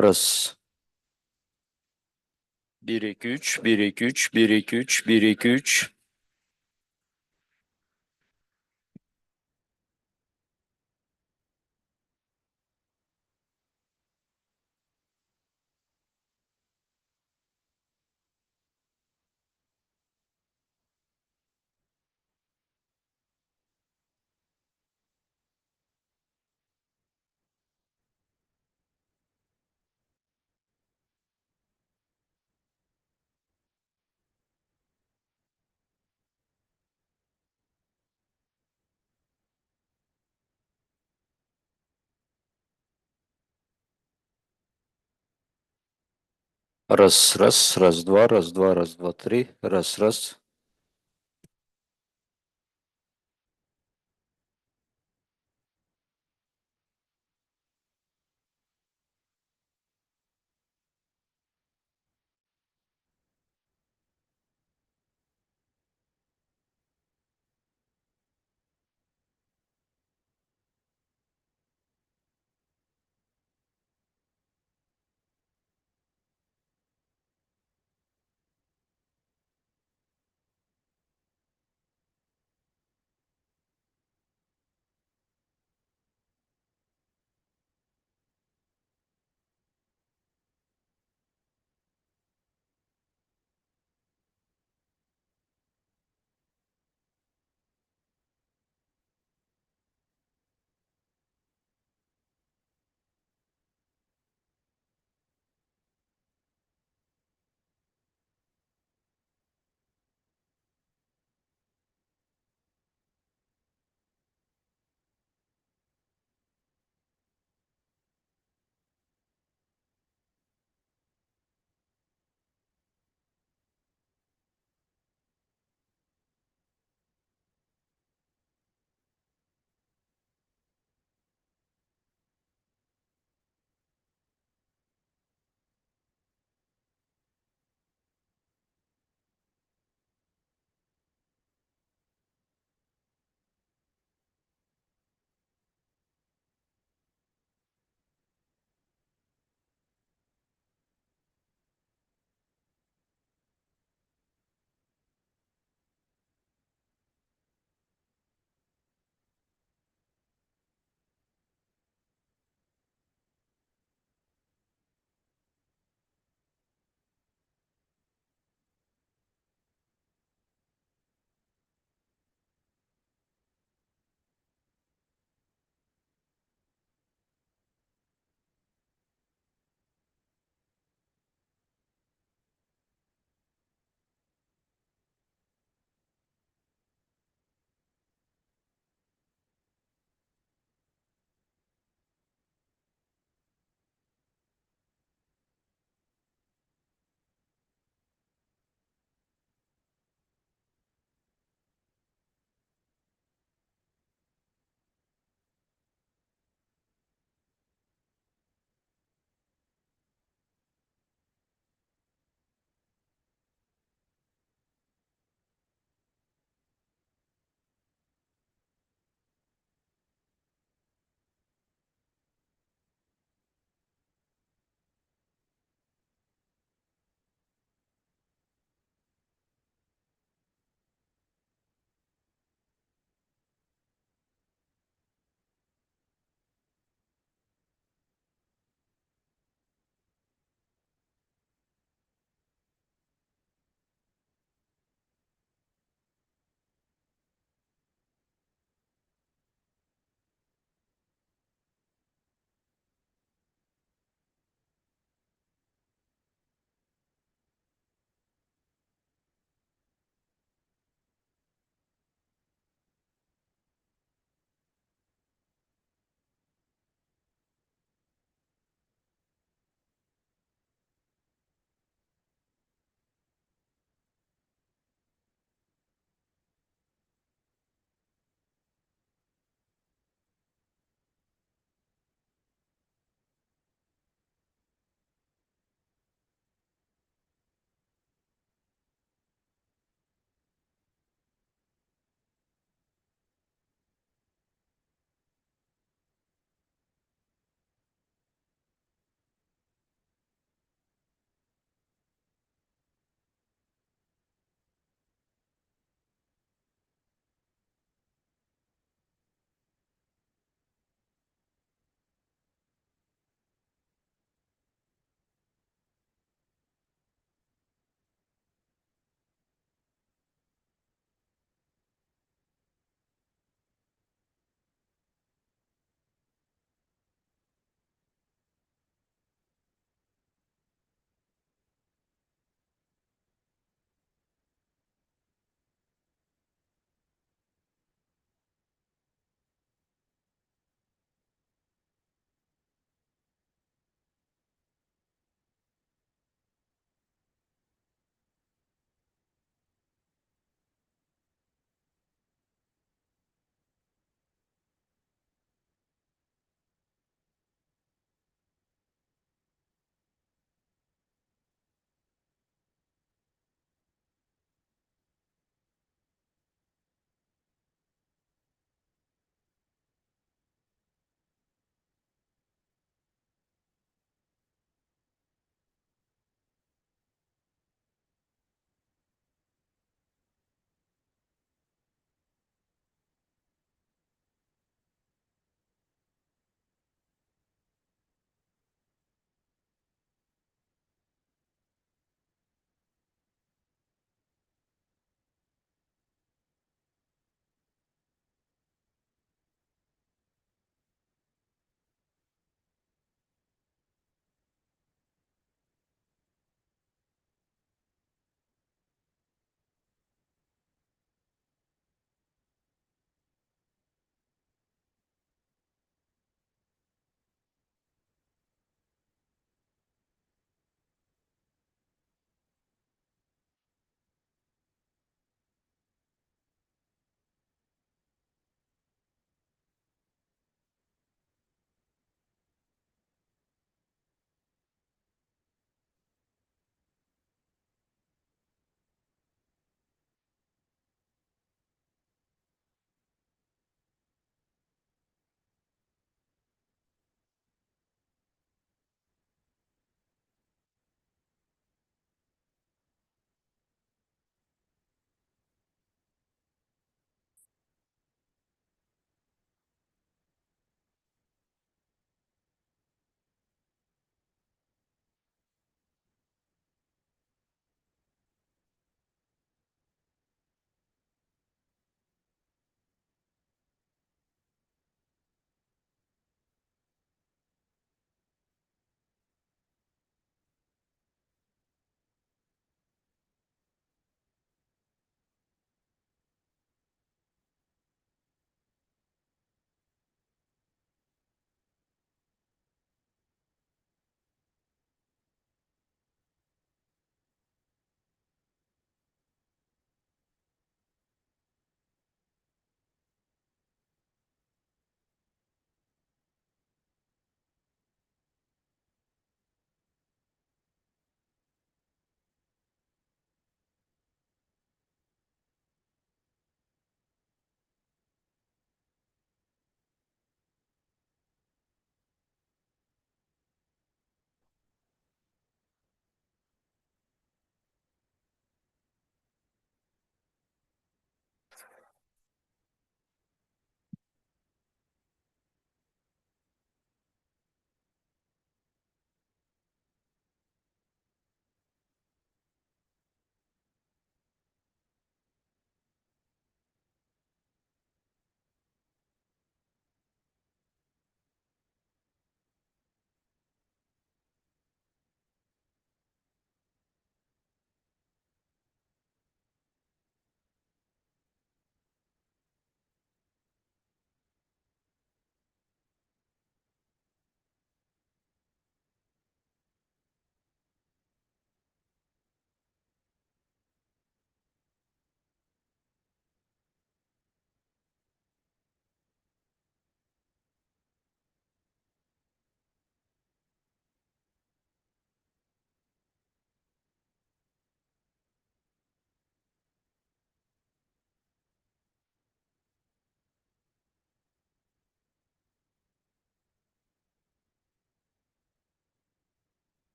Раз. 1 2 3 1 2 3 1 2 3 1 2 3. Раз, раз, раз, два, раз, два, раз, два, три. Раз, раз.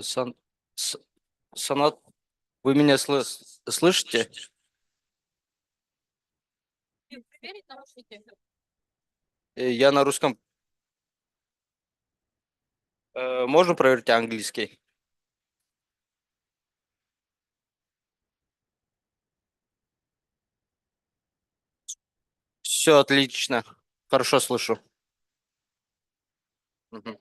Сан... с- Санат, вы меня слышите? Я на русском. Можно проверить английский? Все отлично. Хорошо слышу. Мгм.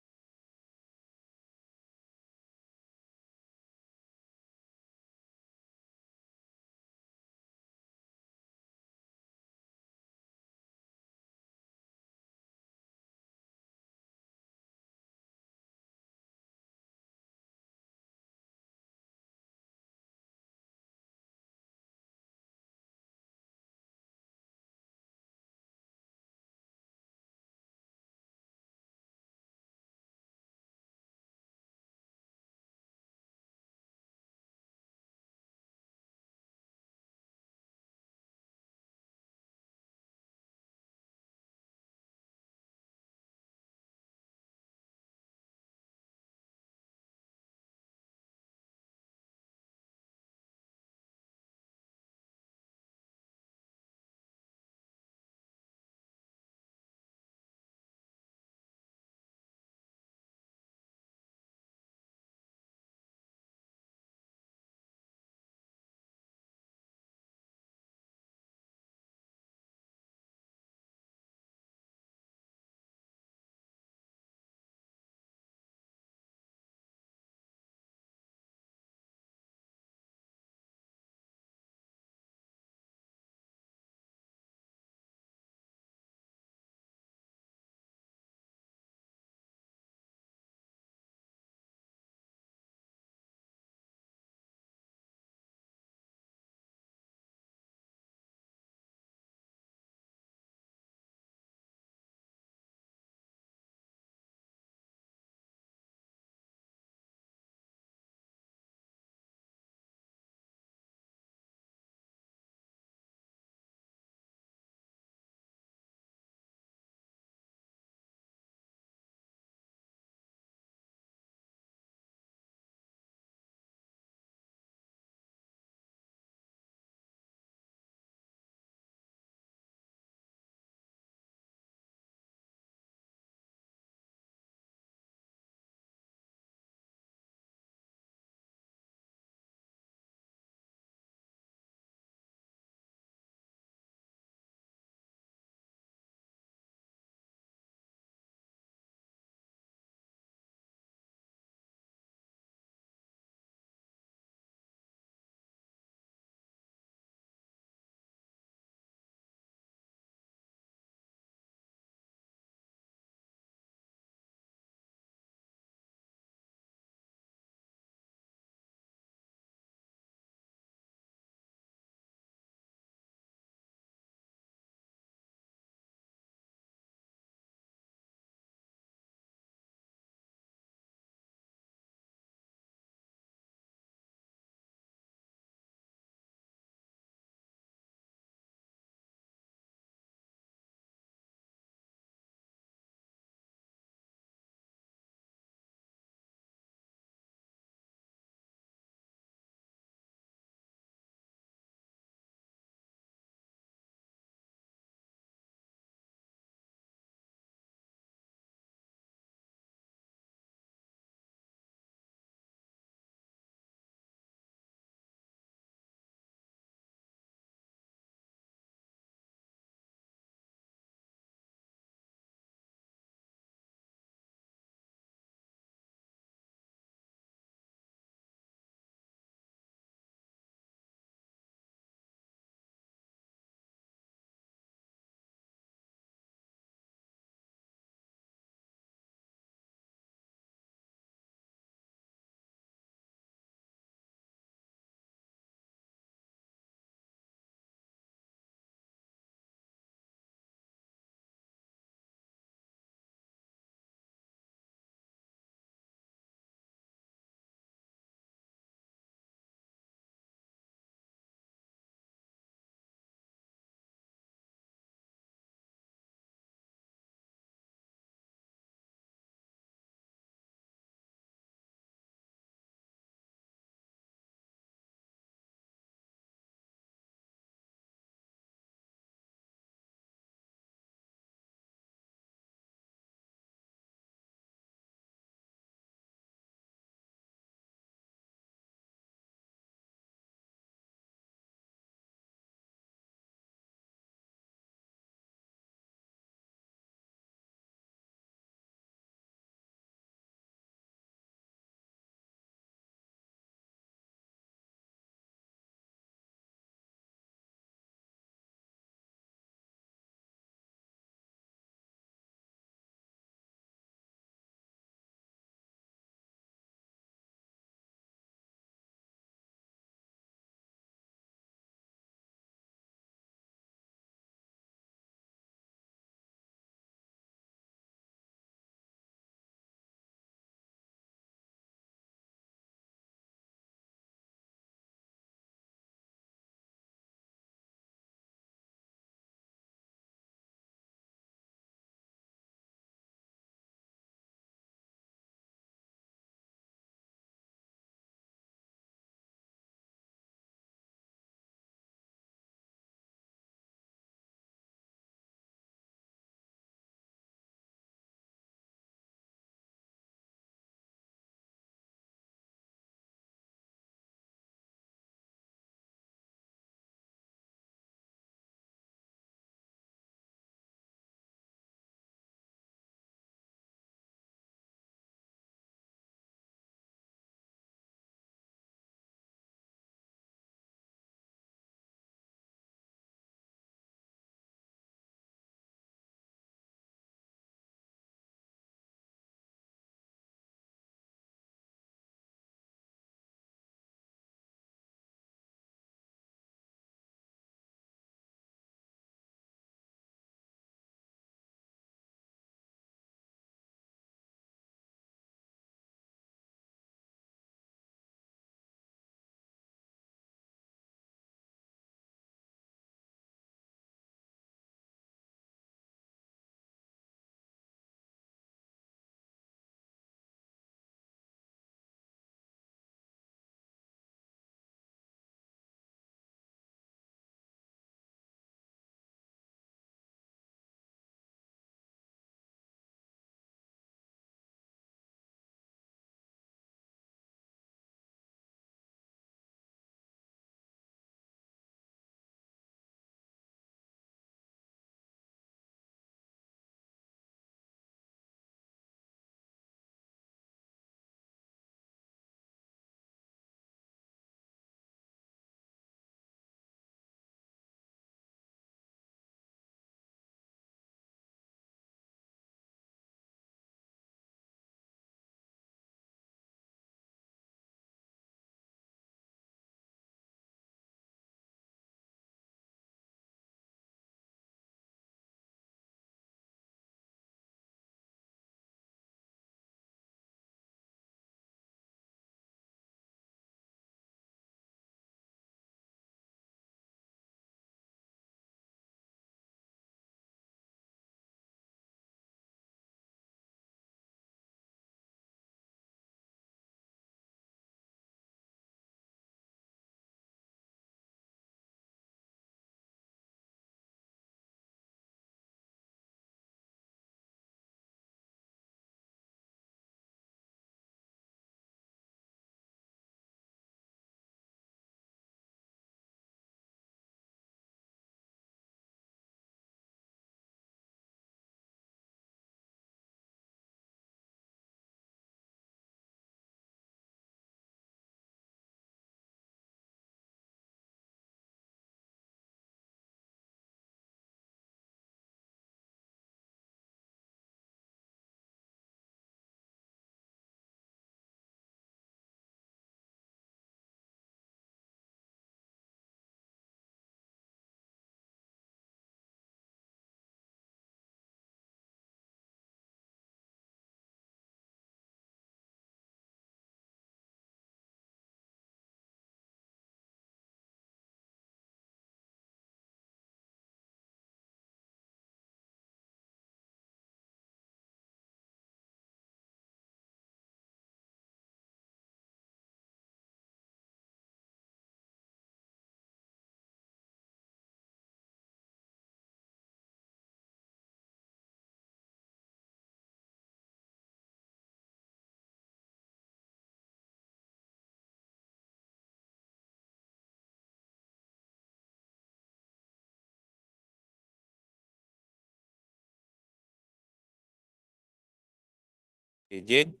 день.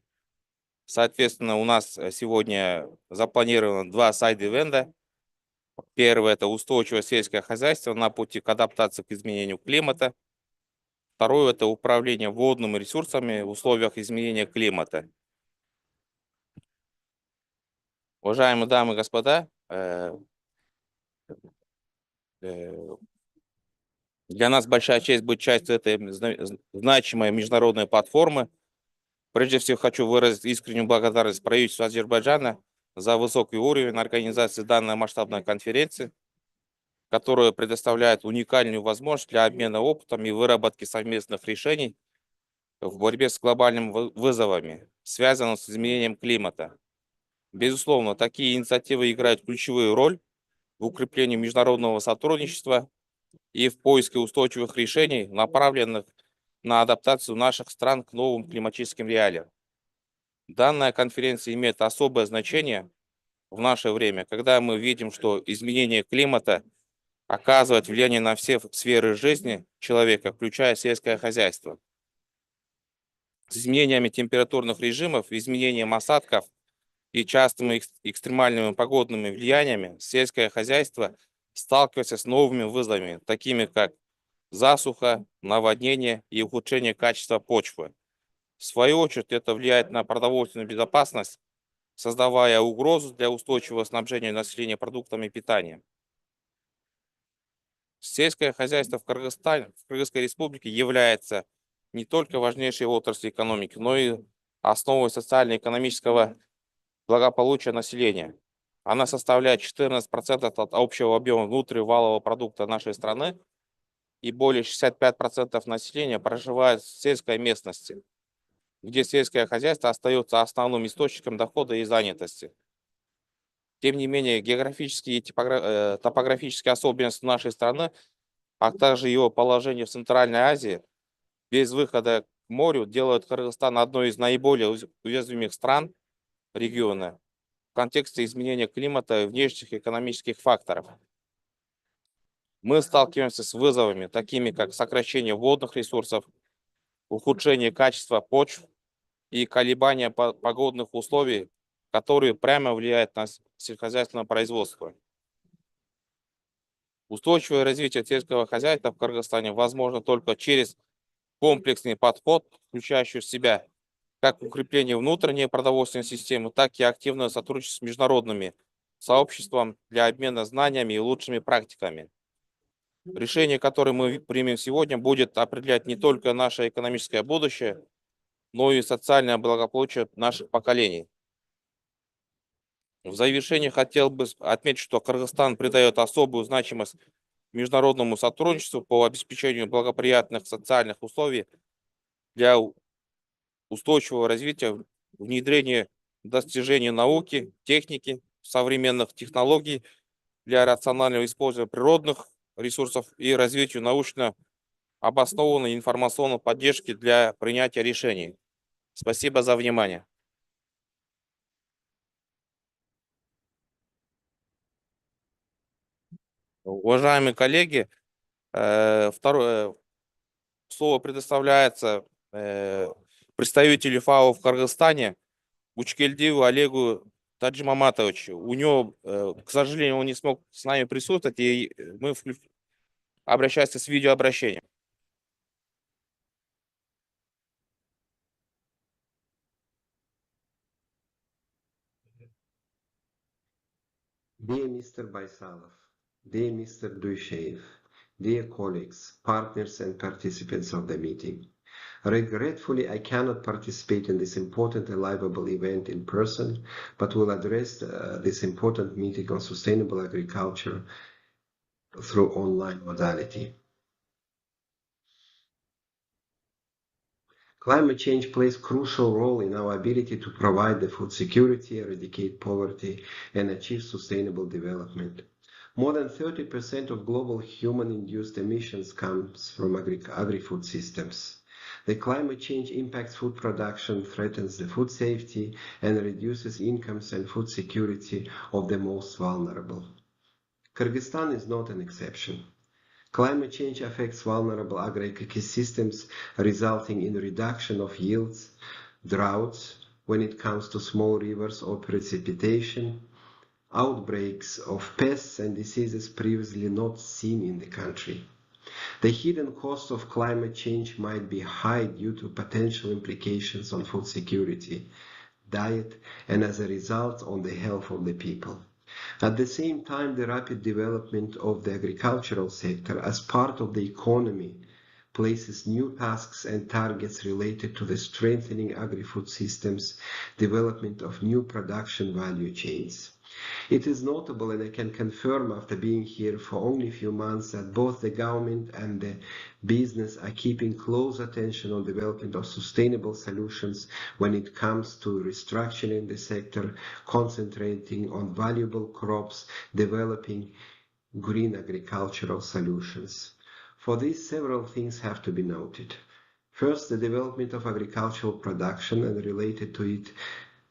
Соответственно, у нас сегодня запланировано 2 сайд-ивента. Первый – это устойчивое сельское хозяйство на пути к адаптации к изменению климата. Второе – это управление водными ресурсами в условиях изменения климата. Уважаемые дамы и господа, для нас большая честь быть частью этой значимой международной платформы. Прежде всего хочу выразить искреннюю благодарность правительству Азербайджана за высокий уровень организации данной масштабной конференции, которая предоставляет уникальную возможность для обмена опытом и выработки совместных решений в борьбе с глобальными вызовами, связанными с изменением климата. Безусловно, такие инициативы играют ключевую роль в укреплении международного сотрудничества и в поиске устойчивых решений, направленных на адаптацию наших стран к новым климатическим реалиям. Данная конференция имеет особое значение в наше время, когда мы видим, что изменение климата оказывает влияние на все сферы жизни человека, включая сельское хозяйство. С изменениями температурных режимов, изменением осадков и частыми экстремальными погодными влияниями сельское хозяйство сталкивается с новыми вызовами, такими как засуха, наводнение и ухудшение качества почвы. В свою очередь, это влияет на продовольственную безопасность, создавая угрозу для устойчивого снабжения населения продуктами питания. Сельское хозяйство в Кыргызстане, в Кыргызской республике является не только важнейшей отраслью экономики, но и основой социально-экономического благополучия населения. Она составляет 14% от общего объема внутривалового продукта нашей страны, и более 65% населения проживает в сельской местности, где сельское хозяйство остается основным источником дохода и занятости. Тем не менее, географические и топографические особенности нашей страны, а также его положение в Центральной Азии, без выхода к морю, делают Кыргызстан одной из наиболее уязвимых стран региона в контексте изменения климата и внешних экономических факторов. Мы сталкиваемся с вызовами, такими как сокращение водных ресурсов, ухудшение качества почв и колебания погодных условий, которые прямо влияют на сельскохозяйственное производство. Устойчивое развитие сельского хозяйства в Кыргызстане возможно только через комплексный подход, включающий в себя как укрепление внутренней продовольственной системы, так и активное сотрудничество с международными сообществом для обмена знаниями и лучшими практиками. Решение, которое мы примем сегодня, будет определять не только наше экономическое будущее, но и социальное благополучие наших поколений. В завершение хотел бы отметить, что Кыргызстан придает особую значимость международному сотрудничеству по обеспечению благоприятных социальных условий для устойчивого развития, внедрения достижений науки, техники, современных технологий для рационального использования природных ресурсов и развитию научно обоснованной информационной поддержки для принятия решений. Спасибо за внимание. Уважаемые коллеги, второе слово предоставляется представителю ФАО в Кыргызстане Учкельдиеву Олегу Таджимаматовичу. У него, к сожалению, он не смог с нами присутствовать, и мы обращаемся с видеообращением. Dear Mr. Baisalov, dear Mr. Duyshev, dear colleagues, partners and participants of the meeting, regretfully I cannot participate in this important and livable event in person, but will address this important meeting on sustainable agriculture through online modality. Climate change plays a crucial role in our ability to provide the food security, eradicate poverty, and achieve sustainable development. More than 30% of global human-induced emissions comes from agri-food systems. The climate change impacts food production, threatens the food safety, and reduces incomes and food security of the most vulnerable. Kyrgyzstan is not an exception. Climate change affects vulnerable agri-ecosystems, resulting in reduction of yields, droughts when it comes to small rivers or precipitation, outbreaks of pests and diseases previously not seen in the country. The hidden cost of climate change might be high due to potential implications on food security, diet, and as a result on the health of the people. At the same time, the rapid development of the agricultural sector as part of the economy places new tasks and targets related to the strengthening agri-food systems, development of new production value chains. It is notable, and I can confirm after being here for only a few months, that both the government and the business are keeping close attention on development of sustainable solutions when it comes to restructuring the sector, concentrating on valuable crops, developing green agricultural solutions. For this, several things have to be noted. First, the development of agricultural production and related to it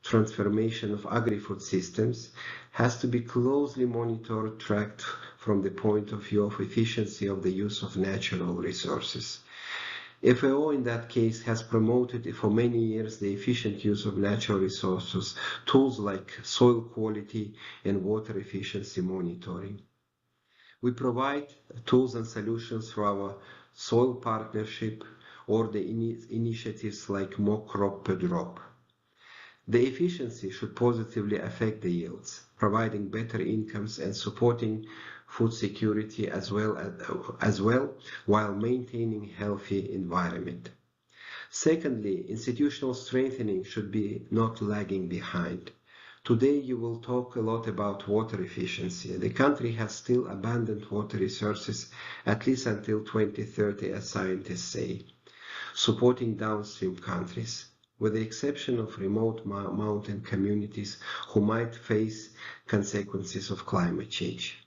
transformation of agri-food systems has to be closely monitored, tracked from the point of view of efficiency of the use of natural resources. FAO in that case has promoted for many years the efficient use of natural resources, tools like soil quality and water efficiency monitoring. We provide tools and solutions for our soil partnership or the initiatives like more crop per drop. The efficiency should positively affect the yields, providing better incomes and supporting food security as well while maintaining healthy environment. Secondly, institutional strengthening should be not lagging behind. Today you will talk a lot about water efficiency. The country has still abundant water resources, at least until 2030, as scientists say, supporting downstream countries, with the exception of remote mountain communities who might face consequences of climate change.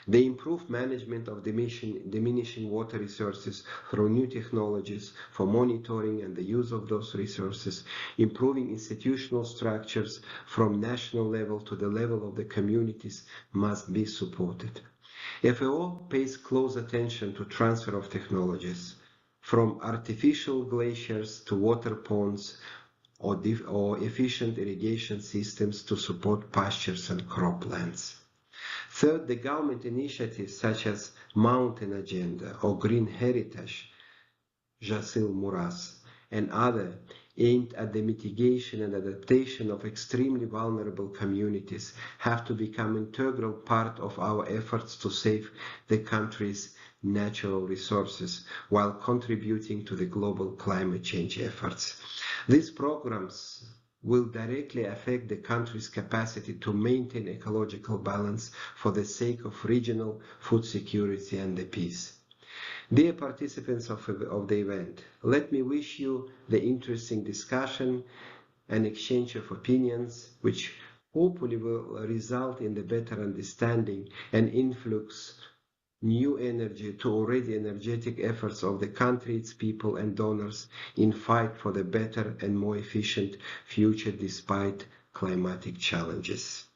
The improved management of diminishing water resources through new technologies for monitoring and the use of those resources, improving institutional structures from national level to the level of the communities must be supported. FAO pays close attention to transfer of technologies, from artificial glaciers to water ponds or efficient irrigation systems to support pastures and croplands. Third, the government initiatives such as Mountain Agenda or Green Heritage, Jasil Muras, and other aimed at the mitigation and adaptation of extremely vulnerable communities have to become an integral part of our efforts to save the country's natural resources while contributing to the global climate change efforts. These programs will directly affect the country's capacity to maintain ecological balance for the sake of regional food security and the peace. Dear participants of the event, let me wish you the interesting discussion and exchange of opinions, which hopefully will result in the better understanding and influx new energy to already energetic efforts of the country, its people and donors in fight for the better and more efficient future despite climatic challenges.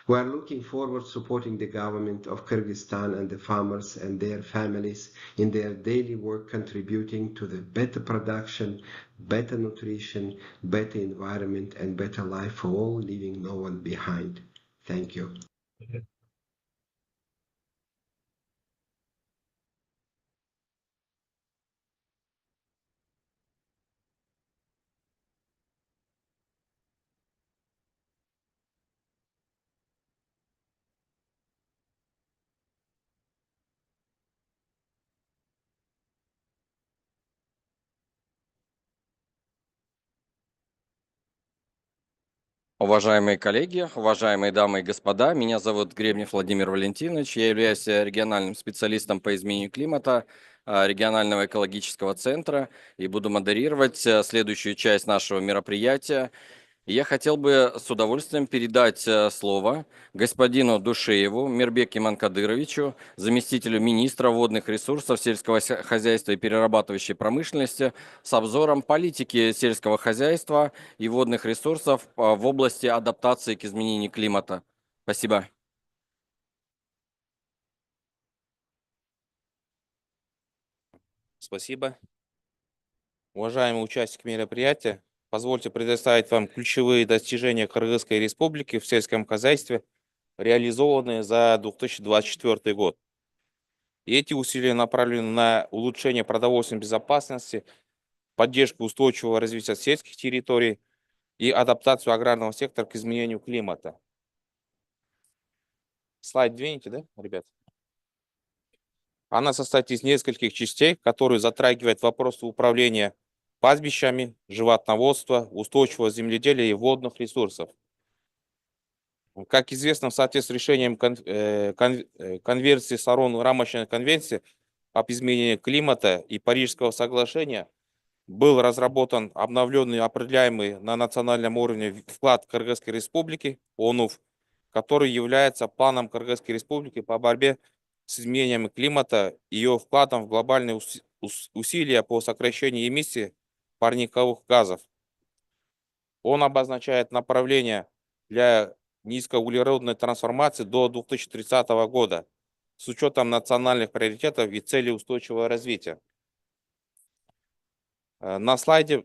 We are looking forward to supporting the government of Kyrgyzstan and the farmers and their families in their daily work, contributing to the better production, better nutrition, better environment and better life for all, leaving no one behind. Thank you. Уважаемые коллеги, уважаемые дамы и господа, меня зовут Гребнев Владимир Валентинович, я являюсь региональным специалистом по изменению климата регионального экологического центра и буду модерировать следующую часть нашего мероприятия. Я хотел бы с удовольствием передать слово господину Душееву Мирбеку Иманкадыровичу, заместителю министра водных ресурсов, сельского хозяйства и перерабатывающей промышленности, с обзором политики сельского хозяйства и водных ресурсов в области адаптации к изменению климата. Спасибо. Спасибо. Уважаемые участники мероприятия, позвольте предоставить вам ключевые достижения Кыргызской республики в сельском хозяйстве, реализованные за 2024 год. И эти усилия направлены на улучшение продовольственной безопасности, поддержку устойчивого развития сельских территорий и адаптацию аграрного сектора к изменению климата. Слайд двинете, да, ребят? Она состоит из нескольких частей, которые затрагивают вопросы управления пастбищами, животноводства, устойчивого земледелия и водных ресурсов. Как известно, в соответствии с решением конверсии сторон рамочной конвенции об изменении климата и Парижского соглашения был разработан обновленный определяемый на национальном уровне вклад Кыргызской республики ОНУФ, который является планом Кыргызской республики по борьбе с изменением климата и ее вкладом в глобальные усилия по сокращению эмиссий парниковых газов. Он обозначает направление для низкоуглеродной трансформации до 2030 года с учетом национальных приоритетов и целей устойчивого развития. На слайде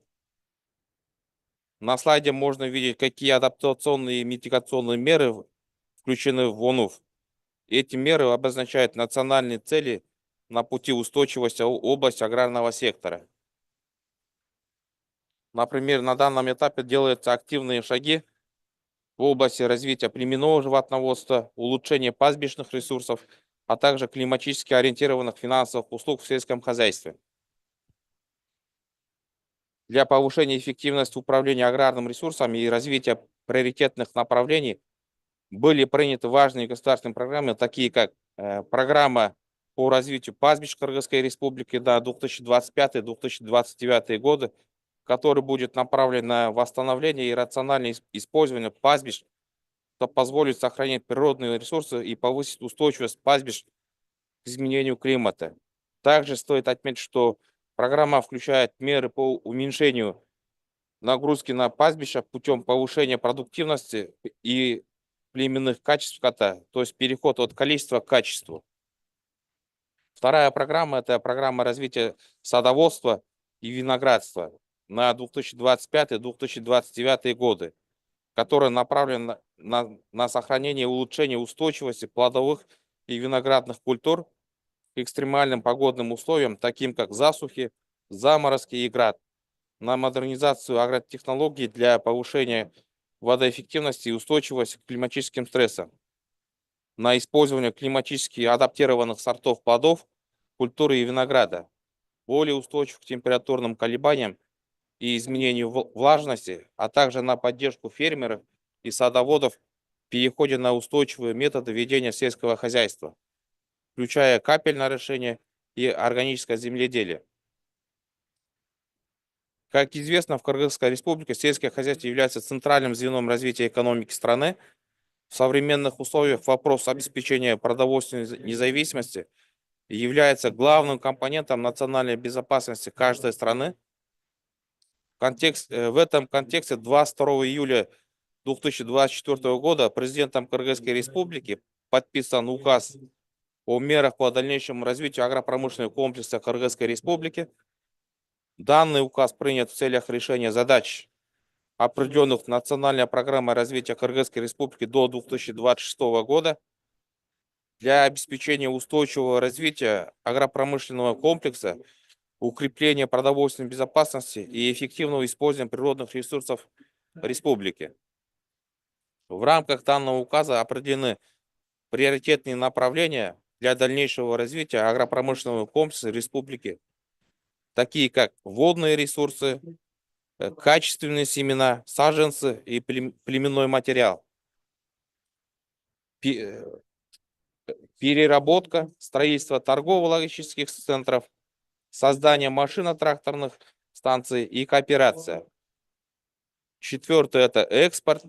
можно видеть, какие адаптационные и митигационные меры включены в ОНУФ. Эти меры обозначают национальные цели на пути устойчивости области аграрного сектора. Например, на данном этапе делаются активные шаги в области развития племенного животноводства, улучшения пастбищных ресурсов, а также климатически ориентированных финансовых услуг в сельском хозяйстве. Для повышения эффективности управления аграрным ресурсами и развития приоритетных направлений были приняты важные государственные программы, такие как программа по развитию пастбищ Кыргызской республики до 2025-2029 годы, который будет направлен на восстановление и рациональное использование пастбищ, что позволит сохранить природные ресурсы и повысить устойчивость пастбищ к изменению климата. Также стоит отметить, что программа включает меры по уменьшению нагрузки на пастбища путем повышения продуктивности и племенных качеств скота, то есть переход от количества к качеству. Вторая программа – это программа развития садоводства и виноградства на 2025-2029 годы, которая направлена на сохранение и улучшение устойчивости плодовых и виноградных культур к экстремальным погодным условиям, таким как засухи, заморозки и град, на модернизацию агротехнологий для повышения водоэффективности и устойчивости к климатическим стрессам, на использование климатически адаптированных сортов плодов, культуры и винограда, более устойчивых к температурным колебаниям и изменению влажности, а также на поддержку фермеров и садоводов в переходе на устойчивые методы ведения сельского хозяйства, включая капельное орошение и органическое земледелие. Как известно, в Кыргызской республике сельское хозяйство является центральным звеном развития экономики страны. В современных условиях вопрос обеспечения продовольственной независимости является главным компонентом национальной безопасности каждой страны. В этом контексте 22 июля 2024 года президентом Кыргызской республики подписан указ о мерах по дальнейшему развитию агропромышленного комплекса Кыргызской республики. Данный указ принят в целях решения задач, определенных национальной программой развития Кыргызской республики до 2026 года для обеспечения устойчивого развития агропромышленного комплекса, укрепления продовольственной безопасности и эффективного использования природных ресурсов республики. В рамках данного указа определены приоритетные направления для дальнейшего развития агропромышленного комплекса республики, такие как водные ресурсы, качественные семена, саженцы и племенной материал, переработка, строительство торгово-логистических центров, создание машино-тракторных станций и кооперация. Четвертое – это экспорт.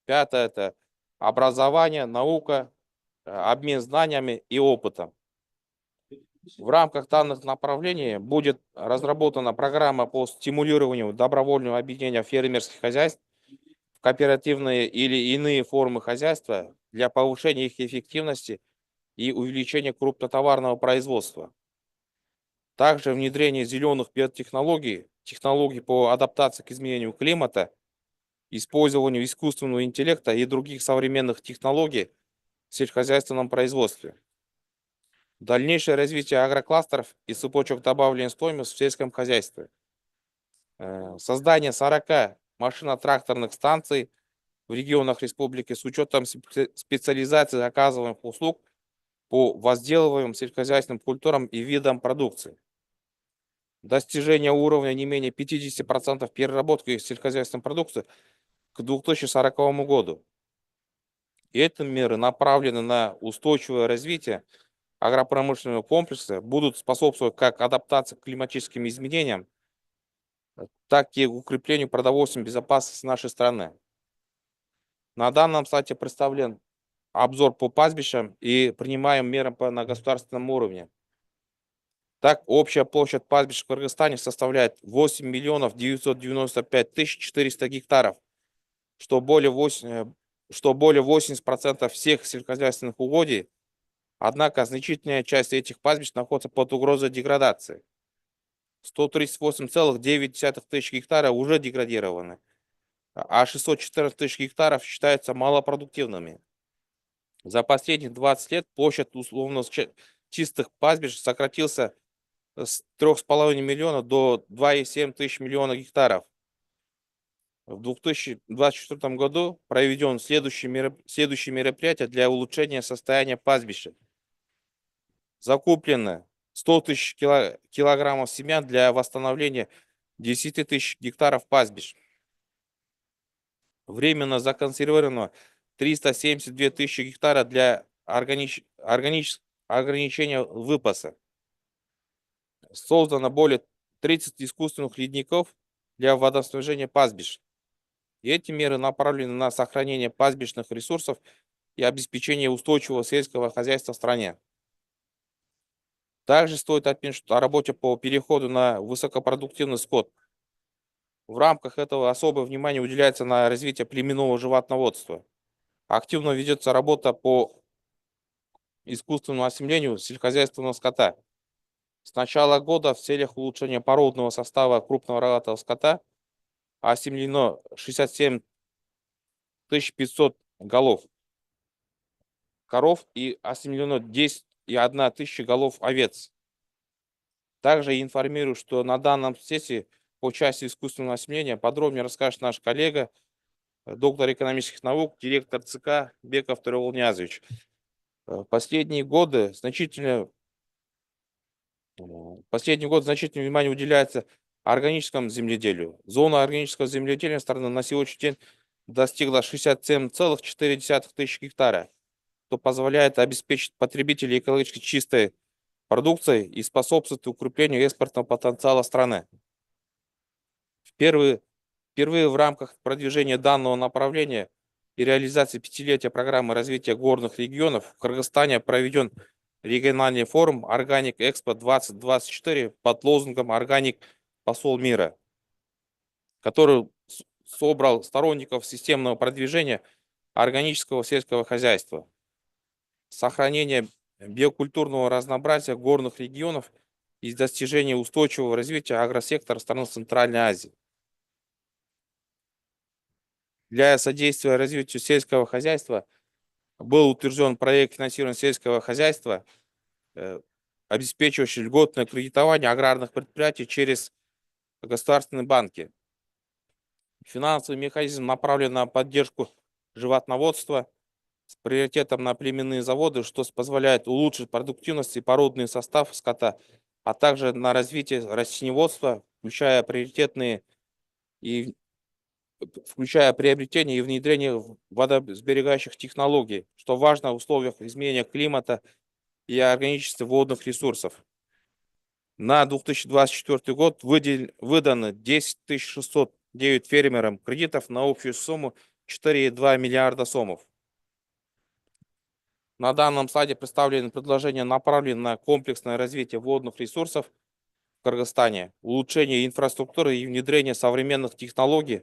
Пятое – это образование, наука, обмен знаниями и опытом. В рамках данных направлений будет разработана программа по стимулированию добровольного объединения фермерских хозяйств в кооперативные или иные формы хозяйства для повышения их эффективности и увеличения крупнотоварного производства. Также внедрение зеленых биотехнологий технологий по адаптации к изменению климата, использованию искусственного интеллекта и других современных технологий в сельскохозяйственном производстве. Дальнейшее развитие агрокластеров и цепочек добавленной стоимости в сельском хозяйстве. Создание 40 машино-тракторных станций в регионах республики с учетом специализации оказываемых услуг по возделываемым сельскохозяйственным культурам и видам продукции. Достижение уровня не менее 50% переработки сельскохозяйственной продукции к 2040 году. И эти меры направлены на устойчивое развитие агропромышленного комплекса, будут способствовать как адаптации к климатическим изменениям, так и укреплению продовольственной безопасности нашей страны. На данном сайте представлен обзор по пастбищам и принимаем меры на государственном уровне. Так, общая площадь пастбищ в Кыргызстане составляет 8 миллионов 995 тысяч 400 гектаров, что более 80% всех сельскохозяйственных угодий. Однако значительная часть этих пастбищ находится под угрозой деградации. 138,9 тысяч гектаров уже деградированы, а 614 тысяч гектаров считаются малопродуктивными. За последние 20 лет площадь условно чистых пастбищ сократился с 3,5 миллиона до 2,7 тысяч миллиона гектаров. В 2024 году проведен следующие мероприятия для улучшения состояния пастбища. Закуплено 100 тысяч килограммов семян для восстановления 10 тысяч гектаров пастбищ. Временно законсервировано 372 тысячи гектаров для ограничения выпаса. Создано более 30 искусственных ледников для водоснабжения пастбищ. И эти меры направлены на сохранение пастбищных ресурсов и обеспечение устойчивого сельского хозяйства в стране. Также стоит отметить о работе по переходу на высокопродуктивный скот. В рамках этого особое внимание уделяется на развитие племенного животноводства. Активно ведется работа по искусственному осемлению сельскохозяйственного скота. С начала года в целях улучшения породного состава крупного рогатого скота осемлено 67 500 голов коров и осемлено 10,1 тысячи голов овец. Также информирую, что на данном сессии по части искусственного осемления подробнее расскажет наш коллега, доктор экономических наук, директор ЦК Беков Тырыл Ниязович. Последние годы значительное внимание уделяется органическому земледелию. Зона органического земледелия страны на сегодняшний день достигла 67,4 тысяч гектара, что позволяет обеспечить потребителей экологически чистой продукцией и способствует укреплению экспортного потенциала страны. Впервые в рамках продвижения данного направления и реализации пятилетия программы развития горных регионов в Кыргызстане проведен региональный форум «Органик Экспо 2024» под лозунгом «Органик. Посол мира», который собрал сторонников системного продвижения органического сельского хозяйства, сохранения биокультурного разнообразия горных регионов и достижения устойчивого развития агросектора стран Центральной Азии. Для содействия развитию сельского хозяйства был утвержден проект финансирования сельского хозяйства, обеспечивающий льготное кредитование аграрных предприятий через государственные банки. Финансовый механизм направлен на поддержку животноводства с приоритетом на племенные заводы, что позволяет улучшить продуктивность и породный состав скота, а также на развитие растениеводства, включая приоритетные включая приобретение и внедрение водосберегающих технологий, что важно в условиях изменения климата и органичности водных ресурсов. На 2024 год выдано 10 609 фермерам кредитов на общую сумму 4,2 миллиарда сомов. На данном слайде представлены предложения, направленные на комплексное развитие водных ресурсов в Кыргызстане, улучшение инфраструктуры и внедрение современных технологий,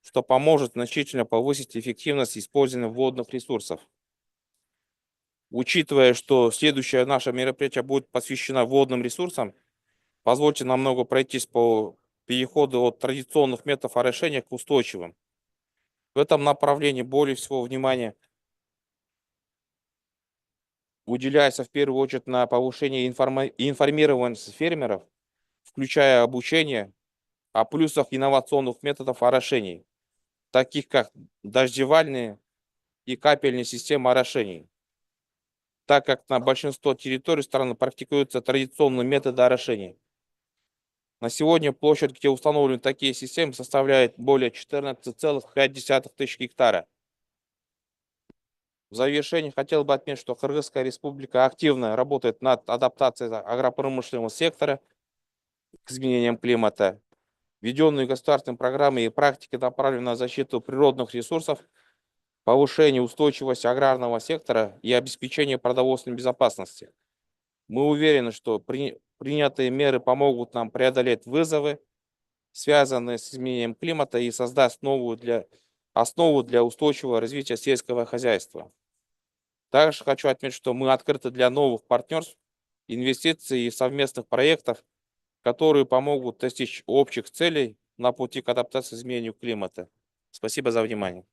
что поможет значительно повысить эффективность использования водных ресурсов. Учитывая, что следующее наше мероприятие будет посвящено водным ресурсам, позвольте намного пройтись по перехода от традиционных методов орошения к устойчивым. В этом направлении более всего внимания уделяется в первую очередь на повышение информированности фермеров, включая обучение о плюсах инновационных методов орошений, таких как дождевальные и капельные системы орошений, так как на большинство территорий страны практикуются традиционные методы орошения. На сегодня площадь, где установлены такие системы, составляет более 14,5 тысяч гектара. В завершение хотел бы отметить, что Кыргызская республика активно работает над адаптацией агропромышленного сектора к изменениям климата. Введенные государственные программы и практики направлены на защиту природных ресурсов, повышение устойчивости аграрного сектора и обеспечение продовольственной безопасности. Мы уверены, что принятые меры помогут нам преодолеть вызовы, связанные с изменением климата, и создать основу для устойчивого развития сельского хозяйства. Также хочу отметить, что мы открыты для новых партнерств, инвестиций и совместных проектов, которые помогут достичь общих целей на пути к адаптации к изменению климата. Спасибо за внимание.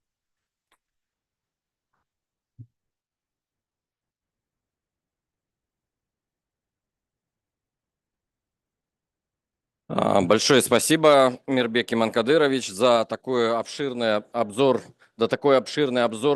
Большое спасибо, Мирбек Иманкадырович, за такой обширный обзор,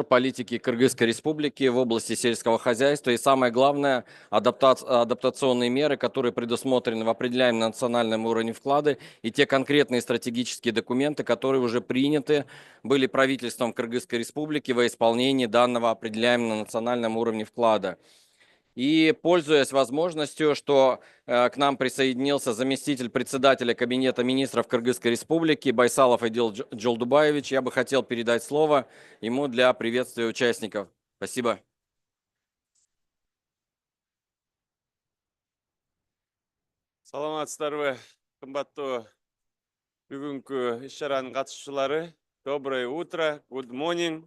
политики Кыргызской Республики в области сельского хозяйства и, самое главное, адаптационные меры, которые предусмотрены в определяемом национальном уровне вклады, и те конкретные стратегические документы, которые уже приняты были правительством Кыргызской Республики во исполнении данного определяемого на национальном уровне вклада. И, пользуясь возможностью, что к нам присоединился заместитель председателя Кабинета министров Кыргызской Республики Байсалов Эдил Джолдубаевич, я бы хотел передать слово ему для приветствия участников. Спасибо. Саламатсыздарбы, кымбаттуу бүгүнкү иш-чаранын катышуучулары. Доброе утро, good morning.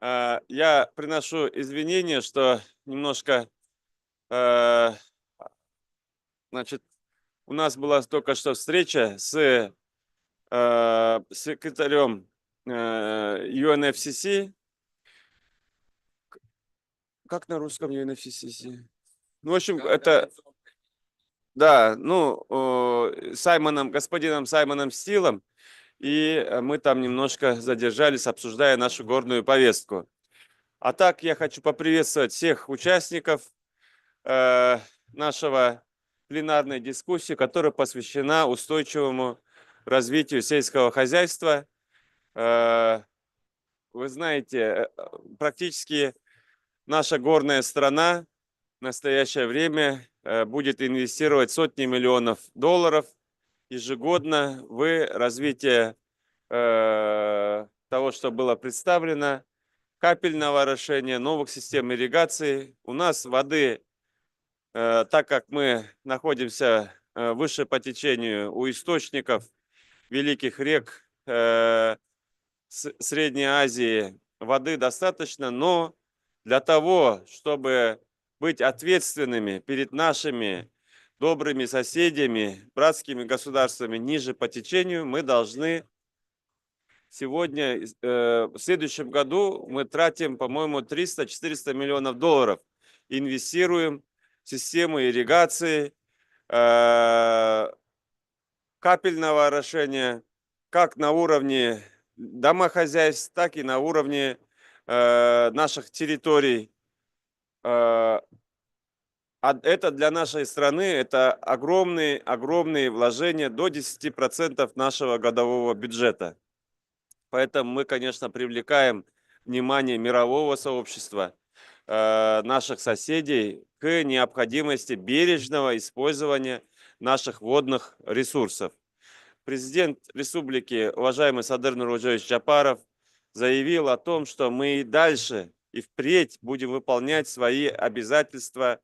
Я приношу извинения, что немножко, значит, у нас была только что встреча с секретарем UNFCCC. Как на русском UNFCCC? Ну, в общем, это... Да, ну, господином Саймоном Стилом, и мы там немножко задержались, обсуждая нашу горную повестку. А так я хочу поприветствовать всех участников нашего пленарной дискуссии, которая посвящена устойчивому развитию сельского хозяйства. Вы знаете, практически наша горная страна в настоящее время будет инвестировать сотни миллионов долларов ежегодно в развитие того, что было представлено, капельного орошения, новых систем ирригации. У нас воды, так как мы находимся выше по течению у источников великих рек Средней Азии, воды достаточно, но для того, чтобы быть ответственными перед нашими добрыми соседями, братскими государствами ниже по течению, мы должны сегодня, в следующем году мы тратим, по-моему, 300-400 миллионов долларов, инвестируем в систему ирригации, капельного орошения, как на уровне домохозяйств, так и на уровне наших территорий. Это для нашей страны это огромные вложения, до 10% нашего годового бюджета. Поэтому мы, конечно, привлекаем внимание мирового сообщества, наших соседей к необходимости бережного использования наших водных ресурсов. Президент республики, уважаемый Садыр Нуружевич Джапаров, заявил о том, что мы и дальше, и впредь будем выполнять свои обязательства,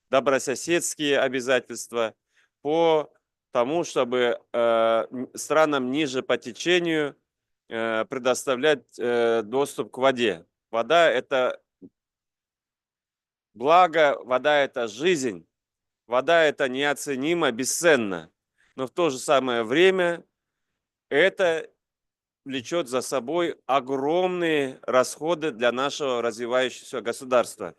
добрососедские обязательства по тому, чтобы странам ниже по течению предоставлять доступ к воде. Вода – это благо, вода – это жизнь, вода – это неоценимо, бесценно. но в то же самое время это влечет за собой огромные расходы для нашего развивающегося государства.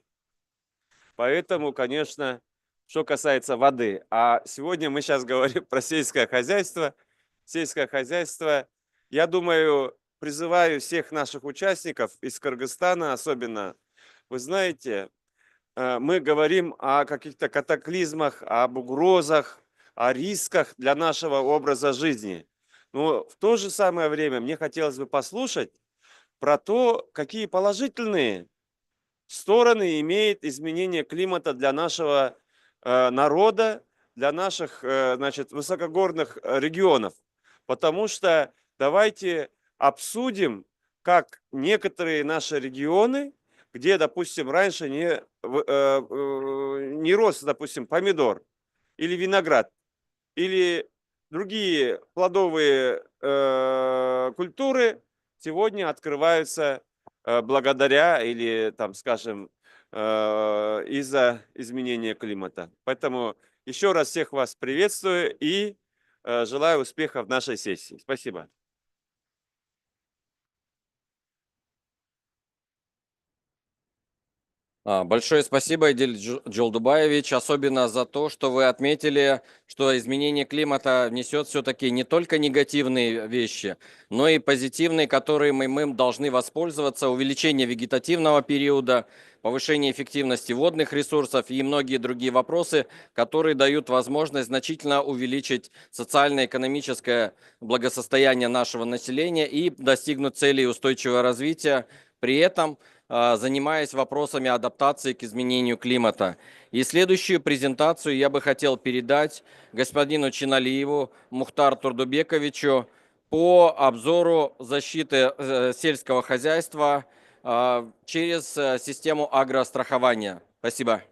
Поэтому, конечно, что касается воды, а сегодня мы сейчас говорим про сельское хозяйство. Сельское хозяйство, я думаю, призываю всех наших участников из Кыргызстана особенно, вы знаете, мы говорим о каких-то катаклизмах, об угрозах, о рисках для нашего образа жизни. Но в то же самое время мне хотелось бы послушать про то, какие положительные стороны имеет изменение климата для нашего народа, для наших значит, высокогорных регионов. Потому что давайте обсудим, как некоторые наши регионы, где, допустим, раньше не рос, допустим, помидор или виноград, или другие плодовые культуры сегодня открываются благодаря или, там, скажем, из-за изменения климата. Поэтому еще раз всех вас приветствую и желаю успеха в нашей сессии. Спасибо. Большое спасибо, Эдиль Джолдубаевич, особенно за то, что вы отметили, что изменение климата несет все-таки не только негативные вещи, но и позитивные, которые мы должны воспользоваться: увеличение вегетативного периода, повышение эффективности водных ресурсов и многие другие вопросы, которые дают возможность значительно увеличить социально-экономическое благосостояние нашего населения и достигнуть целей устойчивого развития, при этом занимаясь вопросами адаптации к изменению климата. И следующую презентацию я бы хотел передать господину Чиналиеву Мухтару Турдубековичу по обзору защиты сельского хозяйства через систему агрострахования. Спасибо.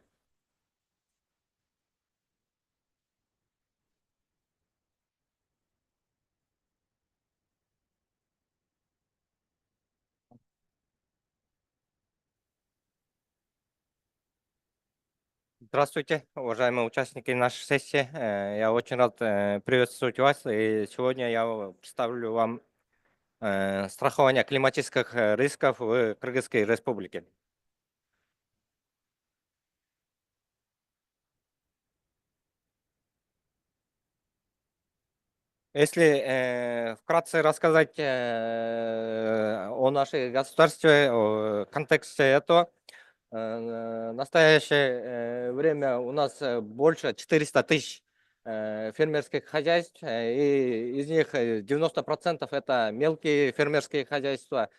Здравствуйте, уважаемые участники нашей сессии. Я очень рад приветствовать вас. И сегодня я представлю вам страхование климатических рисков в Кыргызской республике. Если вкратце рассказать о нашей государстве, о контексте этого, в настоящее время у нас больше 400 тысяч фермерских хозяйств, и из них 90% это мелкие фермерские хозяйства.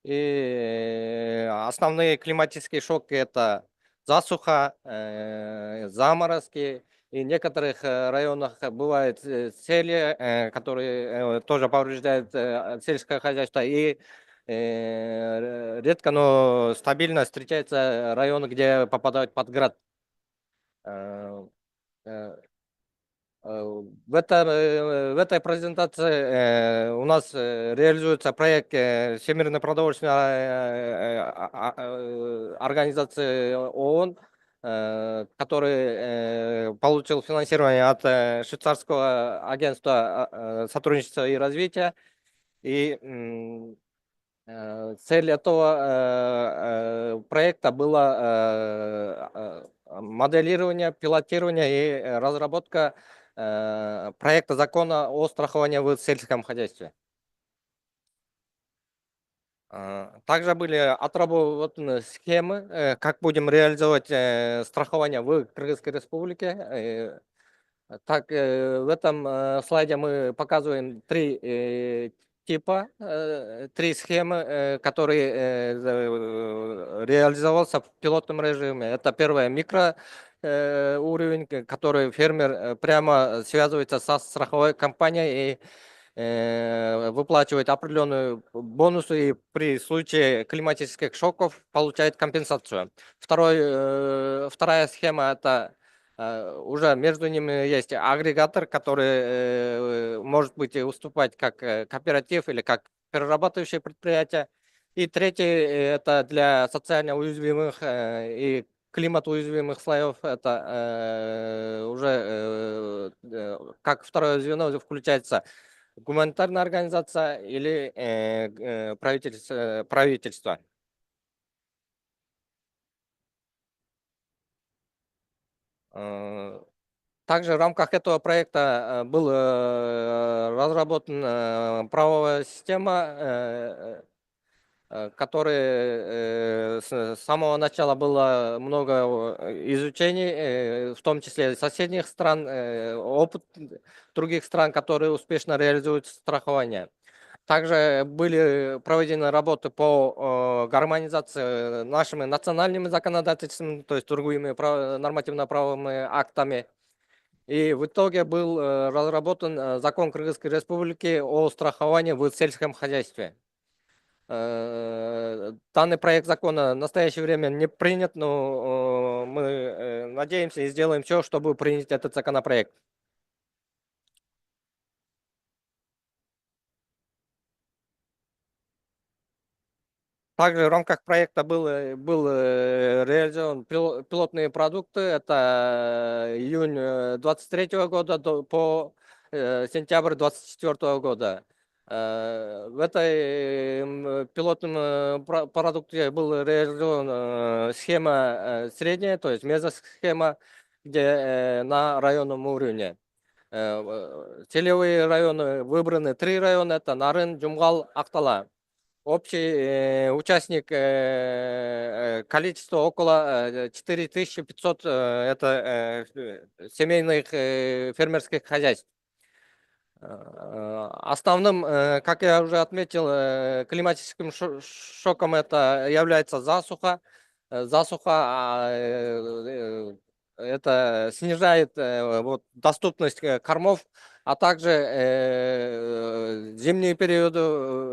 И основные климатические шоки — это засуха, заморозки. И в некоторых районах бывают сели, которые тоже повреждают сельское хозяйство. И редко, но стабильно встречаются районы, где попадают под град. Э, э, в этой презентации у нас реализуется проект Всемирной продовольственной организации ООН, который получил финансирование от швейцарского агентства сотрудничества и развития. И цель этого проекта была моделирование, пилотирование и разработка проекта закона о страховании в сельском хозяйстве. Также были отработаны схемы, как будем реализовать страхование в Кыргызской республике. Так, в этом слайде мы показываем три типа, три схемы, которые реализовался в пилотном режиме. Это первое — микроуровень, который фермер прямо связывается со страховой компанией и выплачивает определенные бонусы и при случае климатических шоков получает компенсацию. Вторая схема — это уже между ними есть агрегатор, который может быть уступать как кооператив или как перерабатывающее предприятие. И третий — это для социально уязвимых и климат уязвимых слоев. Это уже как второе звено включается гуманитарная организация или правительство. Также в рамках этого проекта был разработан правовая система, которой с самого начала было много изучений, в том числе соседних стран, опыт других стран, которые успешно реализуют страхование. Также были проведены работы по гармонизации нашими национальными законодательствами, то есть другими нормативно-правовыми актами. И в итоге был разработан закон Кыргызской Республики о страховании в сельском хозяйстве. Данный проект закона в настоящее время не принят, но мы надеемся и сделаем все, чтобы принять этот законопроект. Также в рамках проекта был реализован пилотные продукты. Это июнь 2023 года по сентябрь 2024 года. В этой пилотном продукте была реализована схема средняя, то есть мезосхема, где на районном уровне. Целевые районы выбраны 3 района. Это Нарын, Джумгал, Актала. Общий участник количество около 4500 это семейных фермерских хозяйств. Основным, как я уже отметил, климатическим шоком это является засуха. Засуха это снижает доступность кормов, а также зимние периоды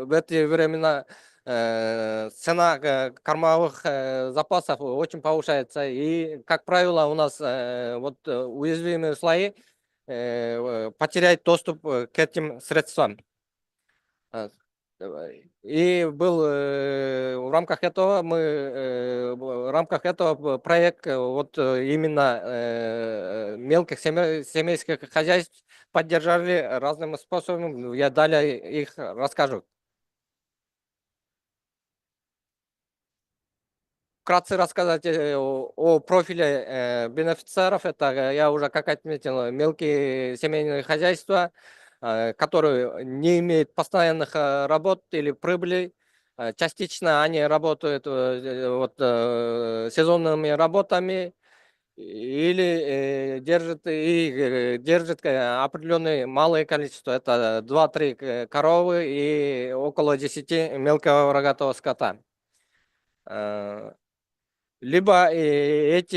в эти времена цена кормовых запасов очень повышается. И, как правило, у нас уязвимые слои потерять доступ к этим средствам. И был в рамках этого проект именно мелких семейских хозяйств поддержали разными способами. Я далее их расскажу. Вкратце рассказать о профиле бенефициаров. Это я уже как отметил, мелкие семейные хозяйства, которые не имеют постоянных работ или прибылей. Частично они работают сезонными работами или держат определенное малое количество. Это 2-3 коровы и около 10 мелкого рогатого скота. Либо эти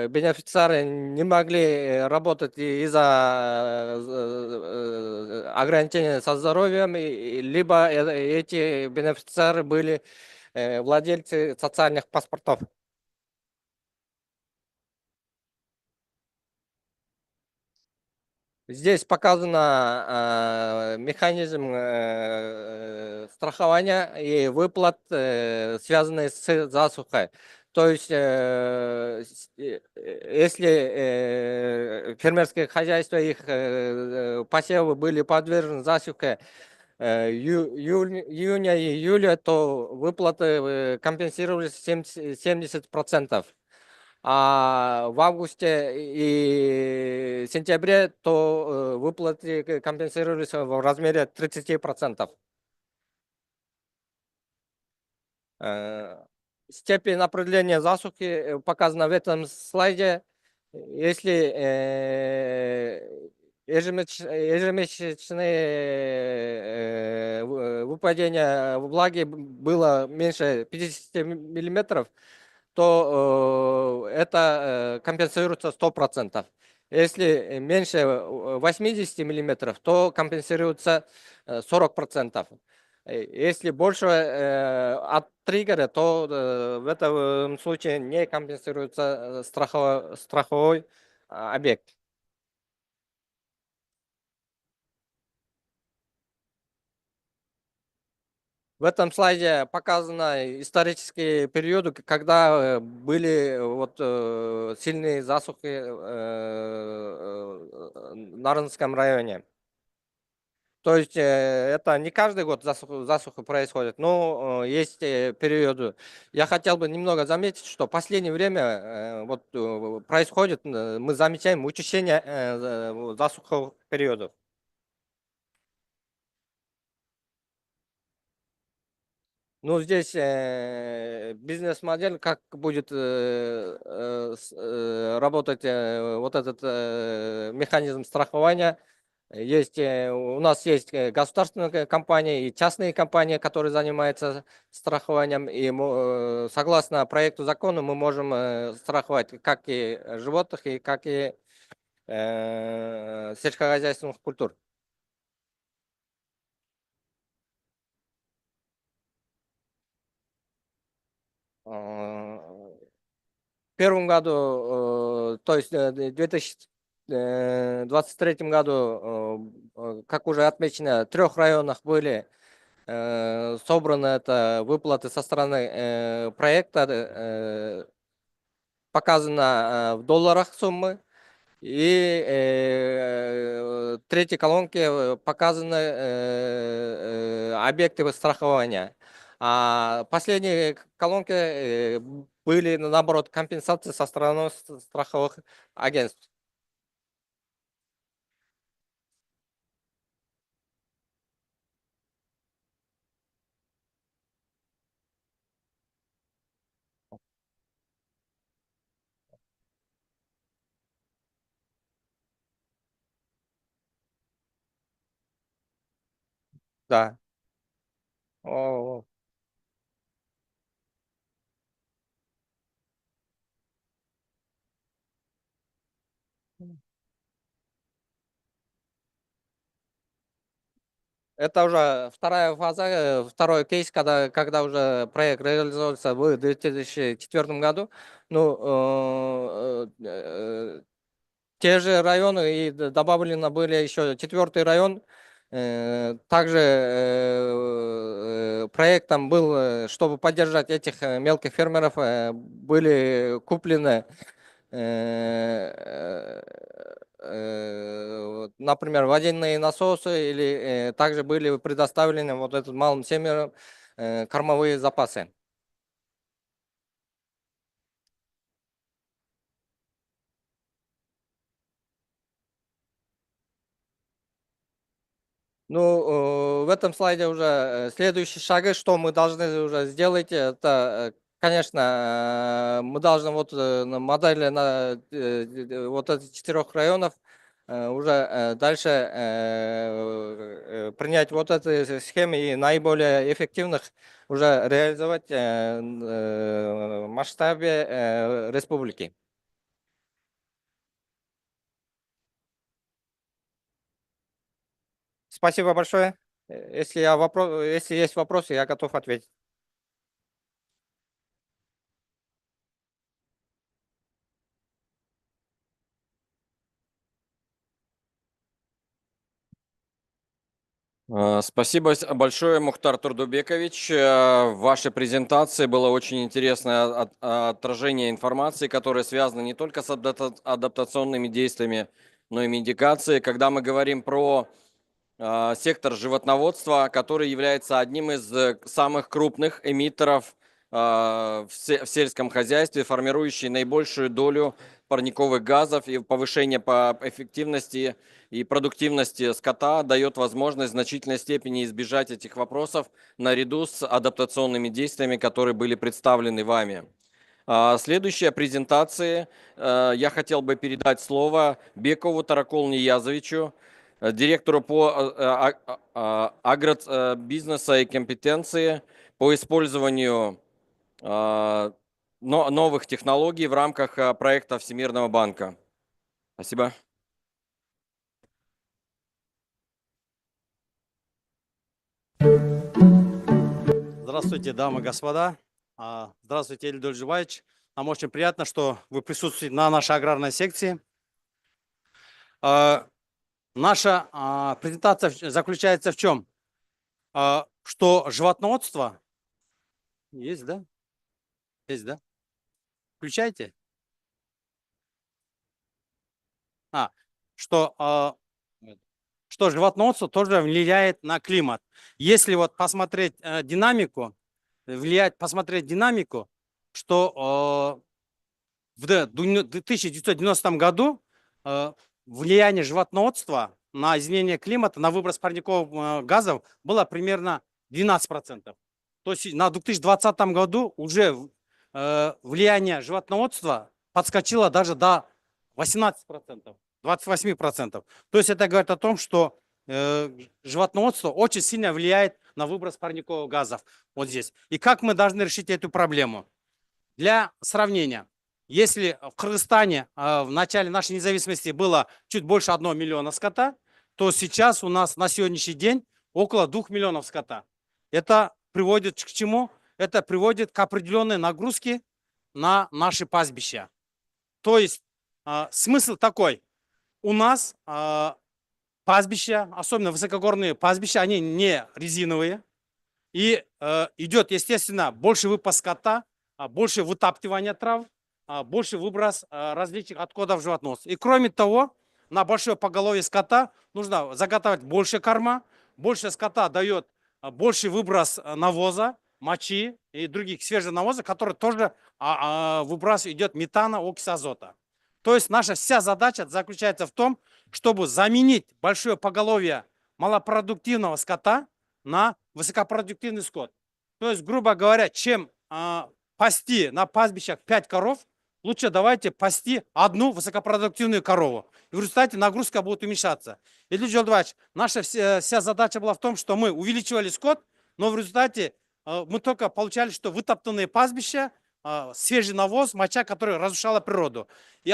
бенефициары не могли работать из-за ограничения со здоровьем, либо эти бенефициары были владельцы социальных паспортов. Здесь показан механизм страхования и выплат, связанные с засухой. То есть, если фермерские хозяйства, их посевы были подвержены засухе июня и июля, то выплаты компенсировались 70%. А в августе и сентябре то выплаты компенсировались в размере 30%. Степень определения засухи показана в этом слайде. Если ежемесячное выпадение влаги было меньше 50 миллиметров, то это компенсируется 100%. Если меньше 80 миллиметров, то компенсируется 40%. Если больше от триггера, то в этом случае не компенсируется страховой объект. В этом слайде показаны исторические периоды, когда были вот сильные засухи на Рынском районе. То есть это не каждый год засуха происходит, но есть периоды. Я хотел бы немного заметить, что в последнее время происходит, мы замечаем учащение засуховых периодов. Ну, здесь бизнес-модель, как будет работать вот этот механизм страхования. У нас есть государственные компании и частные компании, которые занимаются страхованием. И согласно проекту закона мы можем страховать как и животных, и как и сельскохозяйственных культур. В первом году, то есть в 2023 году, как уже отмечено, в 3 районах были собраны это выплаты со стороны проекта, показано в долларах суммы. И в третьей колонке показаны объекты страхования. А последние колонки были, наоборот, компенсации со стороны страховых агентств. Да. О, это уже вторая фаза, второй кейс, когда уже проект реализовывался в 2004 году. Ну, те же районы и добавлено были еще 4-й район. Также проектом был, чтобы поддержать этих мелких фермеров, были куплены, например, водяные насосы, или также были предоставлены вот этим малым фермерам кормовые запасы. Ну, в этом слайде уже следующие шаги, что мы должны уже сделать, это, конечно, мы должны вот на модели вот этих 4 районов уже дальше принять вот эти схемы и наиболее эффективных уже реализовать в масштабе республики. Спасибо большое. Если есть вопросы, я готов ответить. Спасибо большое, Мухтар Турдубекович. В вашей презентации было очень интересное отражение информации, которая связана не только с адаптационными действиями, но и медикацией. Когда мы говорим про сектор животноводства, который является одним из самых крупных эмиттеров в сельском хозяйстве, формирующий наибольшую долю парниковых газов, и повышение по эффективности и продуктивности скота дает возможность в значительной степени избежать этих вопросов наряду с адаптационными действиями, которые были представлены вами. Следующая презентация. Я хотел бы передать слово Бекову Таракол Ниязовичу, директору по агробизнеса и компетенции по использованию новых технологий в рамках проекта Всемирного банка. Спасибо. Здравствуйте, дамы и господа. Здравствуйте, Эльдоль Жуваевич. Нам очень приятно, что вы присутствуете на нашей аграрной секции. Наша презентация заключается в чем? что животноводство... Есть, да? Есть, да? Включайте. Что животноводство тоже влияет на климат. Если вот посмотреть динамику, что в 1990 году влияние животноводства на изменение климата, на выброс парниковых газов было примерно 12%. То есть на 2020 году уже влияние животноводства подскочило даже до 18%, 28%. То есть это говорит о том, что животноводство очень сильно влияет на выброс парниковых газов вот здесь. И как мы должны решить эту проблему? Для сравнения, если в Кыргызстане в начале нашей независимости было чуть больше 1 миллиона скота, то сейчас у нас на сегодняшний день около 2 миллионов скота. Это приводит к чему? Это приводит к определенной нагрузке на наши пастбища. То есть смысл такой. У нас пастбища, особенно высокогорные пастбища, они не резиновые. И идет, естественно, больше выпас скота, больше вытаптывания трав, больше выброс различных отходов животноводства. И кроме того, на большое поголовье скота нужно заготовить больше корма. Больше скота дает больше выброс навоза, мочи и других свежих навозов, которые тоже выброс идет метана, окись азота. То есть наша вся задача заключается в том, чтобы заменить большое поголовье малопродуктивного скота на высокопродуктивный скот. То есть, грубо говоря, чем пасти на пастбищах 5 коров, лучше давайте пасти одну высокопродуктивную корову. И в результате нагрузка будет уменьшаться. Илья Жолдович, наша вся задача была в том, что мы увеличивали скот, но в результате мы только получали, что вытоптанные пастбища, свежий навоз, моча, которая разрушала природу. И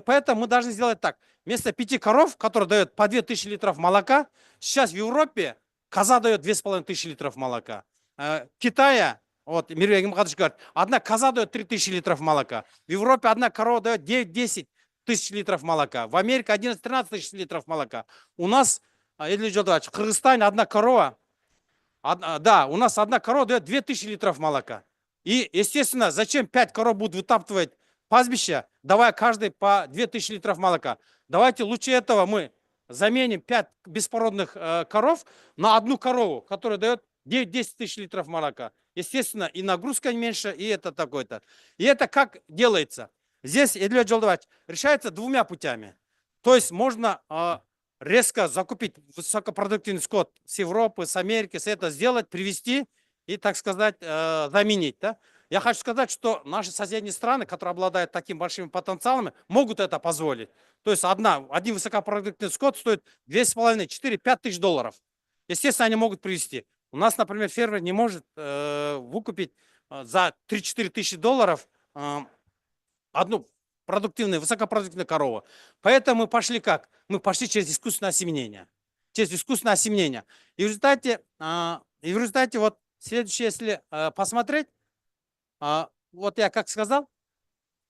поэтому мы должны сделать так. Вместо 5 коров, которые дают по 2000 литров молока, сейчас в Европе коза дает 2500 литров молока. В Китае, вот Мирья Мухадыш говорит, одна коза дает 3000 литров молока. В Европе одна корова дает 9-10 тысяч литров молока. В Америке 11-13 тысяч литров молока. У нас, Илья Жолдович, в Кыргызстане одна корова, у нас одна корова дает 2000 литров молока. И, естественно, зачем 5 коров будут вытаптывать пастбища, давая каждый по 2000 литров молока? Давайте лучше этого мы заменим 5 беспородных коров на одну корову, которая дает 9-10 тысяч литров молока. Естественно, и нагрузка меньше, и это такой-то. И это как делается? Здесь, Илья Жолдович, решается 2 путями. То есть можно резко закупить высокопродуктивный скот с Европы, с Америки, с этого сделать, привезти и, так сказать, заменить. Да? Я хочу сказать, что наши соседние страны, которые обладают таким большими потенциалами, могут это позволить. То есть один высокопродуктивный скот стоит 2,5, 4, 5 тысяч долларов. Естественно, они могут привезти. У нас, например, фермер не может выкупить за 3-4 тысячи долларов одну высокопродуктивную корову. Поэтому мы пошли как? Мы пошли через искусственное осеменение. Через искусственное осеменение. И в результате вот следующее, если посмотреть, вот я как сказал,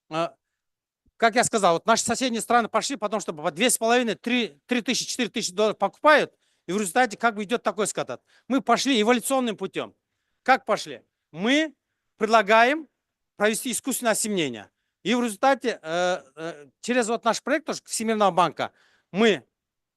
вот наши соседние страны пошли, потому что по 2,5-3 тысячи, 4 тысячи долларов покупают, и в результате как бы идет такой скат. Мы пошли эволюционным путем. Как пошли? Мы предлагаем провести искусственное осеменение. И в результате через вот наш проект Всемирного банка мы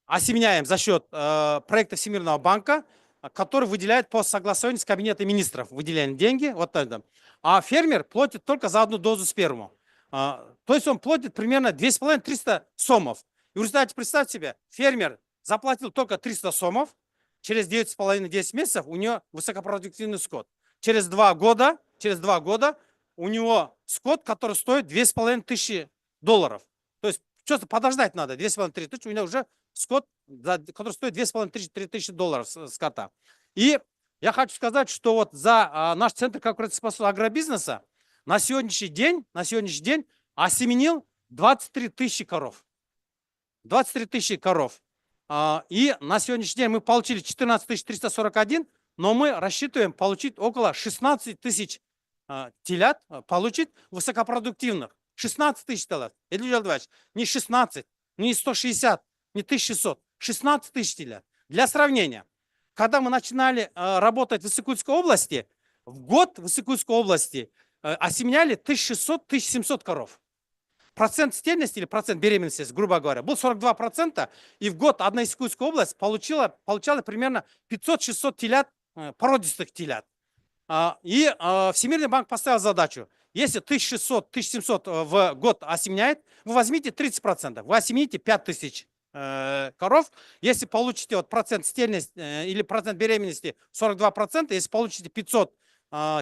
осеменяем за счет проекта Всемирного банка, который выделяет по согласованию с Кабинетом министров. Выделяем деньги, вот это. А фермер платит только за одну дозу спермы. То есть он платит примерно 2,5-300 сомов. И в результате, представьте себе, фермер заплатил только 300 сомов, через 9,5-10 месяцев у него высокопродуктивный скот. Через 2 года у него скот, который стоит 2500 долларов. То есть что-то подождать надо, 2500-3 тысячи, у него уже скот, который стоит 2500-3 тысячи долларов скота. И я хочу сказать, что вот за наш центр конкурентоспособности агробизнеса на сегодняшний день осеменил 23 тысячи коров. 23 тысячи коров. И на сегодняшний день мы получили 14 341, но мы рассчитываем получить около 16 тысяч телят, получить высокопродуктивных. 16 тысяч телят. Илья Жолдович, не 16, не 160, не 1600, 16 тысяч телят. Для сравнения, когда мы начинали работать в Иссык-Кульской области, в год в Иссык-Кульской области осеменяли 1600-1700 коров. Процент стельности или процент беременности, грубо говоря, был 42%, и в год одна Иссык-Кульская область получала примерно 500-600 телят, породистых телят. И Всемирный банк поставил задачу: если 1600-1700 в год осеменяет, вы возьмите 30%, вы осемените 5000 коров. Если получите вот процент стельности или процент беременности 42%, если получите 500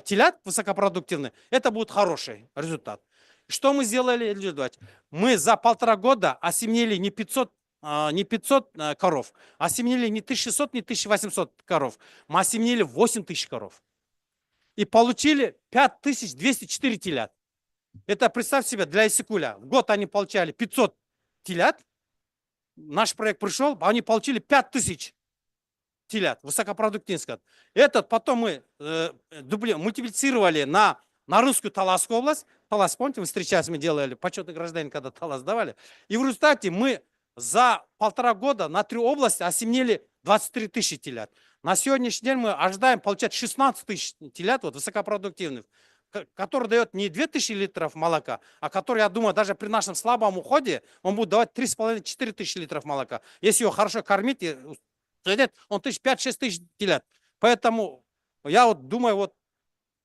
телят высокопродуктивных, это будет хороший результат. Что мы сделали, Илья Эдуардович? Мы за 1,5 года осеменили не 500 коров, осеменили не 1600, не 1800 коров, мы осеменили 8000 коров. И получили 5204 телят. Это, представь себе, для Иссык-Куля. В год они получали 500 телят. Наш проект пришел, они получили 5000 телят, высокопродуктивный скот. Этот потом мы мультиплицировали на Русскую Таласскую область. Талас, помните, мы встречались, мы делали почетный гражданин, когда Талас давали. И в результате мы за 1,5 года на 3 области осеменили 23 тысячи телят. На сегодняшний день мы ожидаем получать 16 тысяч телят вот, высокопродуктивных, который дает не 2000 литров молока, а который, я думаю, даже при нашем слабом уходе, он будет давать 3,5-4 тысячи литров молока. Если его хорошо кормить, он 5-6 тысяч телят. Поэтому я вот думаю, вот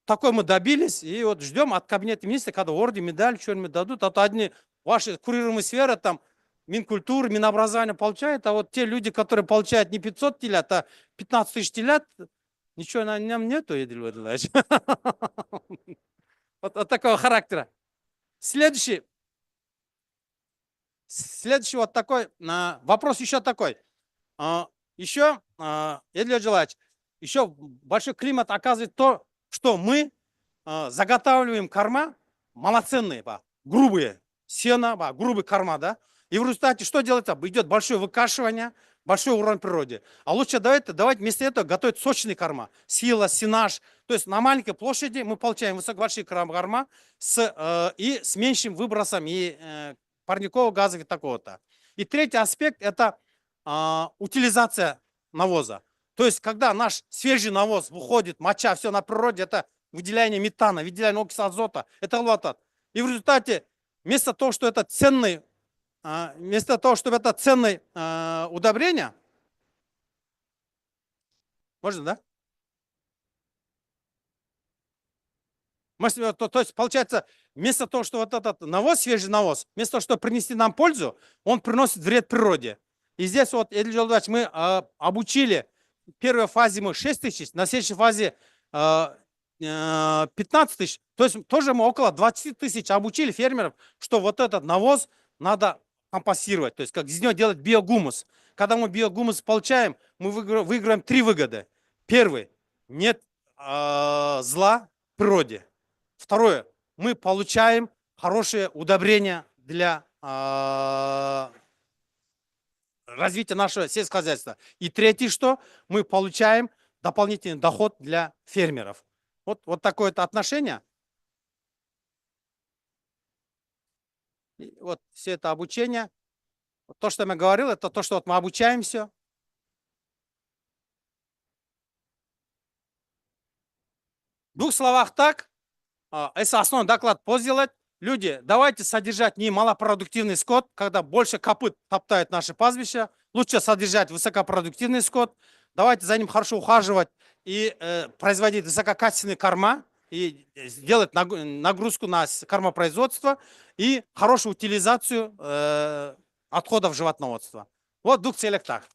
такой мы добились, и вот ждем от кабинета министра, когда орден, медаль, что-нибудь дадут. А то одни ваши курируемые сферы, там, Минкультуры, Минобразования получают, а вот те люди, которые получают не 500 телят, а 15 тысяч телят, ничего на нем нету, Едиль Владимирович. Вот такого характера. Следующий вот такой, вопрос еще такой. Еще, Едиль Владимирович, еще большой климат оказывает то, что мы заготавливаем корма малоценные, грубые, сено, грубый корма, да? И в результате что делается? Идет большое выкашивание, большой урон природе. А лучше давайте вместо этого готовить сочные корма. Сила, сенаж. То есть на маленькой площади мы получаем большие корма и с меньшим выбросом и парниковых газов и такого-то. И третий аспект – это утилизация навоза. То есть когда наш свежий навоз выходит, моча, все на природе, это выделяние метана, выделяние окиси азота, это результат. И в результате вместо того, что это ценный удобрение, можно, да? То есть, получается, вместо того, что вот этот навоз, свежий навоз, вместо того, чтобы принести нам пользу, он приносит вред природе. И здесь вот, Едиль Владимирович, мы обучили, в первой фазе мы 6 тысяч, на следующей фазе 15 тысяч. То есть тоже мы около 20 тысяч обучили фермеров, что вот этот навоз надо компостировать, то есть как из него делать биогумус. Когда мы биогумус получаем, мы выиграем 3 выгоды. Первый, нет зла в природе. Второе, мы получаем хорошее удобрение для развития нашего сельского хозяйства. И третье, что мы получаем дополнительный доход для фермеров. Вот такое-то отношение. И вот все это обучение. То, что я говорил, это то, что вот мы обучаемся. В 2 словах так, если основной доклад сделать, люди, давайте содержать не малопродуктивный скот, когда больше копыт топтает наши пастбища, лучше содержать высокопродуктивный скот, давайте за ним хорошо ухаживать и производить высококачественные корма, и сделать нагрузку на кормопроизводство и хорошую утилизацию отходов животноводства. Вот в 2 целях так.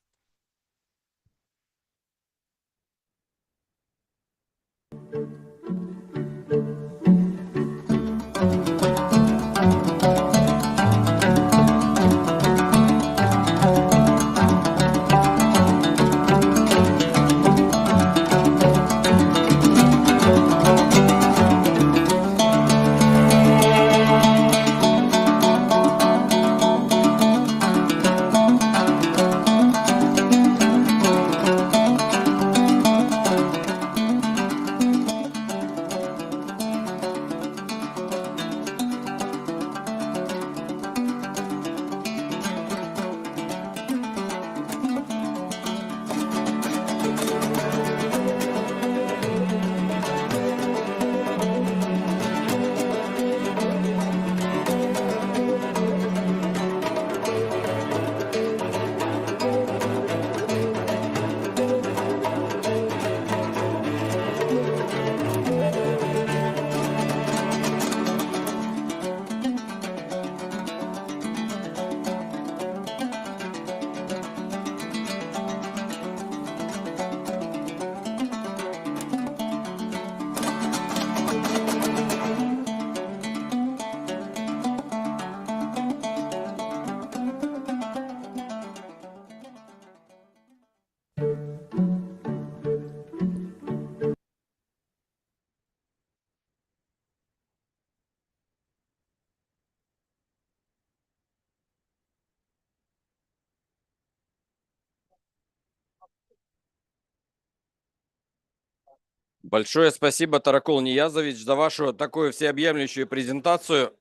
Большое спасибо, Таракул Ниязович, за вашу такую всеобъемлющую презентацию.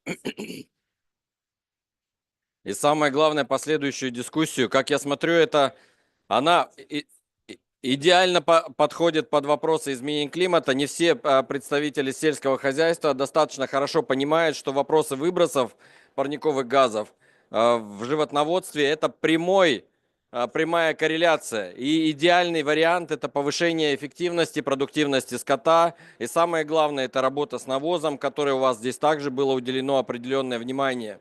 И самое главное, последующую дискуссию. Как я смотрю, она идеально подходит под вопросы изменения климата. Не все представители сельского хозяйства достаточно хорошо понимают, что вопросы выбросов парниковых газов в животноводстве – это прямая корреляция. И идеальный вариант – это повышение эффективности, продуктивности скота. И самое главное – это работа с навозом, которой у вас здесь также было уделено определенное внимание.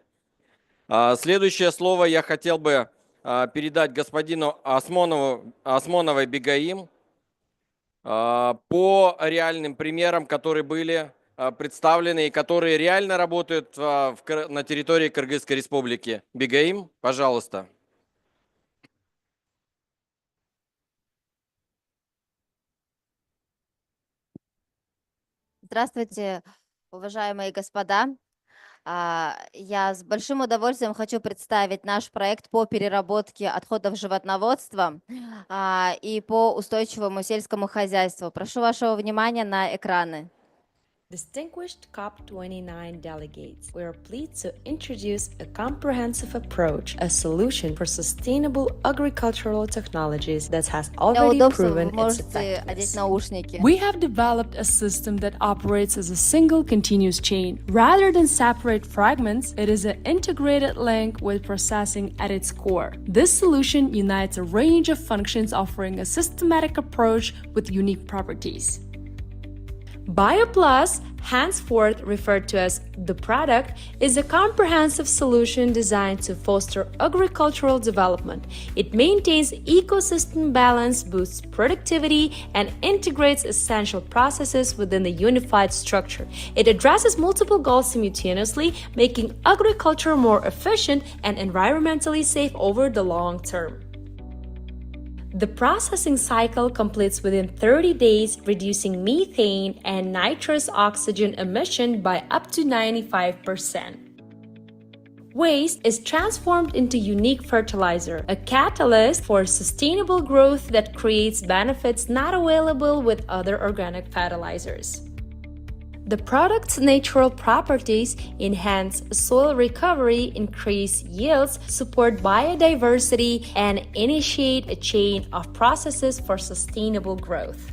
Следующее слово я хотел бы передать господину Осмоновой Бегаим по реальным примерам, которые были представлены и которые реально работают на территории Кыргызской республики. Бегаим, пожалуйста. Здравствуйте, уважаемые господа. Я с большим удовольствием хочу представить наш проект по переработке отходов животноводства и по устойчивому сельскому хозяйству. Прошу вашего внимания на экраны. Distinguished COP29 delegates, we are pleased to introduce a comprehensive approach, a solution for sustainable agricultural technologies that has Для already удобства вы proven its можете одеть effectiveness. наушники. We have developed a system that operates as a single continuous chain. Rather than separate fragments, it is an integrated link with processing at its core. This solution unites a range of functions, offering a systematic approach with unique properties. BioPlus, henceforth referred to as the product, is a comprehensive solution designed to foster agricultural development. It maintains ecosystem balance, boosts productivity, and integrates essential processes within a unified structure. It addresses multiple goals simultaneously, making agriculture more efficient and environmentally safe over the long term. The processing cycle completes within 30 days, reducing methane and nitrous oxygen emission by up to 95%. Waste is transformed into unique fertilizer, a catalyst for sustainable growth that creates benefits not available with other organic fertilizers. The product's natural properties enhance soil recovery, increase yields, support biodiversity, and initiate a chain of processes for sustainable growth.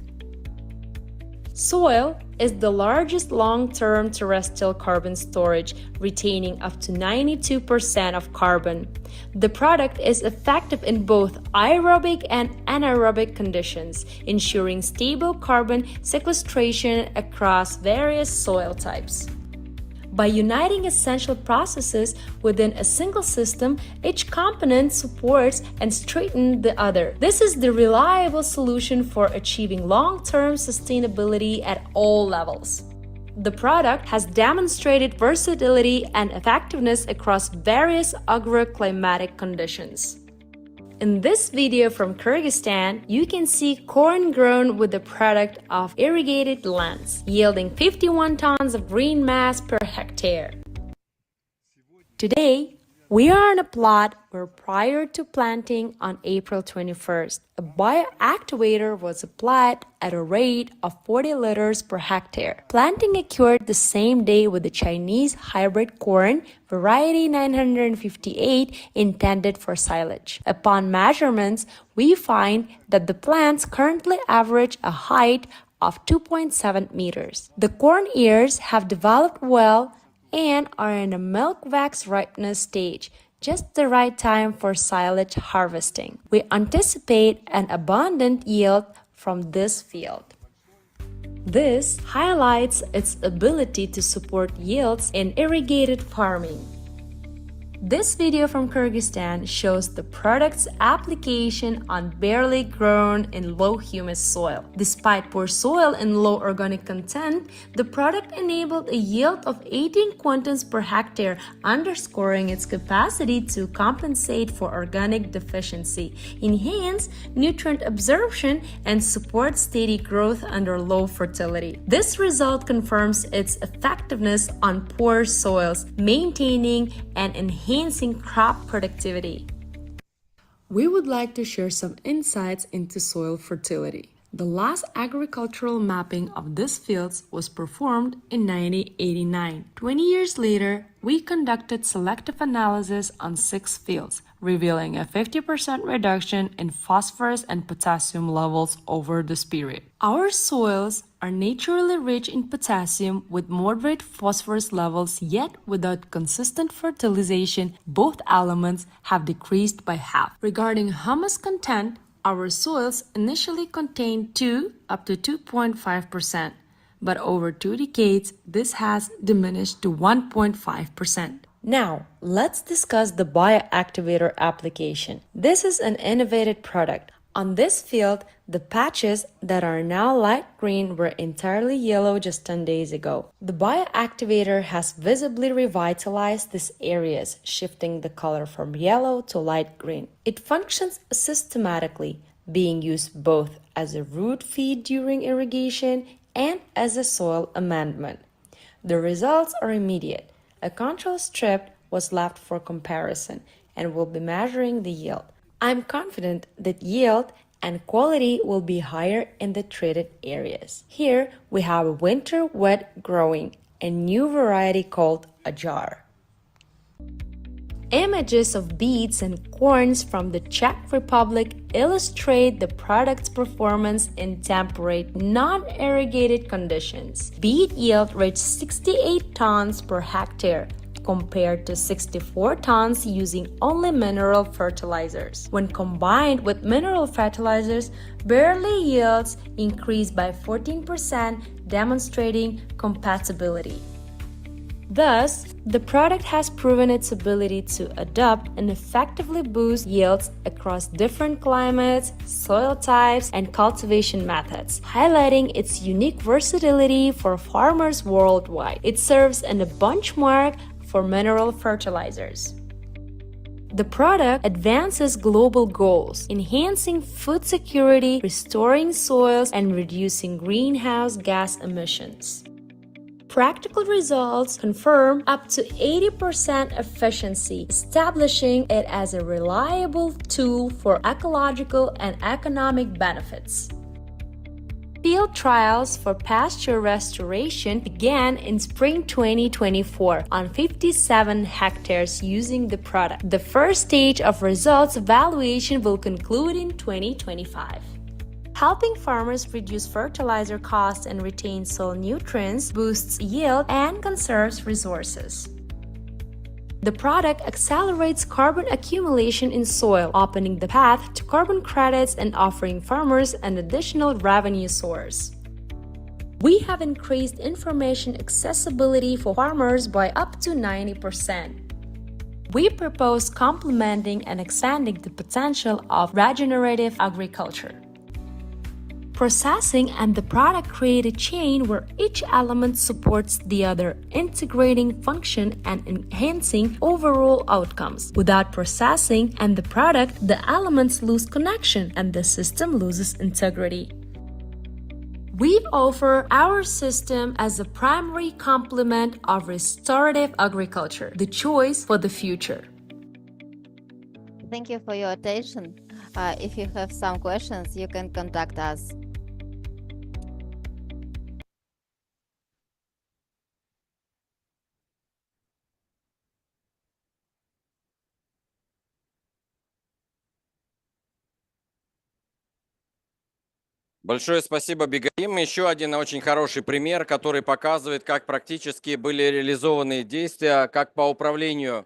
Soil is the largest long-term terrestrial carbon storage, retaining up to 92% of carbon. The product is effective in both aerobic and anaerobic conditions, ensuring stable carbon sequestration across various soil types. By uniting essential processes within a single system, each component supports and strengthens the other. This is the reliable solution for achieving long-term sustainability at all levels. The product has demonstrated versatility and effectiveness across various agroclimatic conditions. In this video from Kyrgyzstan, you can see corn grown with the product of irrigated lands, yielding 51 tons of green mass per hectare. Today, we are on a plot where prior to planting on April 21st, a bioactivator was applied at a rate of 40 liters per hectare. Planting occurred the same day with the Chinese hybrid corn, variety 958, intended for silage. Upon measurements, we find that the plants currently average a height of 2.7 meters. The corn ears have developed well and are in a milk wax ripeness stage, just the right time for silage harvesting. We anticipate an abundant yield from this field. This highlights its ability to support yields in irrigated farming. This video from Kyrgyzstan shows the product's application on barely grown in low humus soil. Despite poor soil and low organic content, the product enabled a yield of 18 quintals per hectare, underscoring its capacity to compensate for organic deficiency, enhance nutrient absorption, and support steady growth under low fertility. This result confirms its effectiveness on poor soils, maintaining and enhancing crop productivity. We would like to share some insights into soil fertility. The last agricultural mapping of these fields was performed in 1989. 20 years later, we conducted selective analysis on 6 fields, revealing a 50% reduction in phosphorus and potassium levels over this period. Our soils are naturally rich in potassium with moderate phosphorus levels, yet without consistent fertilization, both elements have decreased by half. Regarding humus content, our soils initially contained 2 up to 2.5%, but over 2 decades, this has diminished to 1.5%. Now, let's discuss the bioactivator application. This is an innovative product. On this field, the patches that are now light green were entirely yellow just 10 days ago. The bioactivator has visibly revitalized these areas, shifting the color from yellow to light green. It functions systematically, being used both as a root feed during irrigation and as a soil amendment. The results are immediate. A control strip was left for comparison and will be measuring the yield. I'm confident that yield and quality will be higher in the treated areas. Here we have a winter wet growing, a new variety called Ajar. Images of beets and corns from the Czech Republic illustrate the product's performance in temperate, non-irrigated conditions. Beet yield reached 68 tons per hectare, compared to 64 tons using only mineral fertilizers. When combined with mineral fertilizers, barley yields increased by 14%, demonstrating compatibility. Thus, the product has proven its ability to adapt and effectively boost yields across different climates, soil types, and cultivation methods, highlighting its unique versatility for farmers worldwide. It serves as a benchmark for mineral fertilizers. The product advances global goals, enhancing food security, restoring soils, and reducing greenhouse gas emissions. Practical results confirm up to 80% efficiency, establishing it as a reliable tool for ecological and economic benefits. Field trials for pasture restoration began in spring 2024 on 57 hectares using the product. The first stage of results evaluation will conclude in 2025. Helping farmers reduce fertilizer costs and retain soil nutrients boosts yield and conserves resources. The product accelerates carbon accumulation in soil, opening the path to carbon credits and offering farmers an additional revenue source. We have increased information accessibility for farmers by up to 90%. We propose complementing and expanding the potential of regenerative agriculture. Processing and the product create a chain where each element supports the other, integrating function and enhancing overall outcomes. Without processing and the product, the elements lose connection and the system loses integrity. We offer our system as a primary complement of restorative agriculture, the choice for the future. Thank you for your attention. If you have some questions, you can contact us. Большое спасибо, Бегаим. Еще один очень хороший пример, который показывает, как практически были реализованы действия как по управлению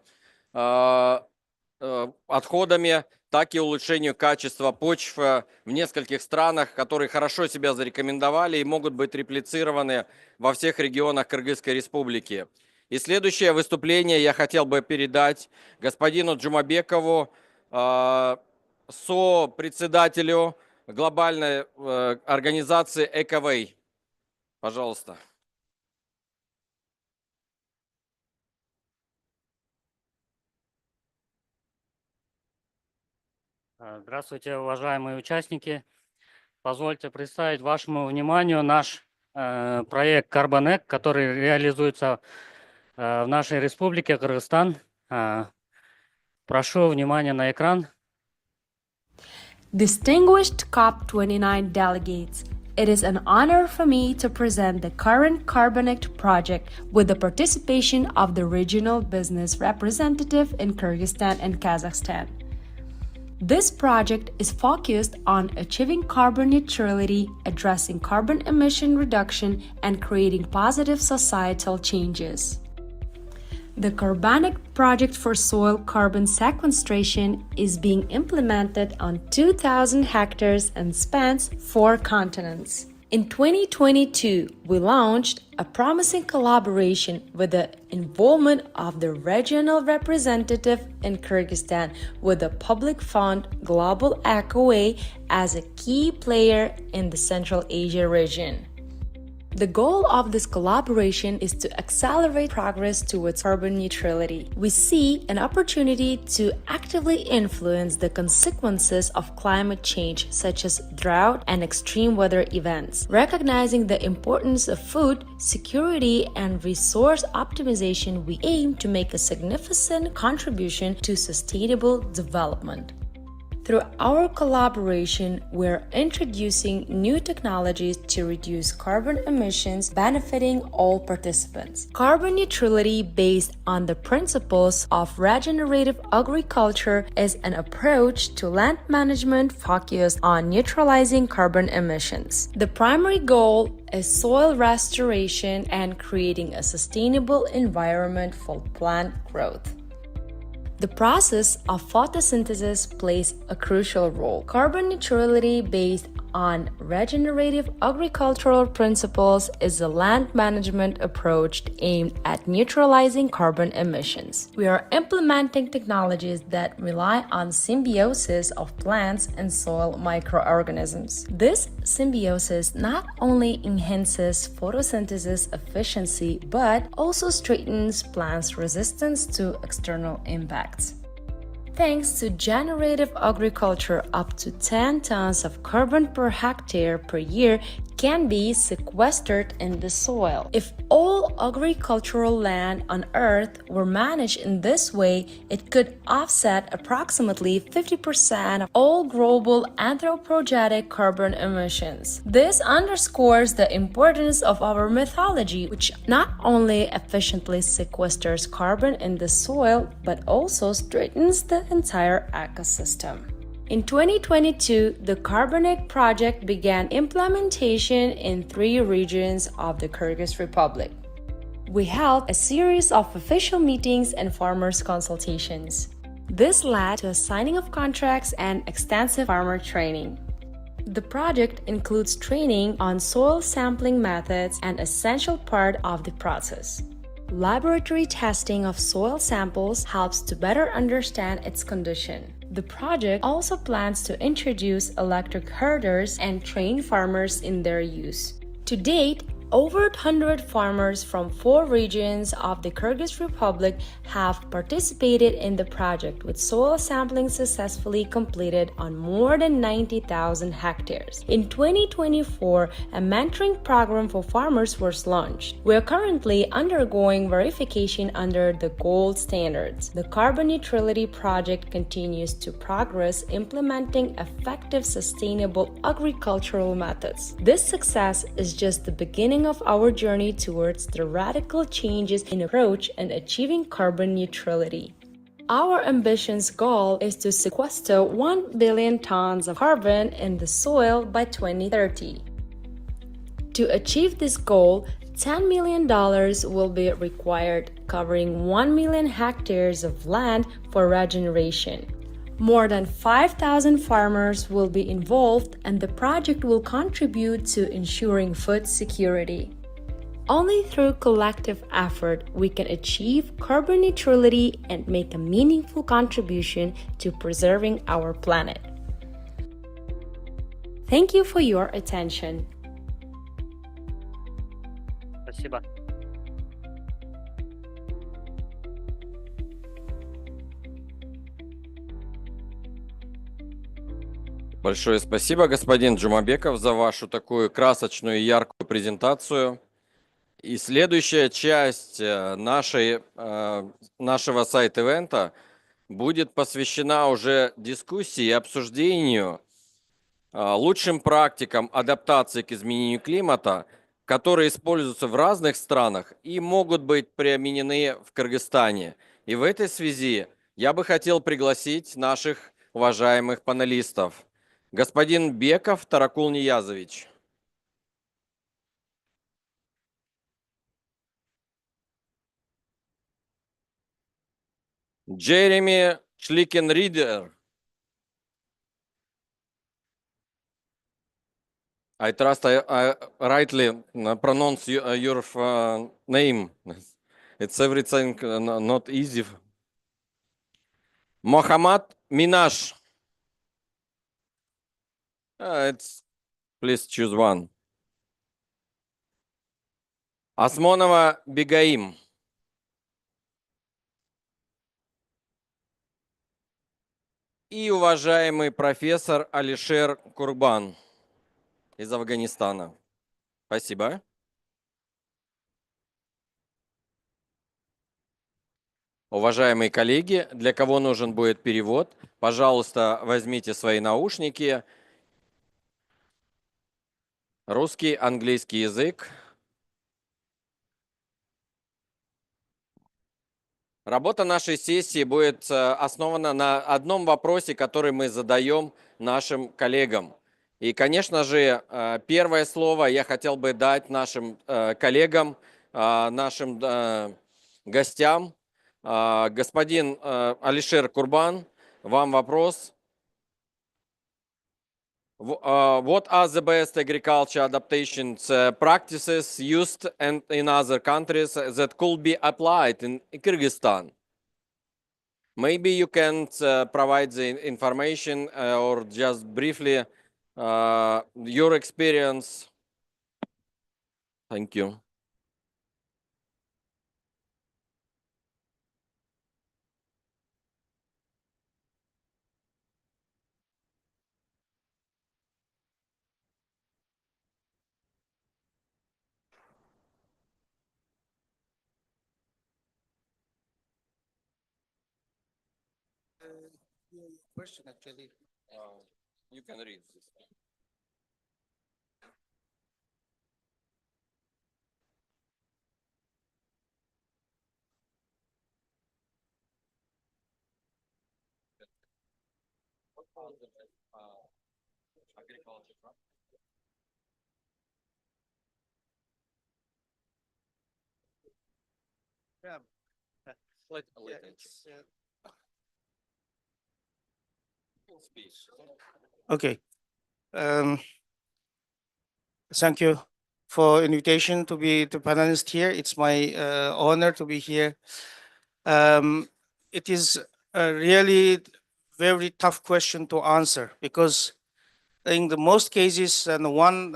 отходами, так и улучшению качества почв в нескольких странах, которые хорошо себя зарекомендовали и могут быть реплицированы во всех регионах Кыргызской Республики. И следующее выступление я хотел бы передать господину Джумабекову, сопредседателю глобальной организации Экoway. Пожалуйста. Здравствуйте, уважаемые участники. Позвольте представить вашему вниманию наш проект Carbonec, который реализуется в нашей республике Кыргызстан. Прошу внимания на экран. Distinguished COP29 delegates, it is an honor for me to present the current Carbonect project with the participation of the regional business representative in Kyrgyzstan and Kazakhstan. This project is focused on achieving carbon neutrality, addressing carbon emission reduction, and creating positive societal changes. The Carbonect project for soil carbon sequestration is being implemented on 2,000 hectares and spans 4 continents. In 2022, we launched a promising collaboration with the involvement of the regional representative in Kyrgyzstan with the public fund Global Ecoway as a key player in the Central Asia region. The goal of this collaboration is to accelerate progress towards carbon neutrality. We see an opportunity to actively influence the consequences of climate change, such as drought and extreme weather events. Recognizing the importance of food security and resource optimization, we aim to make a significant contribution to sustainable development. Through our collaboration, we're introducing new technologies to reduce carbon emissions, benefiting all participants. Carbon neutrality based on the principles of regenerative agriculture is an approach to land management focused on neutralizing carbon emissions. The primary goal is soil restoration and creating a sustainable environment for plant growth. The process of photosynthesis plays a crucial role. Carbon neutrality based on regenerative agricultural principles is a land management approach aimed at neutralizing carbon emissions. We are implementing technologies that rely on symbiosis of plants and soil microorganisms. This symbiosis not only enhances photosynthesis efficiency but also strengthens plants' resistance to external impacts. Thanks to generative agriculture, up to 10 tons of carbon per hectare per year can be sequestered in the soil. If all agricultural land on Earth were managed in this way, it could offset approximately 50% of all global anthropogenic carbon emissions. This underscores the importance of our methodology, which not only efficiently sequesters carbon in the soil, but also strengthens the entire ecosystem. In 2022, the Carbonect project began implementation in 3 regions of the Kyrgyz Republic. We held a series of official meetings and farmers' consultations. This led to a signing of contracts and extensive farmer training. The project includes training on soil sampling methods, an essential part of the process. Laboratory testing of soil samples helps to better understand its condition. The project also plans to introduce electric herders and train farmers in their use. To date, over 100 farmers from 4 regions of the Kyrgyz Republic have participated in the project, with soil sampling successfully completed on more than 90,000 hectares. In 2024, a mentoring program for farmers was launched. We are currently undergoing verification under the gold standards. The carbon neutrality project continues to progress, implementing effective, sustainable agricultural methods. This success is just the beginning of our journey towards the radical changes in approach and achieving carbon neutrality. Our ambitious goal is to sequester 1 billion tons of carbon in the soil by 2030. To achieve this goal, $10 million will be required, covering 1 million hectares of land for regeneration. More than 5,000 farmers will be involved, and the project will contribute to ensuring food security. Only through collective effort we can achieve carbon neutrality and make a meaningful contribution to preserving our planet. Thank you for your attention. Спасибо. Большое спасибо, господин Джумабеков, за вашу такую красочную и яркую презентацию. И следующая часть нашего сайт-ивента будет посвящена уже дискуссии и обсуждению лучшим практикам адаптации к изменению климата, которые используются в разных странах и могут быть применены в Кыргызстане. И в этой связи я бы хотел пригласить наших уважаемых панелистов. Господин Беков Таракул Ниязович. Джереми Шликенридер. I trust I rightly pronounce your name. It's everything not easy. Mohammad Minash. Please choose one. Осмонова Бегаим. И уважаемый профессор Алишер Курбан из Афганистана. Спасибо. Уважаемые коллеги, для кого нужен будет перевод, пожалуйста, возьмите свои наушники. Русский, английский язык. Работа нашей сессии будет основана на одном вопросе, который мы задаем нашим коллегам. И, конечно же, первое слово я хотел бы дать нашим коллегам, нашим гостям. Господин Алишер Курбан, вам вопрос. What are the best agriculture adaptation practices used in other countries that could be applied in Kyrgyzstan? Maybe you can provide the information or just briefly your experience. Thank you. Question actually. You can read this. Yeah. Okay. Thank you for invitation to be the panelist here. It's my honor to be here. It is a really very tough question to answer because in the most cases, and one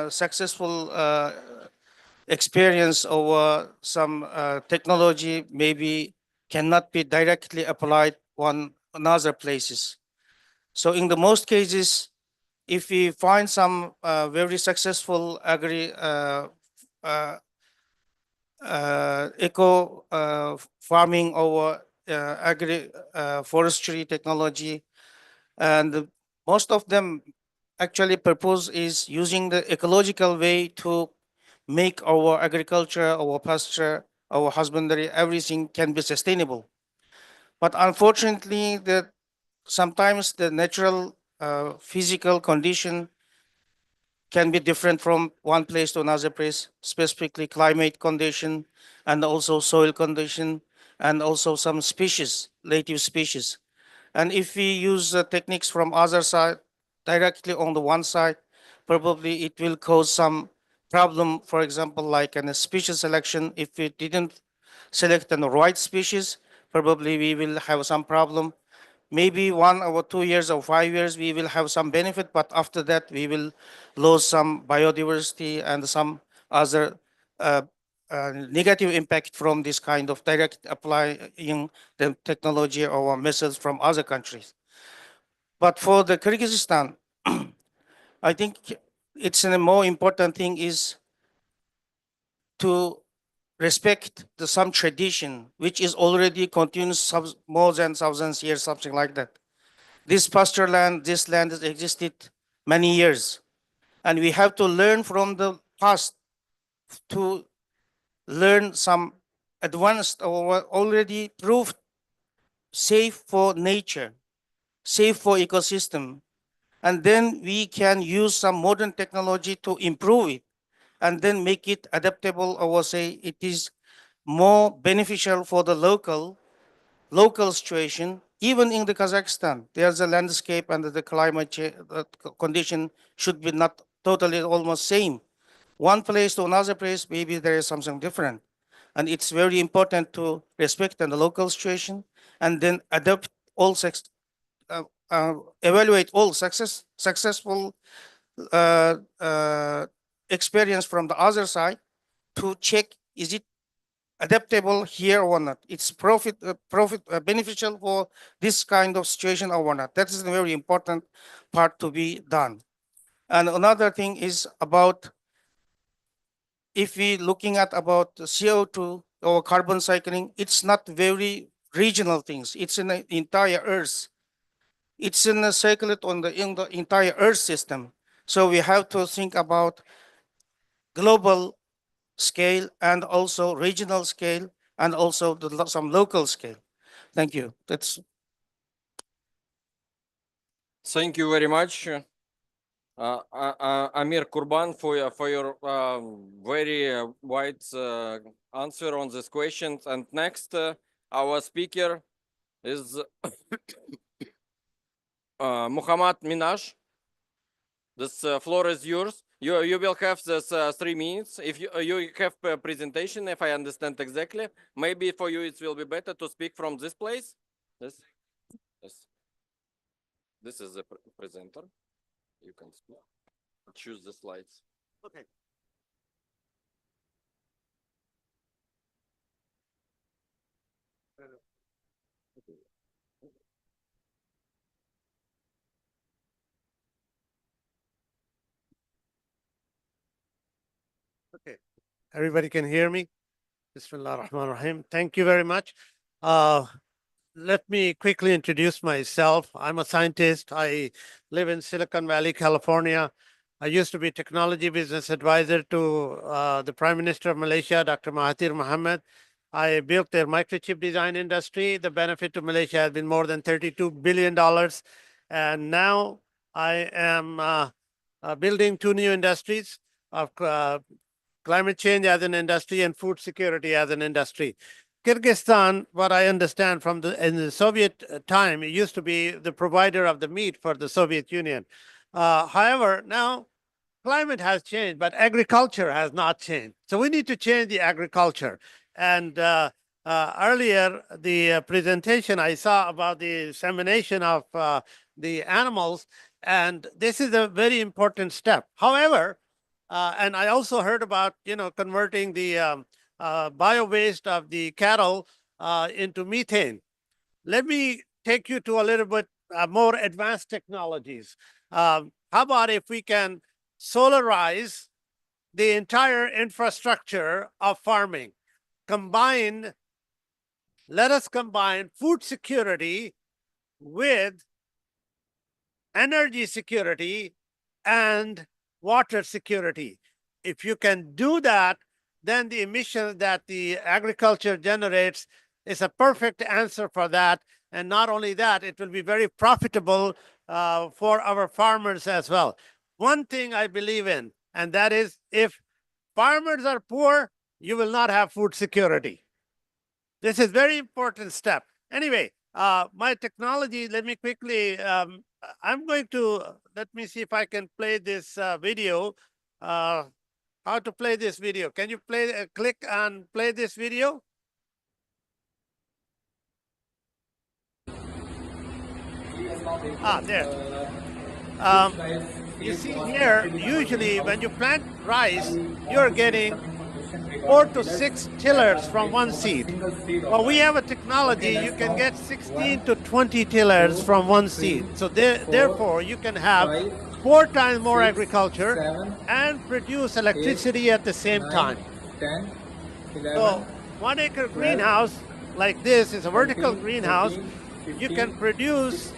successful experience or some technology maybe cannot be directly applied on other places. So in the most cases, if we find some very successful eco farming or agri forestry technology, and most of them actually purpose is using the ecological way to make our agriculture, our pasture, our husbandry, everything can be sustainable. But unfortunately, sometimes the natural physical condition can be different from one place to another place, specifically climate condition and also soil condition and also some species, native species. And if we use techniques from other side directly on the one side, probably it will cause some problem. For example, like in a species selection, if we didn't select the right species, probably we will have some problem. Maybe 1 or 2 years or 5 years, we will have some benefit, but after that, we will lose some biodiversity and some other negative impact from this kind of direct applying the technology or methods from other countries. But for the Kyrgyzstan, I think it's a more important thing is to respect some tradition which is already continuous more than thousands years, something like that. This pasture land, this land has existed many years. And we have to learn from the past to learn some advanced or already proved safe for nature, safe for ecosystem. And then we can use some modern technology to improve it and then make it adaptable, or say it is more beneficial for the local situation. Even in the Kazakhstan, there's a landscape and the climate condition should be not totally almost same. One place to another place, maybe there is something different. And it's very important to respect the local situation and then adapt all evaluate all successful experience from the other side to check is it adaptable here or not. It's beneficial for this kind of situation or not. That is a very important part to be done. And another thing is about if we looking at about CO2 or carbon cycling, it's not very regional things. It's in the entire Earth. It's in a circulate in the entire Earth system. So we have to think about global scale and also regional scale and also some local scale. Thank you. Thank you very much, Amir Kurban, for your very wide answer on this question. And next, our speaker is Muhammad Minaj. This floor is yours. You will have this 3 minutes. If you have a presentation, if I understand exactly, maybe for you it will be better to speak from this place. Yes. This is the presenter. You can speak. Choose the slides. Okay. Okay. Everybody can hear me? Bismillah ar-Rahman ar-Rahim. Thank you very much. Let me quickly introduce myself. I'm a scientist. I live in Silicon Valley, California. I used to be technology business advisor to the Prime Minister of Malaysia, Dr. Mahathir Mohamad. I built their microchip design industry. The benefit to Malaysia has been more than $32 billion. And now I am building 2 new industries of climate change as an industry and food security as an industry. Kyrgyzstan, what I understand from in the Soviet time, it used to be the provider of the meat for the Soviet Union. However, now climate has changed, but agriculture has not changed. So we need to change the agriculture. And earlier, the presentation I saw about the insemination of the animals, and this is a very important step. However, and I also heard about, converting the bio-waste of the cattle into methane. Let me take you to a little bit more advanced technologies. How about if we can solarize the entire infrastructure of farming? Let us combine food security with energy security and water security. If you can do that, then the emissions that the agriculture generates is a perfect answer for that. And not only that, it will be very profitable for our farmers as well. One thing I believe in, and that is if farmers are poor, you will not have food security. This is a very important step. Anyway, my technology, let me quickly, let me see if I can play this video. How to play this video? Can you click and play this video? There. You see here, usually when you plant rice, you're getting 4 to 6 tillers from one seed. Well, we have a technology, you can get 16 to 20 tillers from one seed. So therefore, you can have 4 times more agriculture and produce electricity at the same time. So 1 acre greenhouse like this is a vertical greenhouse. You can produce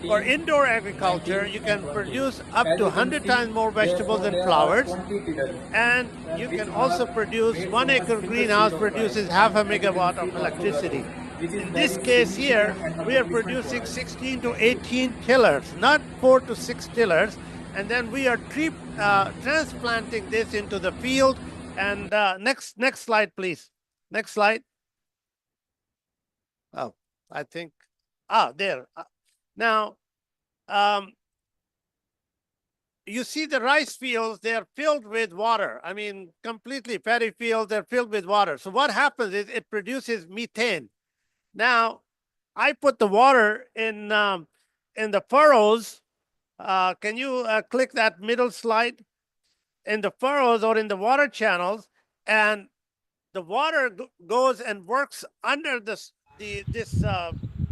For indoor agriculture, you can produce up to 100 times more vegetables and flowers. And you can also produce 1 acre greenhouse produces half a megawatt of electricity. In this case here, we are producing 16 to 18 tillers, not 4 to 6 tillers. And then we are transplanting this into the field. And next slide, please. Next slide. Oh, I think, there. Now, you see the rice fields, they're filled with water. I mean, completely paddy fields, they're filled with water. So what happens is it produces methane. Now, I put the water in the furrows. Can you click that middle slide? In the furrows or in the water channels, and the water goes and works under this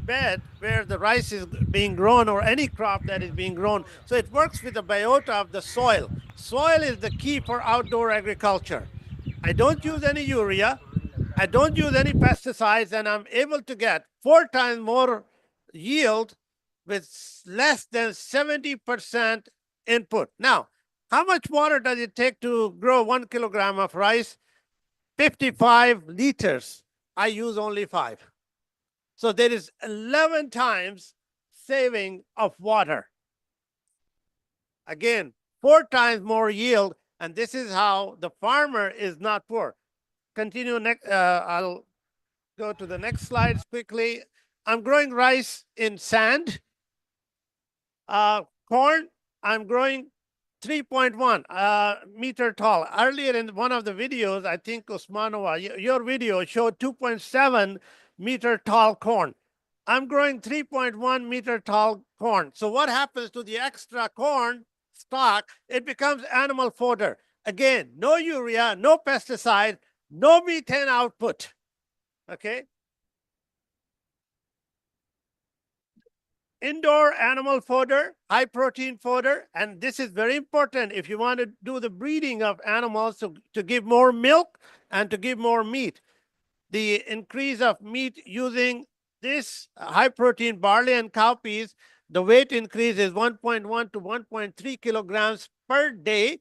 bed where the rice is being grown or any crop that is being grown. So it works with the biota of the soil. Soil is the key for outdoor agriculture. I don't use any urea. I don't use any pesticides, and I'm able to get 4 times more yield with less than 70% input. Now, how much water does it take to grow 1 kilogram of rice? 55 liters. I use only 5. So there is 11 times saving of water. Again, 4 times more yield, and this is how the farmer is not poor. Continue next. I'll go to the next slides quickly. I'm growing rice in sand. Corn, I'm growing 3.1 meter tall. Earlier in one of the videos, I think Osmanova, your video showed 2.7 meter tall corn. I'm growing 3.1 meter tall corn. So what happens to the extra corn stock? It becomes animal fodder. Again, no urea, no pesticide, no methane output. Okay. Indoor animal fodder, high protein fodder, and this is very important if you want to do the breeding of animals to give more milk and to give more meat. The increase of meat using this high protein barley and cowpeas, the weight increase is 1.1 to 1.3 kilograms per day.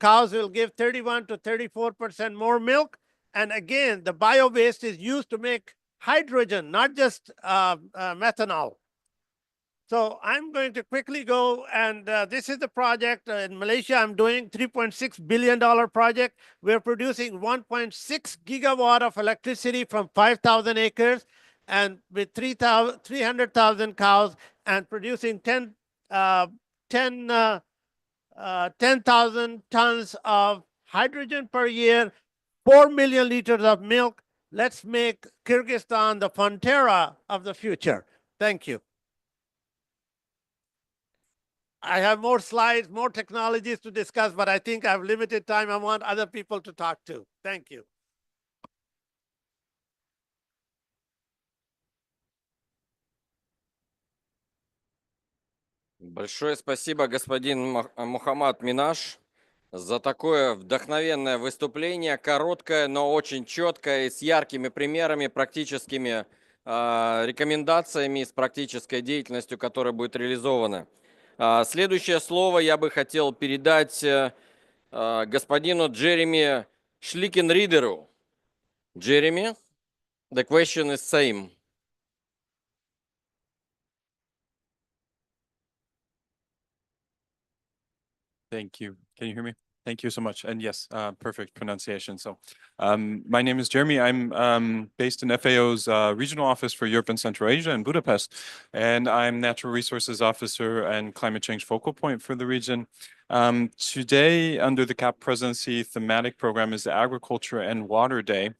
Cows will give 31 to 34% more milk. And again, the bio waste is used to make hydrogen, not just methanol. So I'm going to quickly go, and this is the project in Malaysia. I'm doing $3.6 billion project. We're producing 1.6 gigawatt of electricity from 5,000 acres, and with 300,000 cows, and producing 10,000 tons of hydrogen per year, 4 million liters of milk. Let's make Kyrgyzstan the Frontera of the future. Thank you. I have more slides, more technologies to discuss, but I think I have limited time. I want other people to talk to. Thank you. Большое спасибо, господин Мухаммад Минаш, за такое вдохновенное выступление, короткое, но очень четкое, и с яркими примерами, практическими рекомендациями, с практической деятельностью, которая будет реализована. Следующее слово я бы хотел передать господину Джереми Шликенридеру. Джереми, the question is same. Thank you. Can you hear me? Thank you so much. And yes, perfect pronunciation. So my name is Jeremy. I'm based in FAO's regional office for Europe and Central Asia in Budapest, and I'm Natural Resources Officer and Climate Change Focal Point for the region. Today, under the CAP presidency thematic program is the Agriculture and Water Day.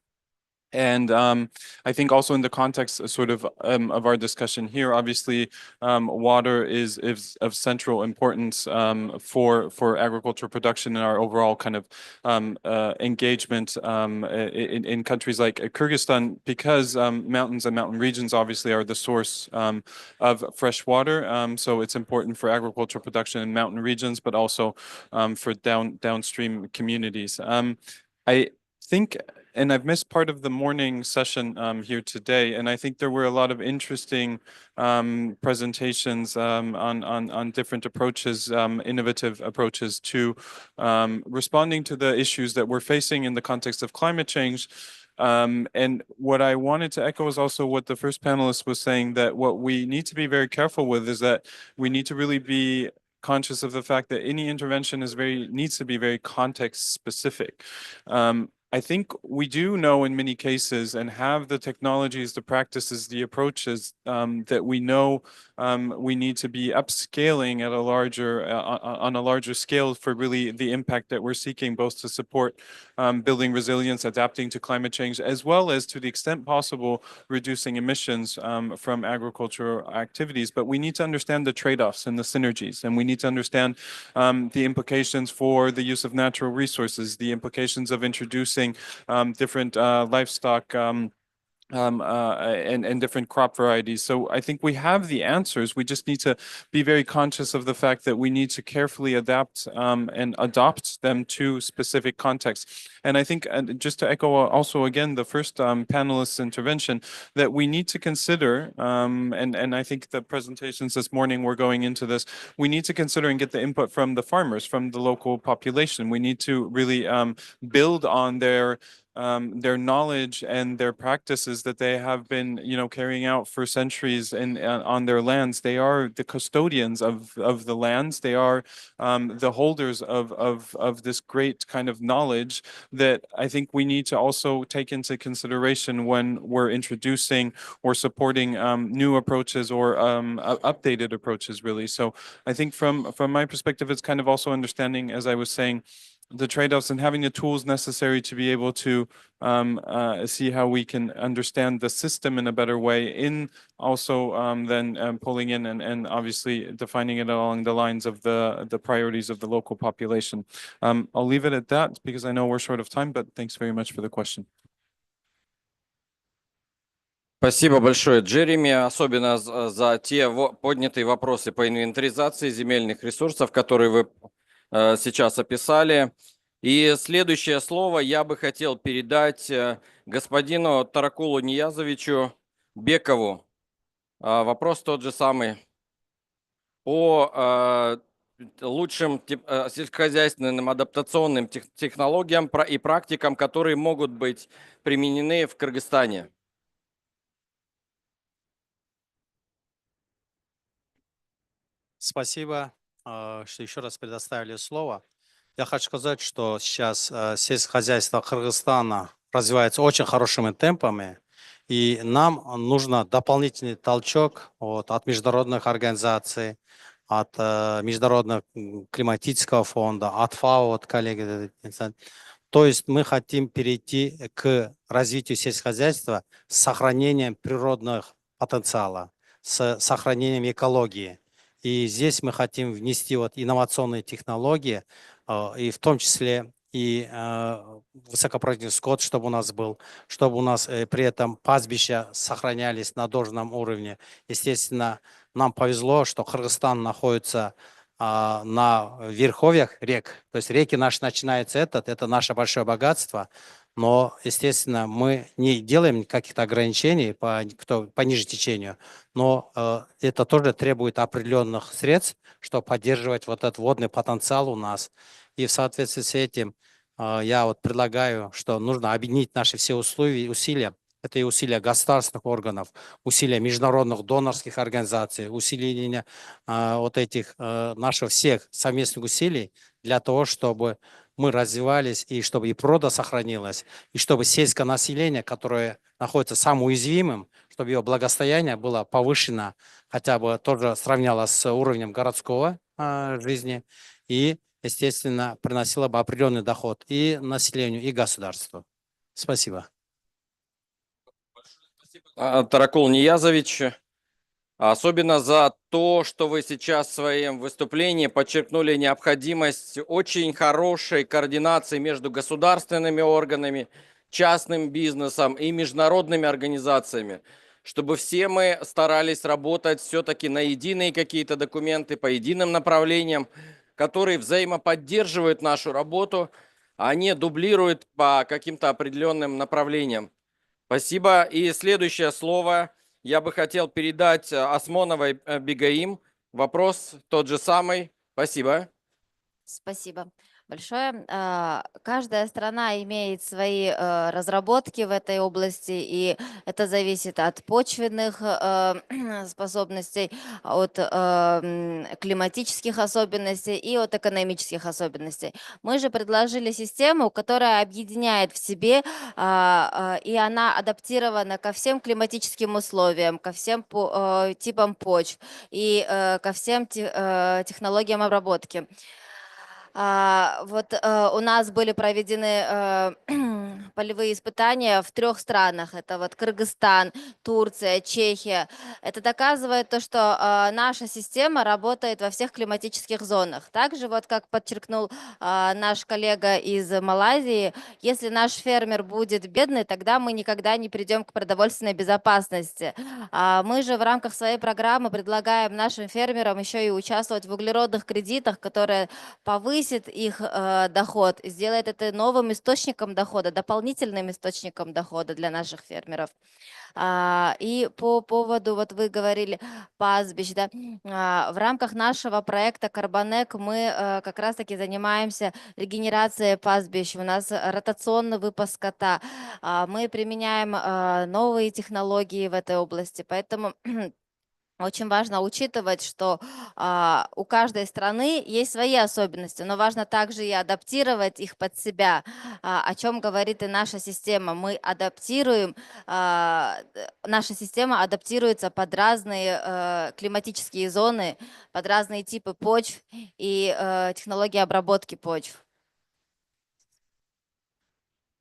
And I think also in the context of our discussion here, obviously, water is of central importance for agricultural production and our overall kind of engagement in countries like Kyrgyzstan, because mountains and mountain regions obviously are the source of fresh water. So it's important for agricultural production in mountain regions, but also for downstream communities. I think And I've missed part of the morning session here today, and I think there were a lot of interesting presentations on different approaches, innovative approaches to responding to the issues that we're facing in the context of climate change. And what I wanted to echo is also what the first panelist was saying, that what we need to be very careful with is that we need to really be conscious of the fact that any intervention needs to be very context specific. I think we do know in many cases and have the technologies, the practices, the approaches that we know we need to be upscaling at a larger on a larger scale for really the impact that we're seeking, both to support building resilience, adapting to climate change, as well as to the extent possible reducing emissions from agricultural activities. But we need to understand the trade-offs and the synergies, and we need to understand the implications for the use of natural resources, the implications of introducing different livestock and different crop varieties. So I think we have the answers. We just need to be very conscious of the fact that we need to carefully adapt and adopt them to specific contexts. And I think, just to echo also again the first panelist's intervention, that we need to consider, and I think the presentations this morning were going into this, we need to consider and get the input from the farmers, from the local population. We need to really build on their knowledge and their practices that they have been, carrying out for centuries on their lands. They are the custodians of the lands. They are the holders of this great kind of knowledge that I think we need to also take into consideration when we're introducing or supporting new approaches or updated approaches, really. So I think from my perspective, it's kind of also understanding, as I was saying, the trade-offs and having the tools necessary to be able to see how we can understand the system in a better way, in also then pulling in and obviously defining it along the lines of the priorities of the local population. I'll leave it at that because I know we're short of time, but thanks very much for the question. Спасибо большое, Джереми, особенно за те поднятые вопросы по инвентаризации земельных ресурсов, которые вы сейчас описали. И следующее слово я бы хотел передать господину Таракулу Ниязовичу Бекову. Вопрос тот же самый. По лучшим сельскохозяйственным адаптационным технологиям и практикам, которые могут быть применены в Кыргызстане. Спасибо, что еще раз предоставили слово. Я хочу сказать, что сейчас сельское хозяйство Кыргызстана развивается очень хорошими темпами, и нам нужно дополнительный толчок от международных организаций, от Международного климатического фонда, от ФАО, от коллег. То есть мы хотим перейти к развитию сельского хозяйства с сохранением природных потенциала, с сохранением экологии. И здесь мы хотим внести инновационные технологии, и в том числе и высокопроизводительный скот, чтобы у нас был, чтобы у нас при этом пастбища сохранялись на должном уровне. Естественно, нам повезло, что Кыргызстан находится на верховьях рек. То есть реки наши начинаются, это наше большое богатство. Но, естественно, мы не делаем каких-то ограничений по ниже течению, но это тоже требует определенных средств, чтобы поддерживать этот водный потенциал у нас. И в соответствии с этим я предлагаю, что нужно объединить наши все усилия. Это и усилия государственных органов, усилия международных донорских организаций, усиление этих наших всех совместных усилий для того, чтобы мы развивались, и чтобы и природа сохранилась, и чтобы сельское население, которое находится самым уязвимым, чтобы его благосостояние было повышено, хотя бы тоже сравнялось с уровнем городского жизни, и, естественно, приносило бы определенный доход и населению, и государству. Спасибо. Таракул Ниязович, особенно за то, что вы сейчас в своем выступлении подчеркнули необходимость очень хорошей координации между государственными органами, частным бизнесом и международными организациями, чтобы все мы старались работать все-таки на единые какие-то документы по единым направлениям, которые взаимоподдерживают нашу работу, а не дублирует по каким-то определенным направлениям. Спасибо. И следующее слово я бы хотел передать Осмоновой Бигаим. Вопрос тот же самый. Спасибо. Спасибо большое. Каждая страна имеет свои разработки в этой области, и это зависит от почвенных способностей, от климатических особенностей и от экономических особенностей. Мы же предложили систему, которая объединяет в себе, и она адаптирована ко всем климатическим условиям, ко всем типам почв и ко всем технологиям обработки. У нас были проведены полевые испытания в 3 странах. Это вот Кыргызстан, Турция, Чехия. Это доказывает то, что наша система работает во всех климатических зонах. Также, вот как подчеркнул наш коллега из Малайзии, если наш фермер будет бедный, тогда мы никогда не придем к продовольственной безопасности. Мы же в рамках своей программы предлагаем нашим фермерам еще и участвовать в углеродных кредитах, которые повысит их доход, сделает это новым источником дохода, дополнительным источником дохода для наших фермеров. И по поводу, вот вы говорили, пастбищ, да, в рамках нашего проекта Карбонек мы как раз-таки занимаемся регенерацией пастбищ. У нас ротационный выпуск скота. Мы применяем новые технологии в этой области, поэтому очень важно учитывать, что у каждой страны есть свои особенности, но важно также и адаптировать их под себя, о чем говорит и наша система. Мы адаптируем, наша система адаптируется под разные климатические зоны, под разные типы почв и технологии обработки почв.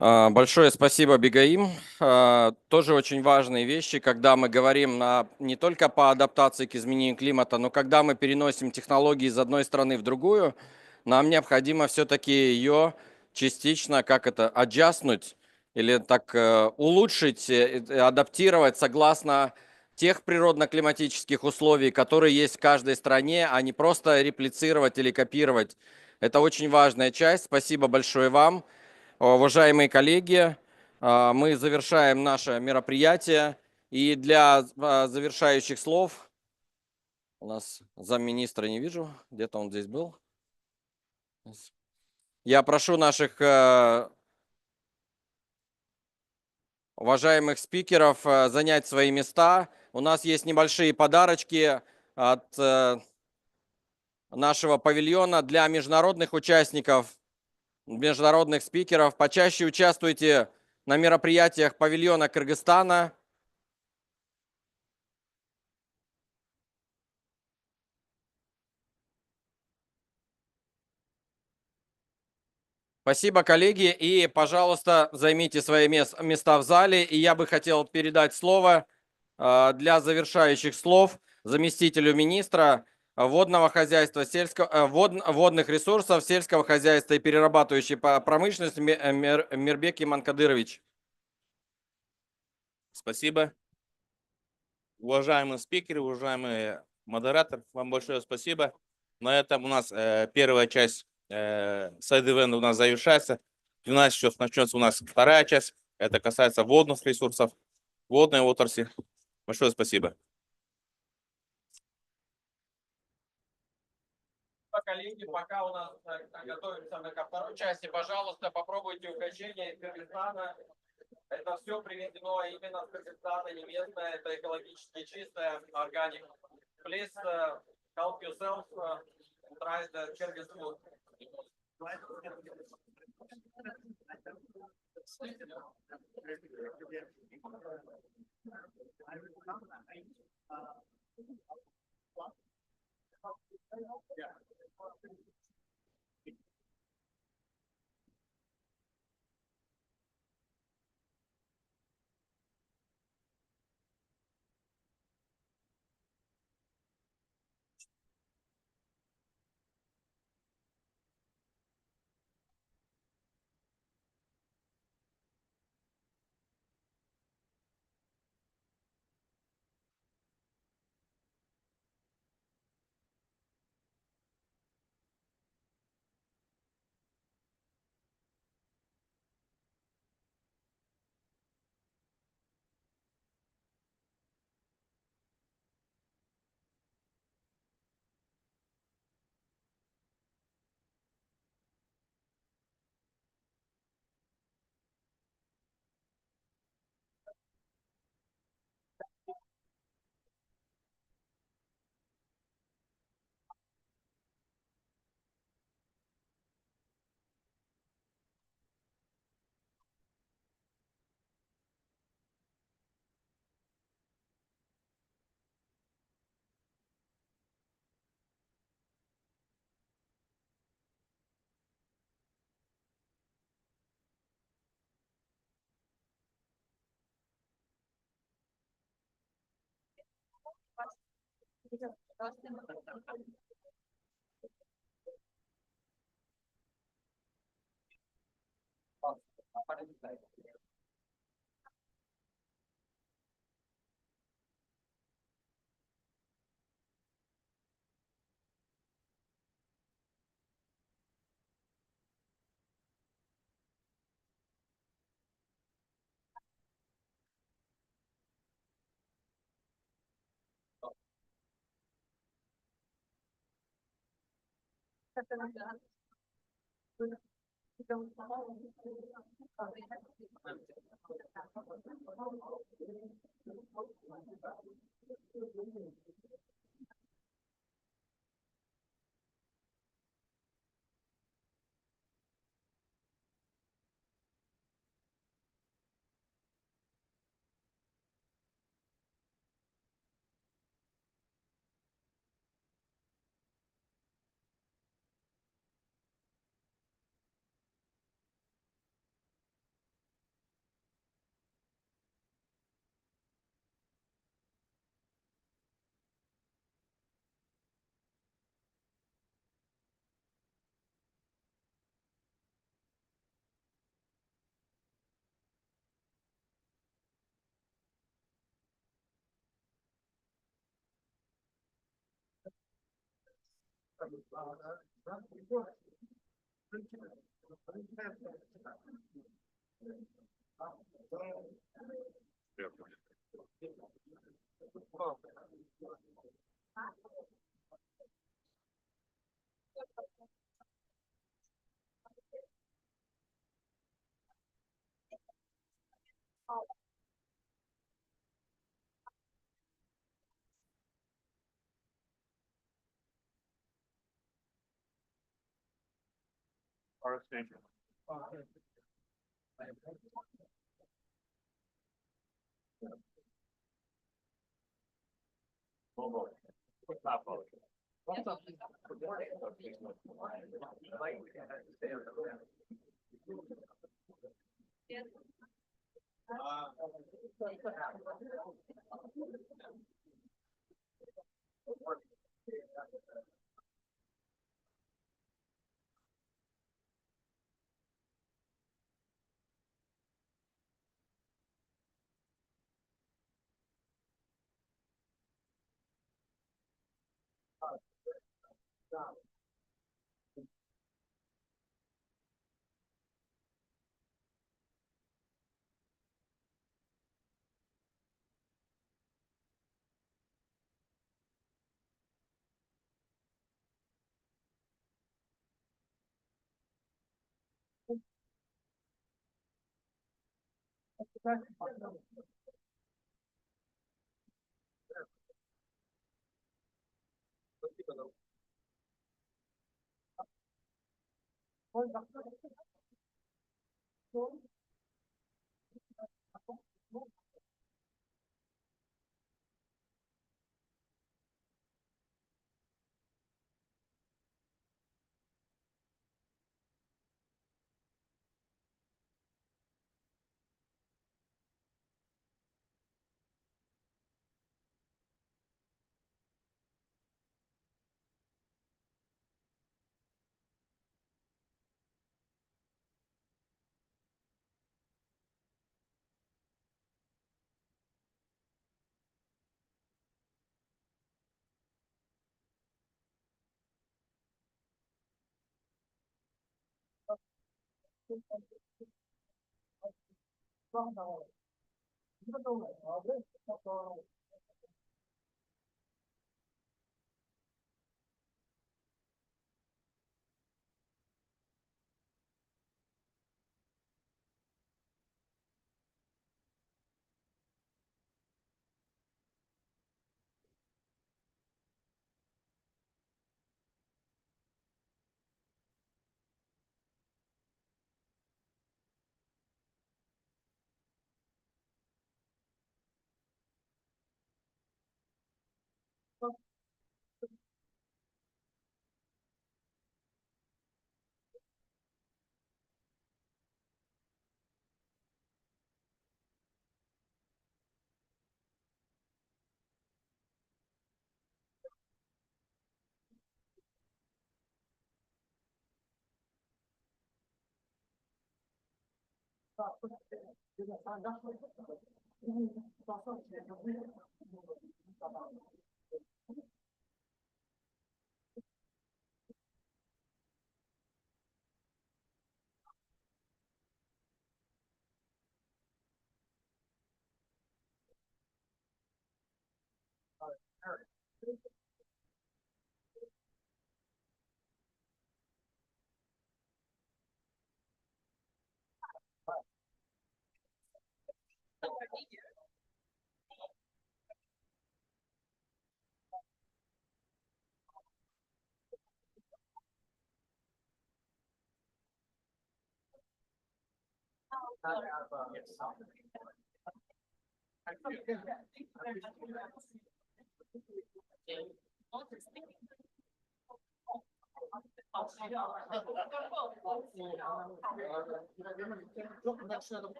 Большое спасибо, Бигаим. Тоже очень важные вещи, когда мы говорим не только по адаптации к изменению климата, но когда мы переносим технологии из одной страны в другую, нам необходимо все-таки ее частично, аджастнуть или так улучшить, адаптировать согласно тех природно-климатических условий, которые есть в каждой стране, а не просто реплицировать или копировать. Это очень важная часть. Спасибо большое вам. Уважаемые коллеги, мы завершаем наше мероприятие. И для завершающих слов у нас замминистра не вижу, где-то он здесь был. Я прошу наших уважаемых спикеров занять свои места. У нас есть небольшие подарочки от нашего павильона для международных участников, международных спикеров. Почаще участвуйте на мероприятиях павильона Кыргызстана. Спасибо, коллеги. И, пожалуйста, займите свои места в зале. И я бы хотел передать слово для завершающих слов заместителю министра водного хозяйства, водных ресурсов, сельского хозяйства и перерабатывающей промышленности Мирбек Иманкадырович. Спасибо. Уважаемые спикеры, уважаемые модераторы, вам большое спасибо. На этом у нас первая часть сайд-ивента у нас завершается. 12 часов начнется у нас вторая часть. Это касается водных ресурсов, водной отрасли. Большое спасибо. Коллеги, пока у нас готовимся ко второй части, пожалуйста, попробуйте угощение из Кыргызстана. Это все привезено именно с Кыргызстана, не местное, это экологически чистое, органик. Please help yourself, try the Kyrgyz food.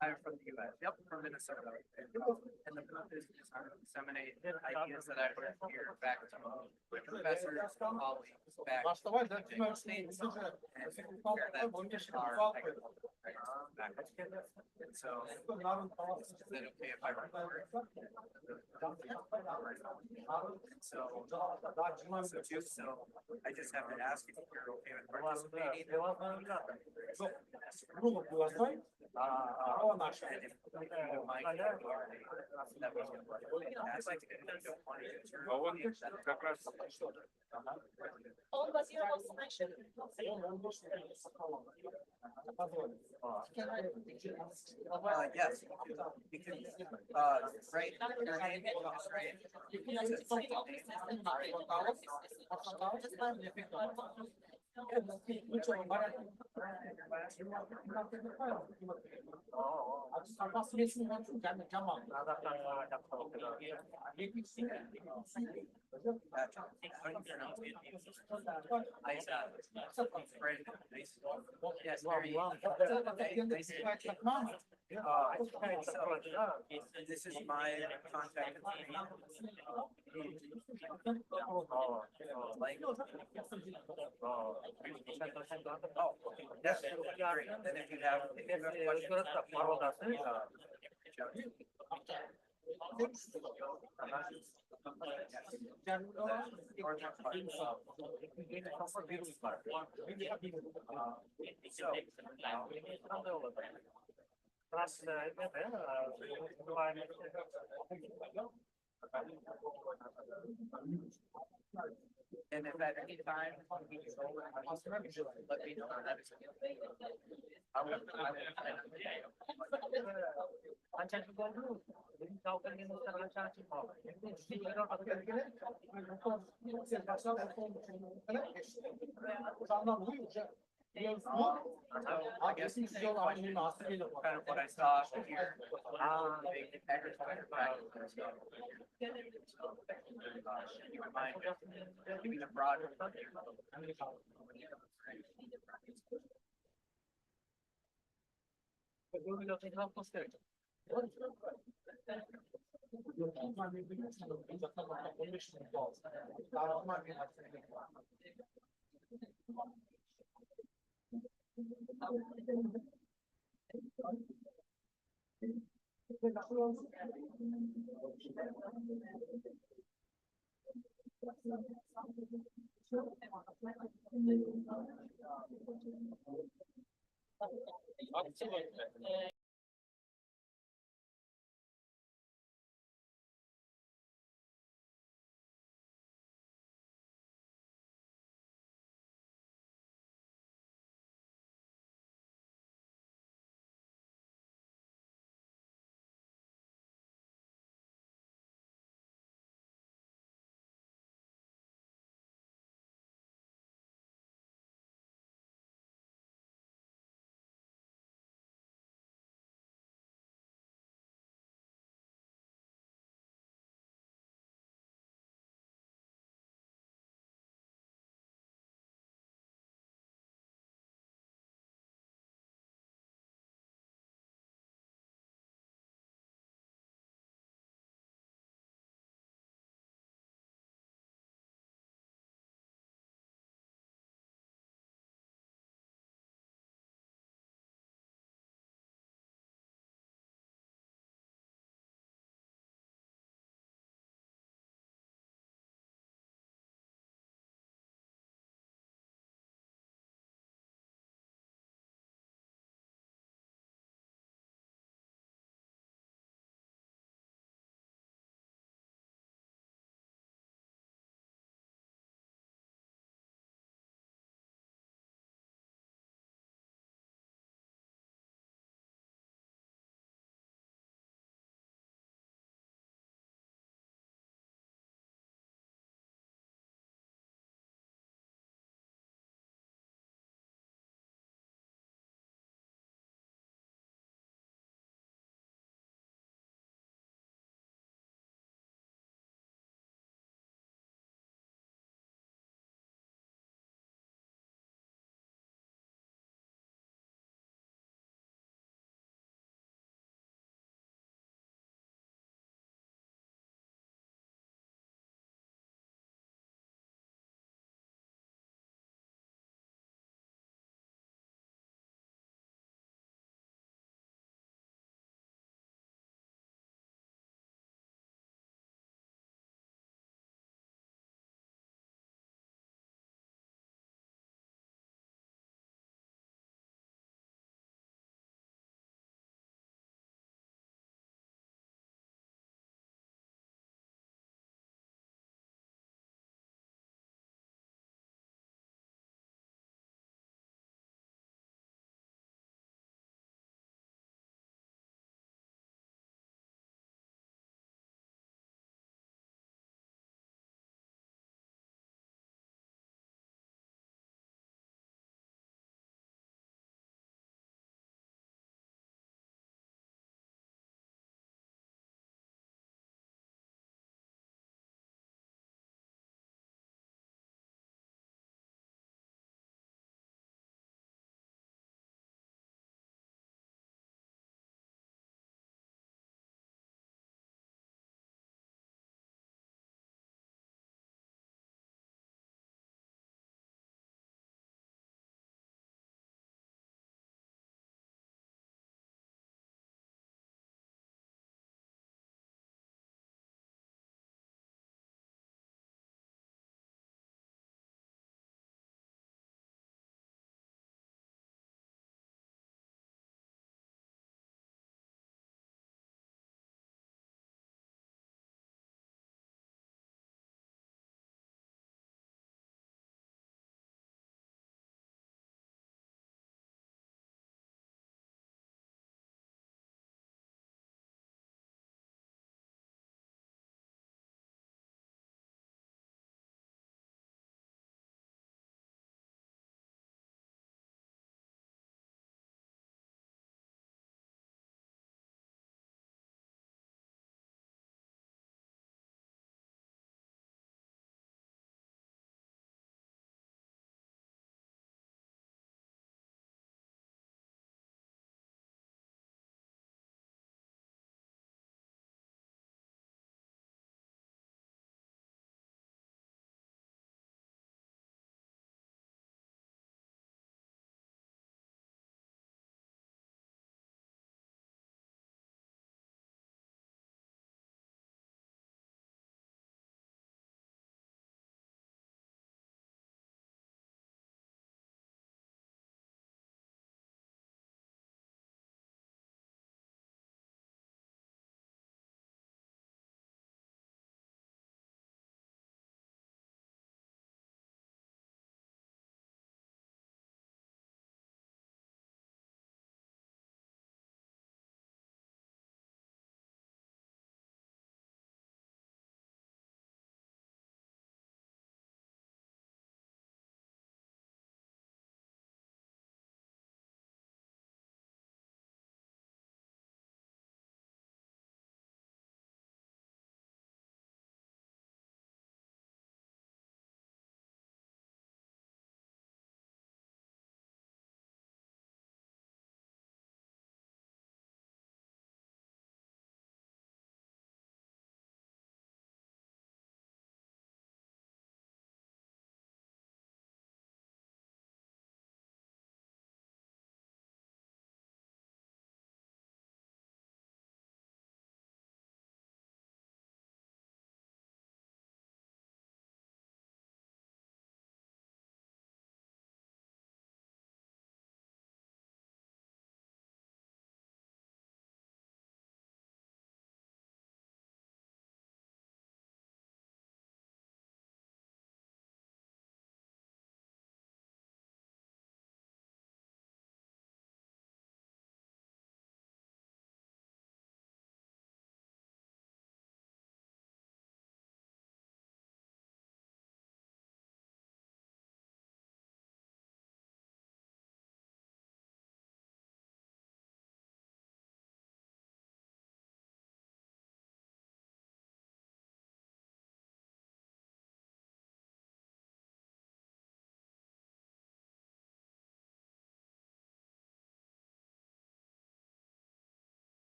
I'm from the US. Yep, from Minnesota. And the purpose is to disseminate ideas that I've learned here back to my professors and colleagues back to the United States and share that to our technical back. And so, is it okay if I record? So I just have to ask if you're okay with participating. Он базировался на чем? Yes, because right. This is my contact. Yes, great. Then if you have questions, and if at any time you get over, let me know. I guess the same question, kind of what I saw here. The agriculture practices. You remind me, the broad.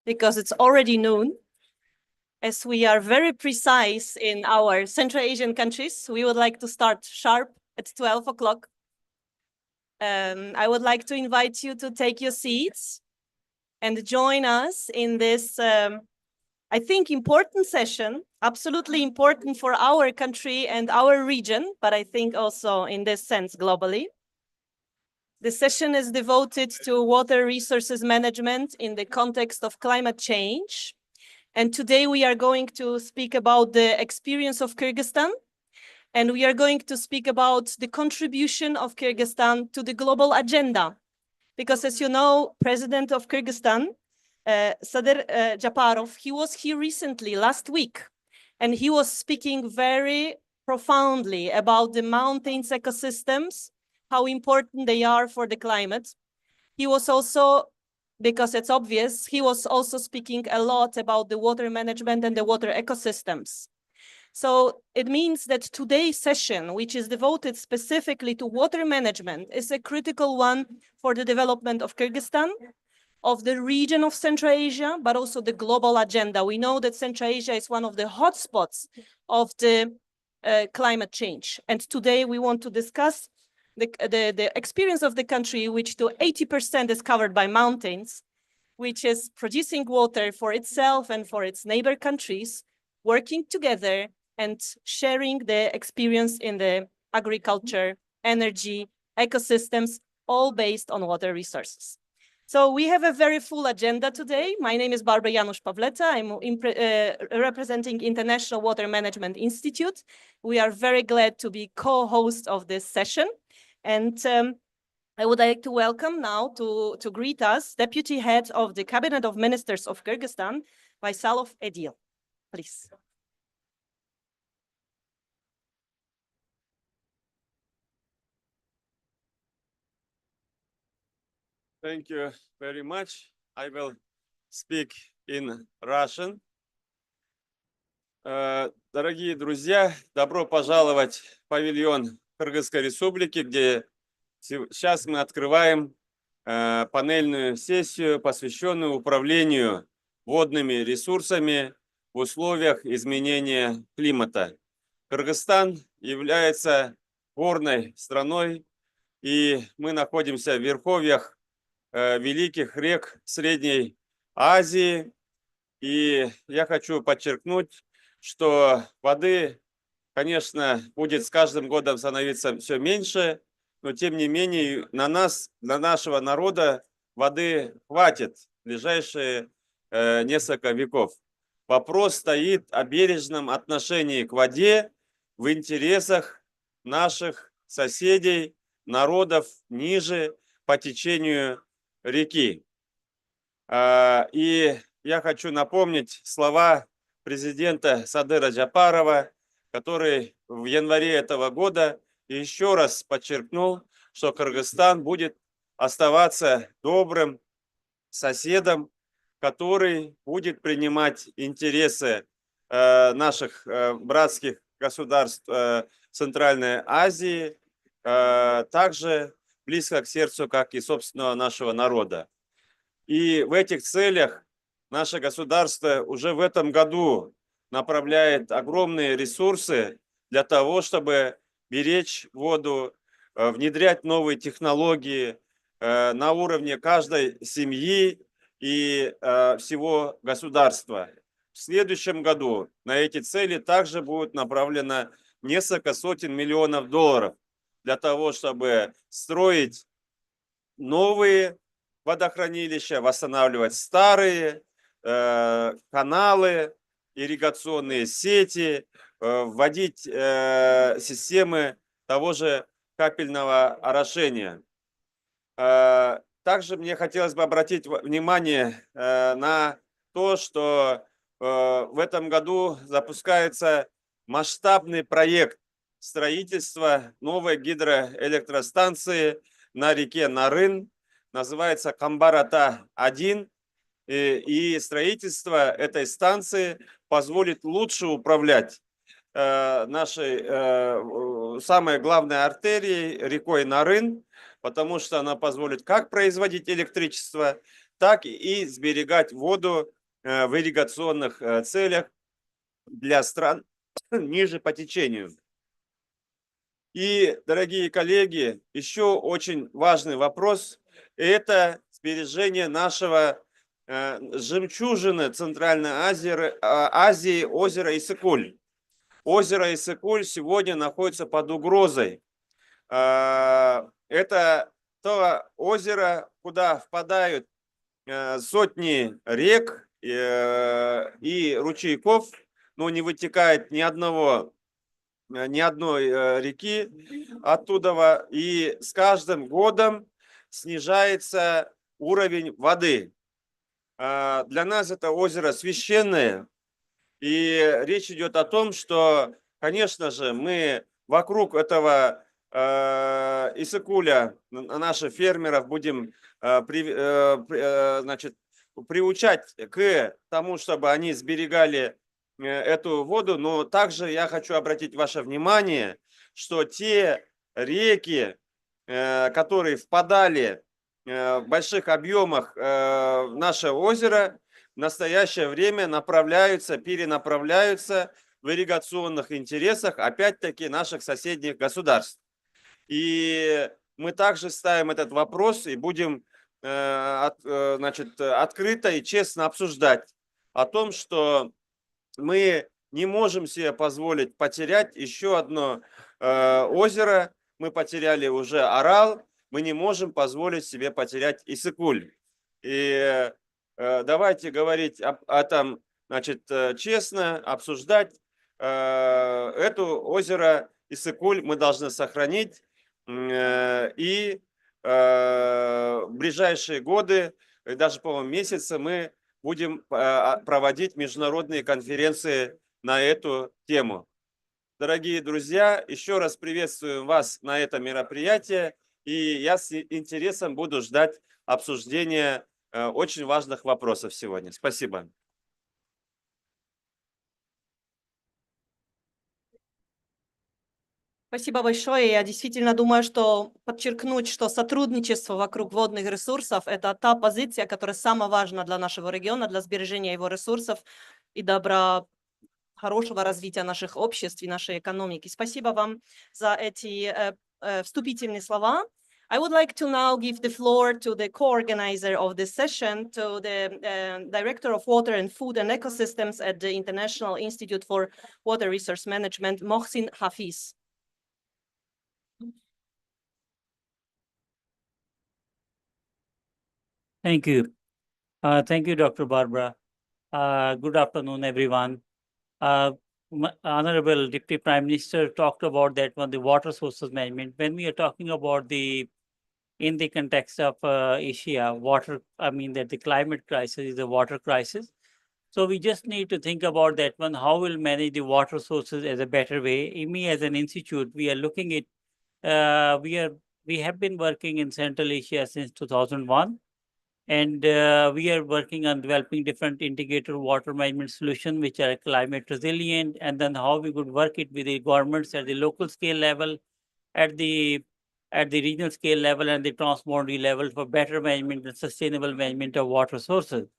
because it's already noon. As we are very precise in our Central Asian countries, we would like to start sharp at 12 o'clock. I would like to invite you to take your seats and join us in this, I think, important session, absolutely important for our country and our region, but I think also in this sense globally. The session is devoted to water resources management in the context of climate change. And today we are going to speak about the experience of Kyrgyzstan, and we are going to speak about the contribution of Kyrgyzstan to the global agenda. Because as you know, President of Kyrgyzstan, Sadir Japarov, he was here recently, last week, and he was speaking very profoundly about the mountains ecosystems, how important they are for the climate. He was also, because it's obvious, he was also speaking a lot about the water management and the water ecosystems. So it means that today's session, which is devoted specifically to water management, is a critical one for the development of Kyrgyzstan, of the region of Central Asia, but also the global agenda. We know that Central Asia is one of the hotspots of the climate change. And today we want to discuss the experience of the country, which to 80% is covered by mountains, which is producing water for itself and for its neighbor countries, working together and sharing the experience in the agriculture, energy, ecosystems, all based on water resources. So we have a very full agenda today. My name is Barbara Janusz Pawleta. I'm representing International Water Management Institute. We are very glad to be co-host of this session. And I would like to welcome now to greet us, Deputy Head of the Cabinet of Ministers of Kyrgyzstan, Vaisalov Edil. Please. Thank you very much. I will speak in Russian. Дорогие друзья, добро пожаловать в павильон Кыргызской Республики, где сейчас мы открываем панельную сессию, посвященную управлению водными ресурсами в условиях изменения климата. Кыргызстан является горной страной, и мы находимся в верховьях великих рек Средней Азии. И я хочу подчеркнуть, что воды, конечно, будет с каждым годом становиться все меньше, но тем не менее на нас, для нашего народа воды хватит в ближайшие несколько веков. Вопрос стоит о бережном отношении к воде в интересах наших соседей, народов ниже по течению реки. И я хочу напомнить слова президента Садыра Джапарова, который в январе этого года еще раз подчеркнул, что Кыргызстан будет оставаться добрым соседом, который будет принимать интересы наших братских государств Центральной Азии также близко к сердцу, как и собственного нашего народа. И в этих целях наше государство уже в этом году направляет огромные ресурсы для того, чтобы беречь воду, внедрять новые технологии на уровне каждой семьи и всего государства. В следующем году на эти цели также будет направлено несколько сотен миллионов долларов для того, чтобы строить новые водохранилища, восстанавливать старые каналы, ирригационные сети, вводить системы того же капельного орошения. Также мне хотелось бы обратить внимание на то, что в этом году запускается масштабный проект строительства новой гидроэлектростанции на реке Нарын, называется Камбар-Ата-1, и строительство этой станции позволит лучше управлять нашей самой главной артерией, рекой Нарын, потому что она позволит как производить электричество, так и сберегать воду в ирригационных целях для стран ниже по течению. И, дорогие коллеги, еще очень важный вопрос – это сбережение нашего жемчужины Центральной Азии озера Иссык-Куль. Озеро Иссык-Куль сегодня находится под угрозой. Это то озеро, куда впадают сотни рек и ручейков, но не вытекает ни одной реки оттуда, и с каждым годом снижается уровень воды. Для нас это озеро священное, и речь идет о том, что, конечно же, мы вокруг этого Иссык-Куля, наших фермеров, будем значит, приучать к тому, чтобы они сберегали эту воду, но также я хочу обратить ваше внимание, что те реки, которые впадали в больших объемах в наше озеро, в настоящее время перенаправляются в ирригационных интересах, опять-таки, наших соседних государств. И мы также ставим этот вопрос и будем значит, открыто и честно обсуждать о том, что мы не можем себе позволить потерять еще одно озеро. Мы потеряли уже Арал, мы не можем позволить себе потерять Иссык-Куль. И давайте говорить об этом, значит, честно, обсуждать. Это озеро Иссык-Куль мы должны сохранить. И в ближайшие годы, даже, по-моему, месяцы, мы будем проводить международные конференции на эту тему. Дорогие друзья, еще раз приветствую вас на это мероприятие, и я с интересом буду ждать обсуждения очень важных вопросов сегодня. Спасибо. Спасибо большое. Я действительно думаю, что подчеркнуть, что сотрудничество вокруг водных ресурсов – это та позиция, которая самая важная для нашего региона, для сбережения его ресурсов и хорошего развития наших обществ и нашей экономики. Спасибо вам за эти вступительные слова. I would like to now give the floor to the co-organizer of this session, to the Director of Water and Food and Ecosystems at the International Institute for Water Resource Management, Mohsin Hafiz. Thank you. Thank you, Dr. Barbara. Good afternoon, everyone. Honorable Deputy Prime Minister talked about that one, the water sources management. When we are talking about in the context of Asia, the climate crisis is a water crisis. So we just need to think about that one, how we'll manage the water sources as a better way. IMI as an institute, we are looking at, we have been working in Central Asia since 2001. And we are working on developing different integrated water management solutions which are climate resilient, and then how we could work it with the governments at the local scale level, at the regional scale level, and the transboundary level for better management and sustainable management of water sources.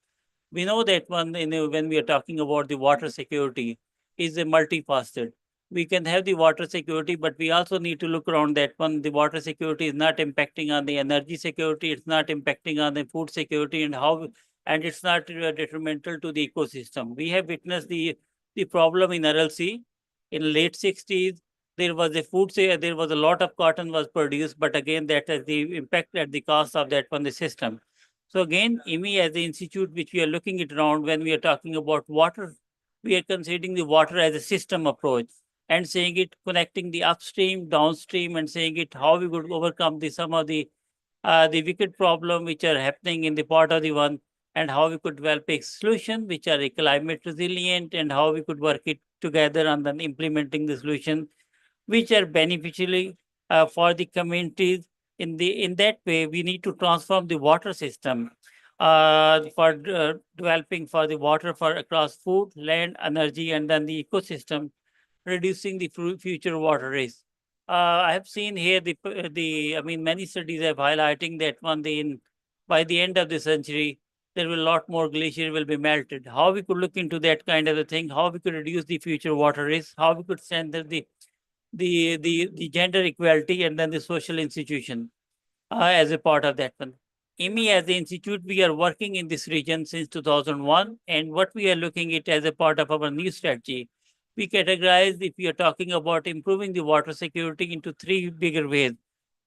We know that when we are talking about the water security is a multifaceted. We can have the water security, but we also need to look around that one. The water security is not impacting on the energy security. It's not impacting on the food security, and it's not detrimental to the ecosystem. We have witnessed the problem in Aral Sea in late 60s. There was there was a lot of cotton was produced, but again, that has the impact at the cost of that on the system. So again, IMI as the institute which we are looking at around when we are talking about water, we are considering the water as a system approach and saying it connecting the upstream, downstream, and saying it how we could overcome some of the wicked problem which are happening in the part of the one, and how we could develop a solution which are climate resilient, and how we could work it together and then implementing the solution which are beneficially for the communities. In that way, we need to transform the water system for developing for the water for across food, land, energy, and then the ecosystem, reducing the future water risk. I have seen here many studies are highlighting that by the end of the century, there will a lot more glacier will be melted. How we could look into that kind of a thing, how we could reduce the future water risk, how we could strengthen the gender equality and then the social institution as a part of that one. IMI as the institute, we are working in this region since 2001, and what we are looking at as a part of our new strategy, we categorize, if we are talking about improving the water security, into three bigger ways.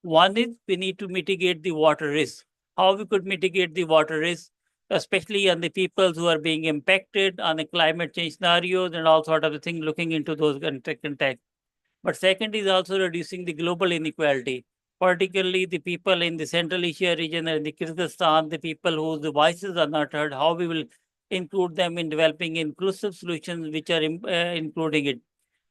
One is we need to mitigate the water risk. How we could mitigate the water risk, especially on the people who are being impacted on the climate change scenarios and all sort of the thing, looking into those contexts. But second is also reducing the global inequality, particularly the people in the Central Asia region and the Kyrgyzstan, the people whose voices are not heard, how we will include them in developing inclusive solutions which are including it.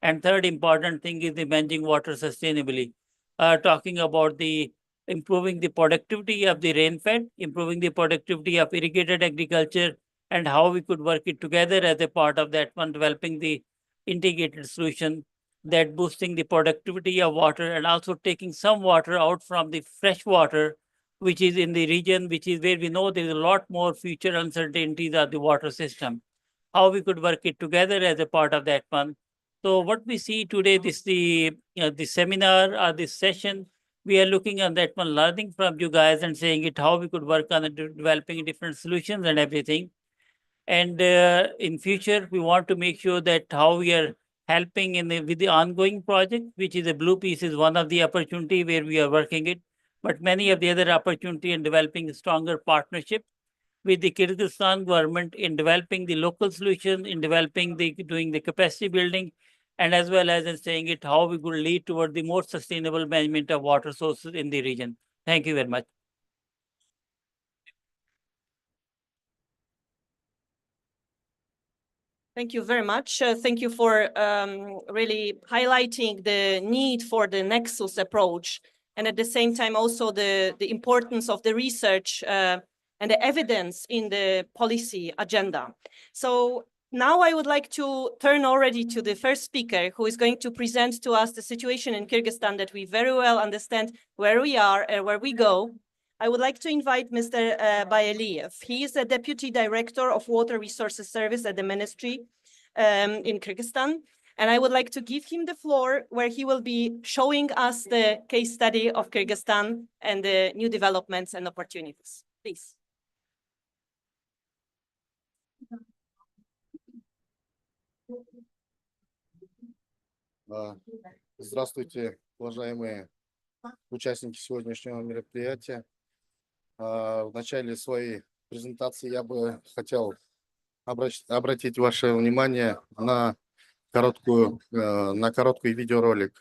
And third important thing is the managing water sustainably, talking about the improving the productivity of the rainfed, improving the productivity of irrigated agriculture, and how we could work it together as a part of that one, developing the integrated solution that boosting the productivity of water and also taking some water out from the fresh water, which is in the region, which is where we know there is a lot more future uncertainties of the water system. How we could work it together as a part of that one. So what we see today, this the seminar or this session, we are looking at that one, learning from you guys and saying it how we could work on developing different solutions and everything. And in future, we want to make sure that how we are helping with the ongoing project, which is a Blue Piece is one of the opportunity where we are working it, but many of the other opportunity in developing a stronger partnership with the Kyrgyzstan government in developing the local solution, in developing doing the capacity building, and as well as in saying it how we could lead toward the more sustainable management of water sources in the region. Thank you very much. Thank you very much. Thank you for really highlighting the need for the nexus approach, and at the same time also the importance of the research and the evidence in the policy agenda. So now I would like to turn already to the first speaker, who is going to present to us the situation in Kyrgyzstan, that we very well understand where we are and where we go. I would like to invite Mr. Bayaliyev. He is the Deputy Director of Water Resources Service at the Ministry in Kyrgyzstan. And I would like to give him the floor, where he will be showing us the case study of Kyrgyzstan and the new developments and opportunities. Please. Здравствуйте, уважаемые участники сегодняшнего мероприятия. В начале своей презентации я бы хотел обратить ваше внимание на короткий видеоролик.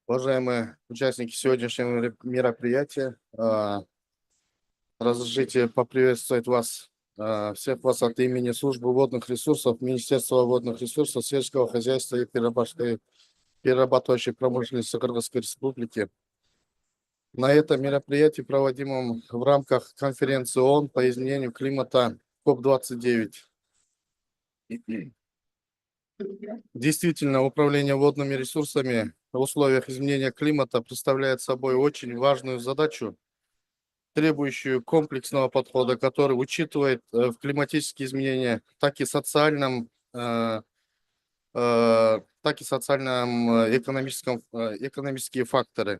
уважаемые участники сегодняшнего мероприятия, разрешите поприветствовать вас, всех вас от имени Службы водных ресурсов, Министерства водных ресурсов, сельского хозяйства и перерабатывающей промышленности Кыргызской Республики. На этом мероприятии, проводимом в рамках конференции ООН по изменению климата COP29. Действительно, управление водными ресурсами в условиях изменения климата представляет собой очень важную задачу, требующую комплексного подхода, который учитывает в климатические изменения так и экономические факторы.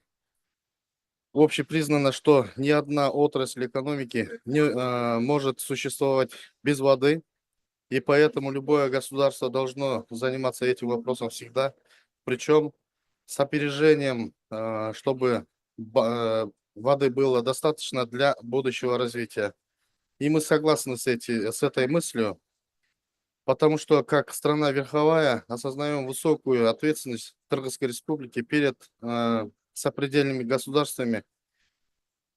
Общепризнано, что ни одна отрасль экономики не может существовать без воды, и поэтому любое государство должно заниматься этим вопросом всегда, причем с опережением, чтобы воды было достаточно для будущего развития. И мы согласны с этой мыслью, потому что как страна верховая осознаем высокую ответственность Кыргызской Республики перед сопредельными государствами.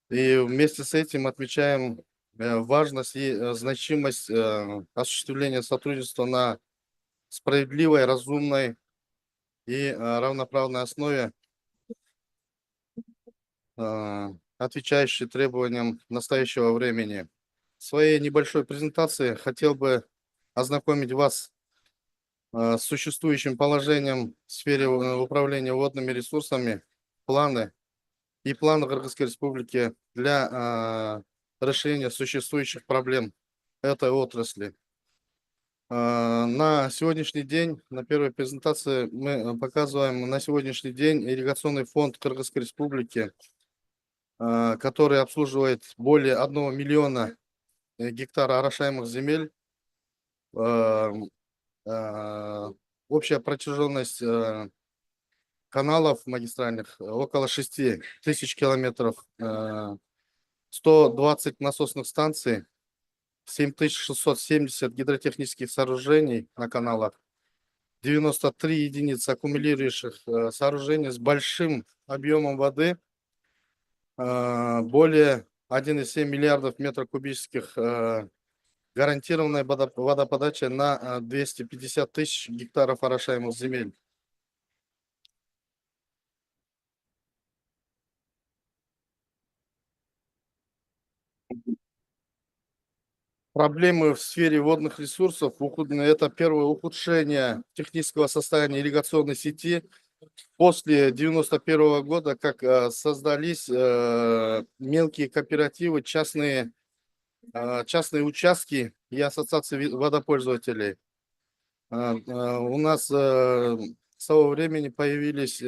И вместе с этим отмечаем важность и значимость осуществления сотрудничества на справедливой, разумной и равноправной основе, отвечающей требованиям настоящего времени. В своей небольшой презентации хотел бы ознакомить вас с существующим положением в сфере управления водными ресурсами, планы Кыргызской Республики для решения существующих проблем этой отрасли. На сегодняшний день, на первой презентации мы показываем на сегодняшний день ирригационный фонд Кыргызской Республики, который обслуживает более 1 миллиона гектара орошаемых земель. Общая протяженность каналов магистральных около 6 тысяч километров, 120 насосных станций, 7670 гидротехнических сооружений на каналах, 93 единицы аккумулирующих сооружений с большим объемом воды, более 1,7 миллиардов метров кубических гарантированная водоподача на 250 тысяч гектаров орошаемых земель. Проблемы в сфере водных ресурсов – это первое ухудшение технического состояния ирригационной сети после 1991 года, как создались мелкие кооперативы, частные участки и ассоциации водопользователей. У нас с того времени появились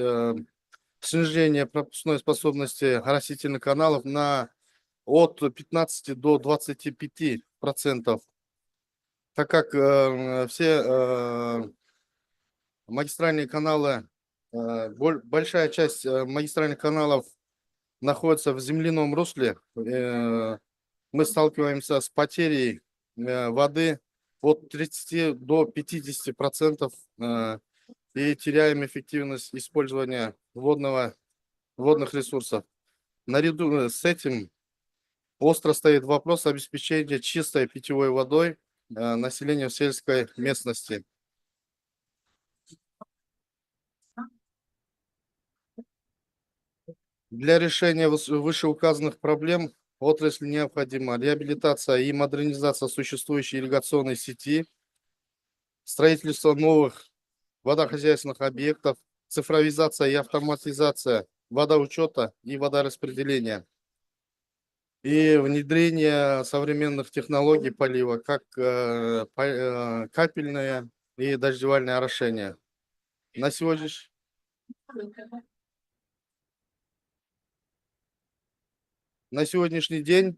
снижение пропускной способности растительных каналов от 15 до 25%, так как все магистральные каналы, большая часть магистральных каналов находится в земляном русле. Мы сталкиваемся с потерей воды от 30 до 50% и теряем эффективность использования водных ресурсов. Наряду с этим остро стоит вопрос обеспечения чистой питьевой водой населения в сельской местности. Для решения вышеуказанных проблем отрасли необходима реабилитация и модернизация существующей ирригационной сети, строительство новых водохозяйственных объектов, цифровизация и автоматизация водоучета и водораспределения и внедрение современных технологий полива, как капельное и дождевальное орошение. На сегодняшний день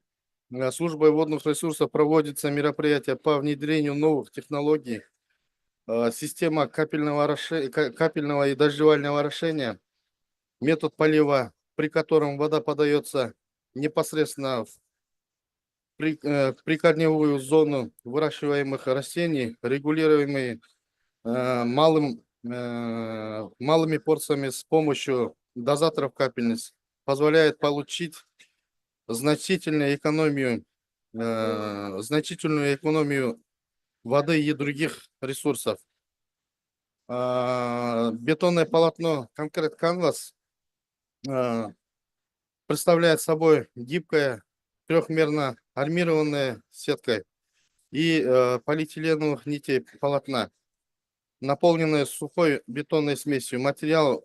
службой водных ресурсов проводится мероприятие по внедрению новых технологий, система капельного и дождевального орошения, метод полива, при котором вода подается непосредственно в прикорневую зону выращиваемых растений, регулируемый малыми порциями с помощью дозаторов капельниц позволяет получить значительную экономию воды и других ресурсов. Бетонное полотно Concrete Canvas представляет собой гибкое трехмерно армированное сеткой и полиэтиленовых нитей полотна, наполненное сухой бетонной смесью. Материал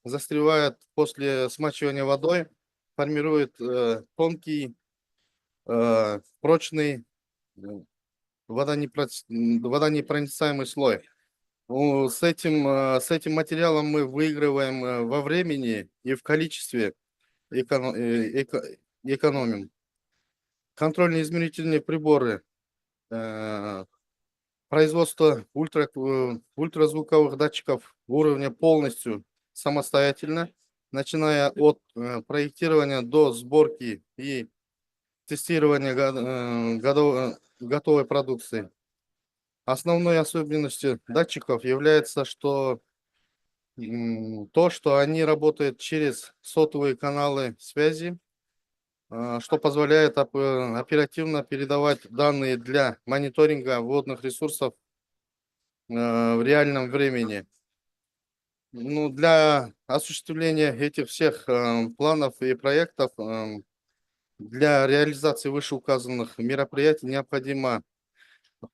застревает после смачивания водой, формирует тонкий, прочный, водонепроницаемый слой. С этим материалом мы выигрываем во времени и в количестве, экономим. Контрольно-измерительные приборы, производство ультразвуковых датчиков уровня полностью самостоятельно, начиная от проектирования до сборки и тестирования готовой продукции. Основной особенностью датчиков является то, что они работают через сотовые каналы связи, что позволяет оперативно передавать данные для мониторинга водных ресурсов в реальном времени. Для осуществления этих всех планов и проектов, для реализации вышеуказанных мероприятий необходимо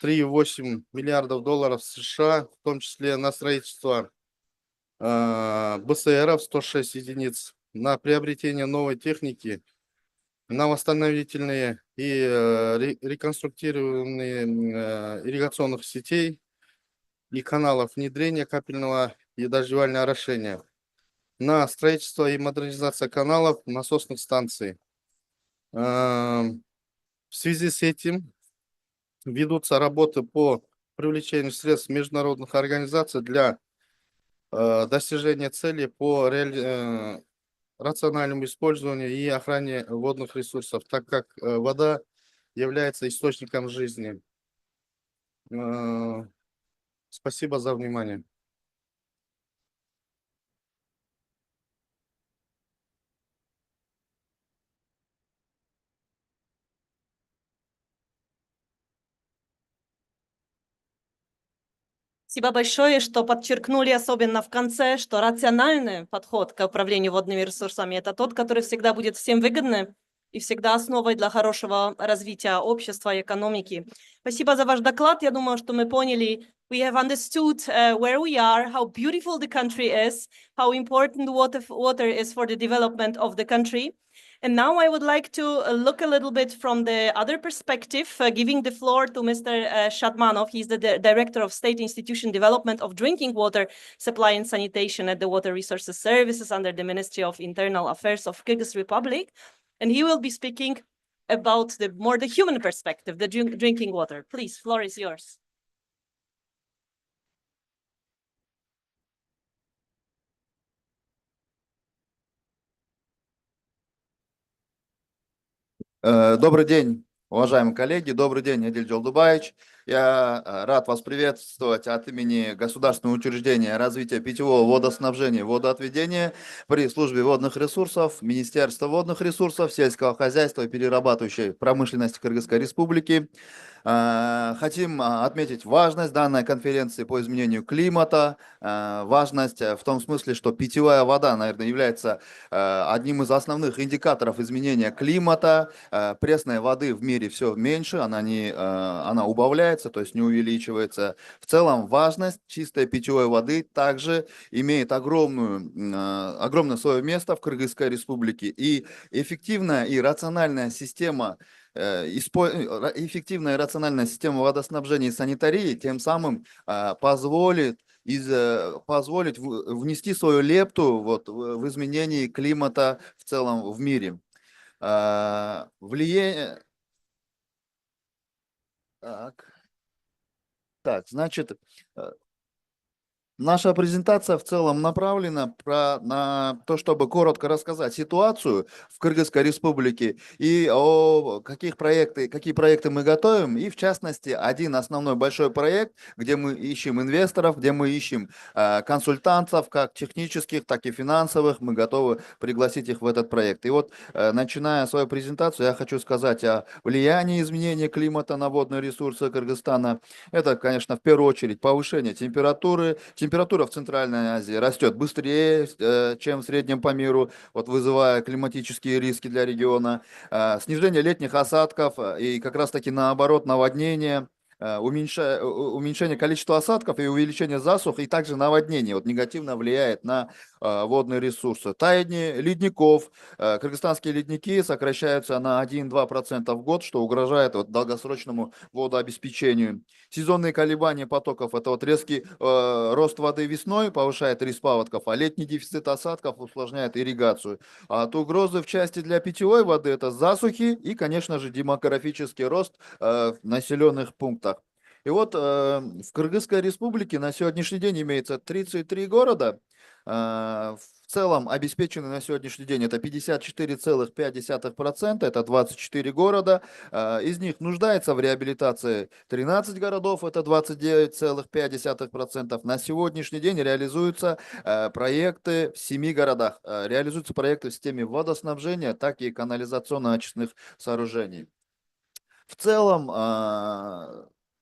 3,8 миллиардов долларов США, в том числе на строительство БСРов 106 единиц, на приобретение новой техники, на восстановительные и реконструктированные ирригационных сетей и каналов внедрения капельного и дождевального орошения, на строительство и модернизацию каналов, насосных станций. В связи с этим ведутся работы по привлечению средств международных организаций для достижения целей по рациональному использованию и охране водных ресурсов, так как вода является источником жизни. Спасибо за внимание. Спасибо большое, что подчеркнули особенно в конце, что рациональный подход к управлению водными ресурсами – это тот, который всегда будет всем выгодным и всегда основой для хорошего развития общества и экономики. Спасибо за ваш доклад. Я думаю, что мы поняли, we have understood where we are, how beautiful the country is, how important water is for the development of the country. And now I would like to look a little bit from the other perspective, giving the floor to Mr. Shadmanov. He's the Director of State Institution Development of Drinking Water Supply and Sanitation at the Water Resources Services under the Ministry of Internal Affairs of Kyrgyz Republic. And he will be speaking about the human perspective, the drinking water. Please, floor is yours. Добрый день, уважаемые коллеги. Добрый день, Адиль Джолдубаевич. Я рад вас приветствовать от имени Государственного учреждения развития питьевого водоснабжения и водоотведения при службе водных ресурсов, Министерства водных ресурсов, сельского хозяйства и перерабатывающей промышленности Кыргызской Республики. Хотим отметить важность данной конференции по изменению климата, важность в том смысле, что питьевая вода, наверное, является одним из основных индикаторов изменения климата. Пресной воды в мире все меньше, она убавляется, то есть не увеличивается. В целом важность чистой питьевой воды также имеет огромное свое место в Кыргызской Республике. И эффективная и рациональная система водоснабжения и санитарии тем самым позволит внести свою лепту в изменении климата в целом в мире. Влияние... Так, значит, Наша презентация в целом направлена на то, чтобы коротко рассказать ситуацию в Кыргызской республике и какие проекты мы готовим. И в частности, один основной большой проект, где мы ищем инвесторов, где мы ищем консультантов, как технических, так и финансовых. Мы готовы пригласить их в этот проект. И вот, начиная свою презентацию, я хочу сказать о влиянии изменения климата на водные ресурсы Кыргызстана. Это, конечно, в первую очередь повышение температуры. Температура в Центральной Азии растет быстрее, чем в среднем по миру, вот вызывая климатические риски для региона. Снижение летних осадков и как раз-таки наоборот наводнение. Уменьшение количества осадков и увеличение засух, и также наводнение вот, негативно влияет на водные ресурсы. Таяние ледников. Кыргызстанские ледники сокращаются на 1-2% в год, что угрожает вот, долгосрочному водообеспечению. Сезонные колебания потоков – это вот резкий рост воды весной повышает риск паводков, а летний дефицит осадков усложняет ирригацию. А от угрозы в части для питьевой воды – это засухи и, конечно же, демографический рост в населенных пунктах. И вот в Кыргызской республике на сегодняшний день имеется 33 города. В целом обеспечены на сегодняшний день это 54,5%, это 24 города. Из них нуждается в реабилитации 13 городов, это 29,5%. На сегодняшний день реализуются проекты в 7 городах. Реализуются проекты в системе водоснабжения, так и канализационно-очистных сооружений. В целом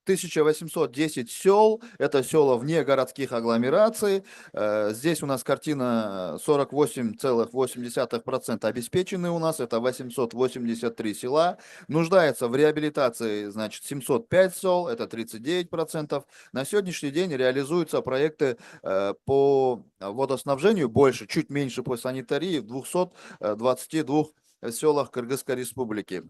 1810 сел, это села вне городских агломераций. Здесь у нас картина 48,8% обеспечены у нас, это 883 села. Нуждается в реабилитации, значит, 705 сел, это 39%. На сегодняшний день реализуются проекты по водоснабжению больше, чуть меньше по санитарии в 222 селах Кыргызской республики.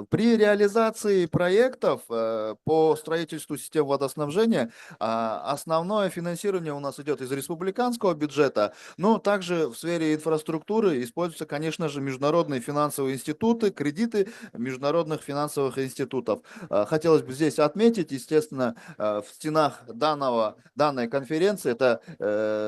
При реализации проектов по строительству систем водоснабжения основное финансирование у нас идет из республиканского бюджета, но также в сфере инфраструктуры используются, конечно же, международные финансовые институты, кредиты международных финансовых институтов. Хотелось бы здесь отметить, естественно, в стенах данной конференции это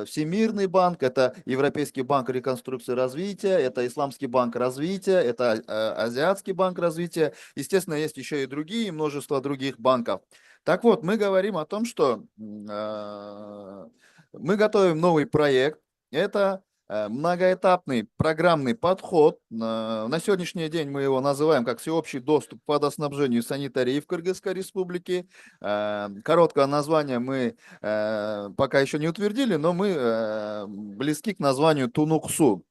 Всемирный банк, это Европейский банк реконструкции и развития, это Исламский банк развития, это Азиатский банк развития. Естественно, есть еще и другие, множество других банков. Так вот, мы говорим о том, что мы готовим новый проект. Это многоэтапный программный подход. На сегодняшний день мы его называем как всеобщий доступ к водоснабжению и санитарии в Кыргызской республике. Короткое название мы пока еще не утвердили, но мы близки к названию Тунуксу.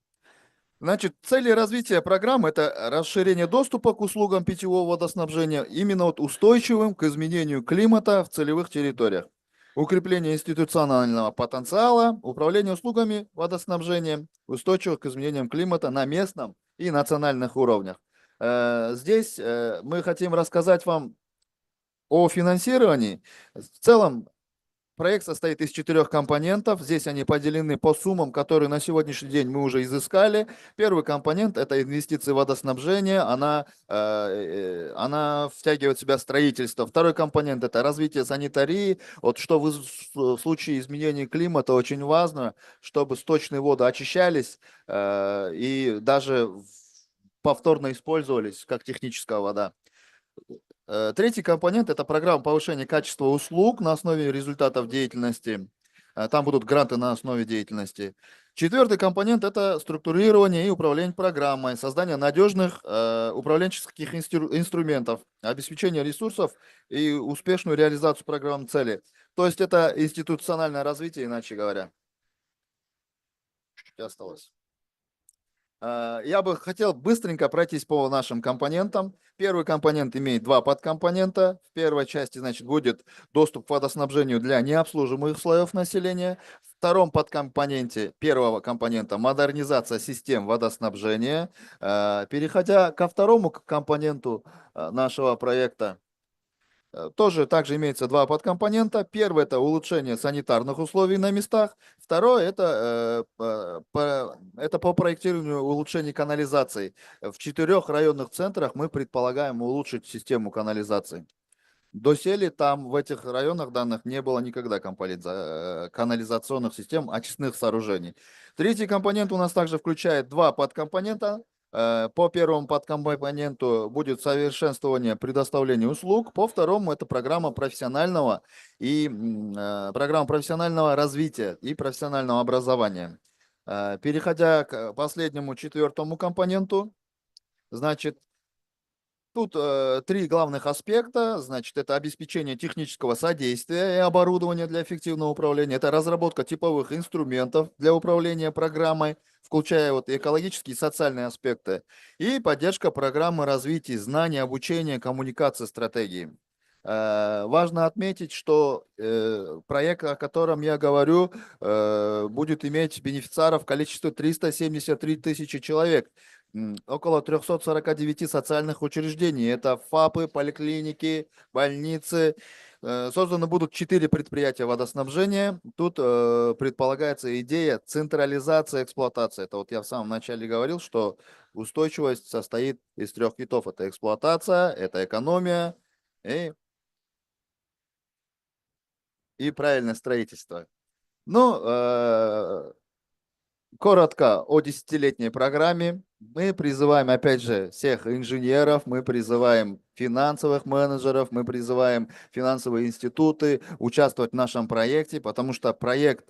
Значит, цели развития программы – это расширение доступа к услугам питьевого водоснабжения именно вот устойчивым к изменению климата в целевых территориях, укрепление институционального потенциала, управление услугами водоснабжения, устойчивых к изменениям климата на местном и национальных уровнях. Здесь мы хотим рассказать вам о финансировании. В целом, проект состоит из 4 компонентов. Здесь они поделены по суммам, которые на сегодняшний день мы уже изыскали. Первый компонент – это инвестиции в водоснабжение. Она втягивает в себя строительство. Второй компонент – это развитие санитарии. Вот что в случае изменения климата очень важно, чтобы сточные воды очищались и даже повторно использовались как техническая вода. Третий компонент – это программа повышения качества услуг на основе результатов деятельности. Там будут гранты на основе деятельности. Четвертый компонент – это структурирование и управление программой, создание надежных управленческих инструментов, обеспечение ресурсов и успешную реализацию программ цели. То есть это институциональное развитие, иначе говоря. Чуть осталось. Я бы хотел быстренько пройтись по нашим компонентам. Первый компонент имеет 2 подкомпонента. В первой части, значит, будет доступ к водоснабжению для необслуживаемых слоев населения. В втором подкомпоненте первого компонента модернизация систем водоснабжения. Переходя ко второму компоненту нашего проекта, также имеется 2 подкомпонента. Первый – это улучшение санитарных условий на местах. Второе – это по проектированию улучшения канализации. В 4 районных центрах мы предполагаем улучшить систему канализации. Доселе там в этих районах данных не было никогда канализационных систем, очистных сооружений. Третий компонент у нас также включает два подкомпонента. По первому подкомпоненту будет совершенствование предоставления услуг. По второму это программа профессионального развития и профессионального образования. Переходя к последнему, четвертому компоненту, значит, тут три главных аспекта. Значит, это обеспечение технического содействия и оборудования для эффективного управления. Это разработка типовых инструментов для управления программой, включая вот экологические и социальные аспекты. И поддержка программы развития знаний, обучения, коммуникации, стратегии. Важно отметить, что проект, о котором я говорю, будет иметь бенефициаров в количестве 373 тысячи человек. Около 349 социальных учреждений. Это ФАПы, поликлиники, больницы. Созданы будут 4 предприятия водоснабжения. Тут предполагается идея централизации эксплуатации. Это вот я в самом начале говорил, что устойчивость состоит из 3 китов. Это эксплуатация, это экономия и правильное строительство. Ну, коротко о 10-летней программе. Мы призываем, опять же, всех инженеров, мы призываем финансовых менеджеров, мы призываем финансовые институты участвовать в нашем проекте, потому что проект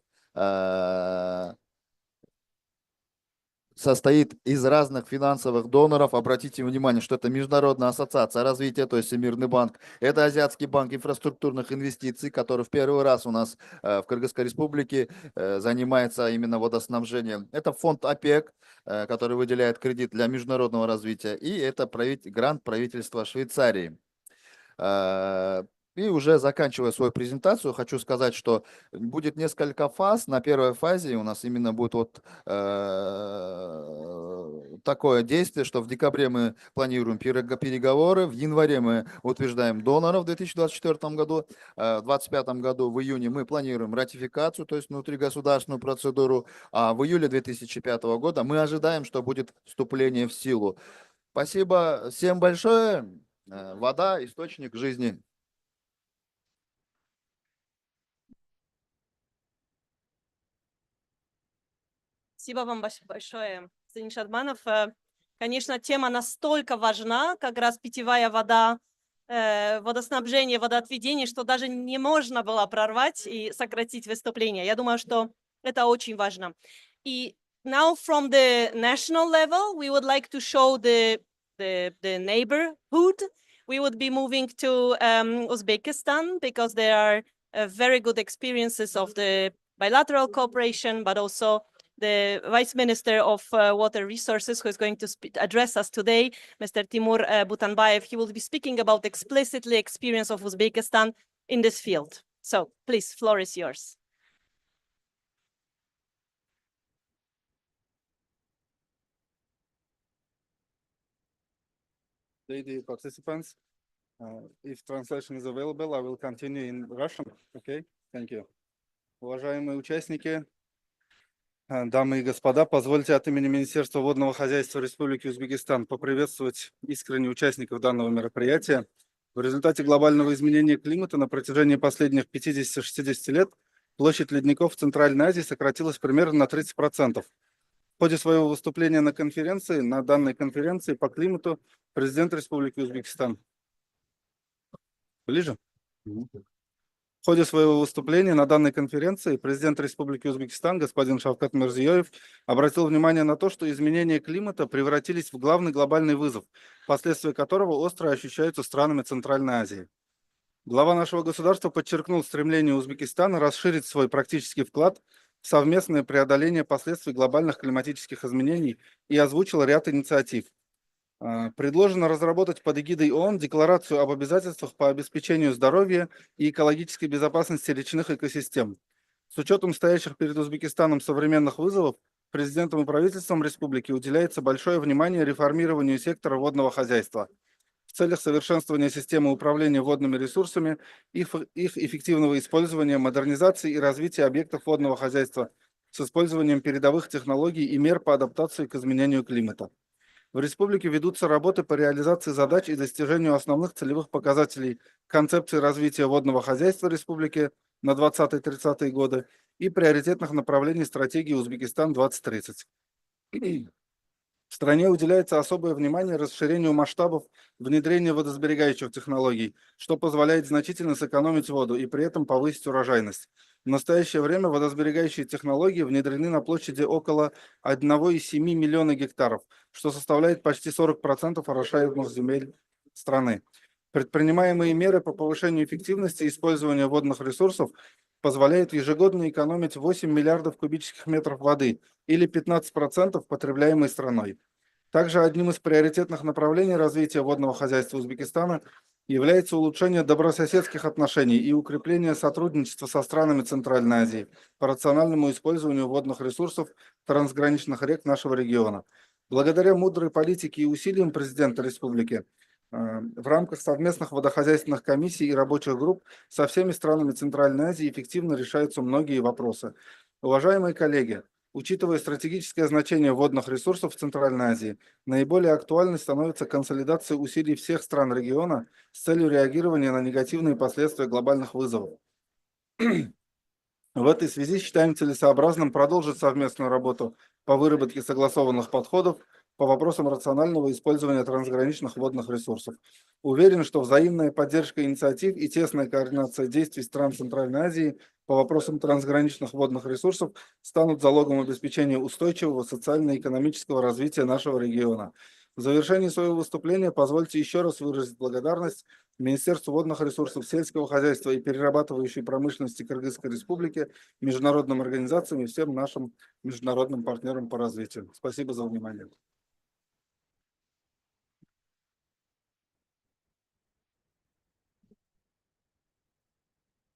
состоит из разных финансовых доноров. Обратите внимание, что это Международная ассоциация развития, то есть Всемирный банк. Это Азиатский банк инфраструктурных инвестиций, который в первый раз у нас в Кыргызской республике занимается именно водоснабжением. Это фонд ОПЕК, который выделяет кредит для международного развития. И это грант правительства Швейцарии. И уже заканчивая свою презентацию, хочу сказать, что будет несколько фаз. На первой фазе у нас именно будет вот такое действие, что в декабре мы планируем переговоры, в январе мы утверждаем доноров в 2024 году, в 2025 году в июне мы планируем ратификацию, то есть внутригосударственную процедуру, а в июле 2005 года мы ожидаем, что будет вступление в силу. Спасибо всем большое. Вода – источник жизни. Спасибо вам большое, Станислав Шадманов. Конечно, тема настолько важна, как раз питьевая вода, водоснабжение, водоотведение, что даже не можно было прорвать и сократить выступление. Я думаю, что это очень важно. И now from the national level, we would like to show the neighborhood. We would be moving to Uzbekistan because there are very good experiences of the bilateral cooperation, but also the Vice Minister of Water Resources, who is going to address us today, Mr. Timur Butanbayev. He will be speaking about explicitly experience of Uzbekistan in this field. So please, floor is yours. Lady participants, if translation is available, I will continue in Russian. Okay, thank you. Уважаемые участники, дамы и господа, позвольте от имени Министерства водного хозяйства Республики Узбекистан поприветствовать искренне участников данного мероприятия. В результате глобального изменения климата на протяжении последних 50-60 лет площадь ледников в Центральной Азии сократилась примерно на 30%. В ходе своего выступления на конференции, на данной конференции по климату, президент Республики Узбекистан. Ближе? В ходе своего выступления на данной конференции президент Республики Узбекистан господин Шавкат Мирзиёев обратил внимание на то, что изменения климата превратились в главный глобальный вызов, последствия которого остро ощущаются странами Центральной Азии. Глава нашего государства подчеркнул стремление Узбекистана расширить свой практический вклад в совместное преодоление последствий глобальных климатических изменений и озвучил ряд инициатив. Предложено разработать под эгидой ООН декларацию об обязательствах по обеспечению здоровья и экологической безопасности речных экосистем. С учетом стоящих перед Узбекистаном современных вызовов, президентом и правительством республики уделяется большое внимание реформированию сектора водного хозяйства в целях совершенствования системы управления водными ресурсами, их эффективного использования, модернизации и развития объектов водного хозяйства с использованием передовых технологий и мер по адаптации к изменению климата. В республике ведутся работы по реализации задач и достижению основных целевых показателей концепции развития водного хозяйства республики на 20-30 годы и приоритетных направлений стратегии Узбекистан-2030. В стране уделяется особое внимание расширению масштабов внедрения водосберегающих технологий, что позволяет значительно сэкономить воду и при этом повысить урожайность. В настоящее время водосберегающие технологии внедрены на площади около 1,7 миллиона гектаров, что составляет почти 40% орошаемых земель страны. Предпринимаемые меры по повышению эффективности использования водных ресурсов позволяют ежегодно экономить 8 миллиардов кубических метров воды или 15% потребляемой страной. Также одним из приоритетных направлений развития водного хозяйства Узбекистана является улучшение добрососедских отношений и укрепление сотрудничества со странами Центральной Азии по рациональному использованию водных ресурсов трансграничных рек нашего региона. Благодаря мудрой политике и усилиям президента республики в рамках совместных водохозяйственных комиссий и рабочих групп со всеми странами Центральной Азии эффективно решаются многие вопросы. Уважаемые коллеги, учитывая стратегическое значение водных ресурсов в Центральной Азии, наиболее актуальной становится консолидация усилий всех стран региона с целью реагирования на негативные последствия глобальных вызовов. В этой связи считаем целесообразным продолжить совместную работу по выработке согласованных подходов по вопросам рационального использования трансграничных водных ресурсов. Уверен, что взаимная поддержка инициатив и тесная координация действий стран Центральной Азии по вопросам трансграничных водных ресурсов станут залогом обеспечения устойчивого социально-экономического развития нашего региона. В завершении своего выступления позвольте еще раз выразить благодарность Министерству водных ресурсов, сельского хозяйства и перерабатывающей промышленности Кыргызской Республики, международным организациям и всем нашим международным партнерам по развитию. Спасибо за внимание.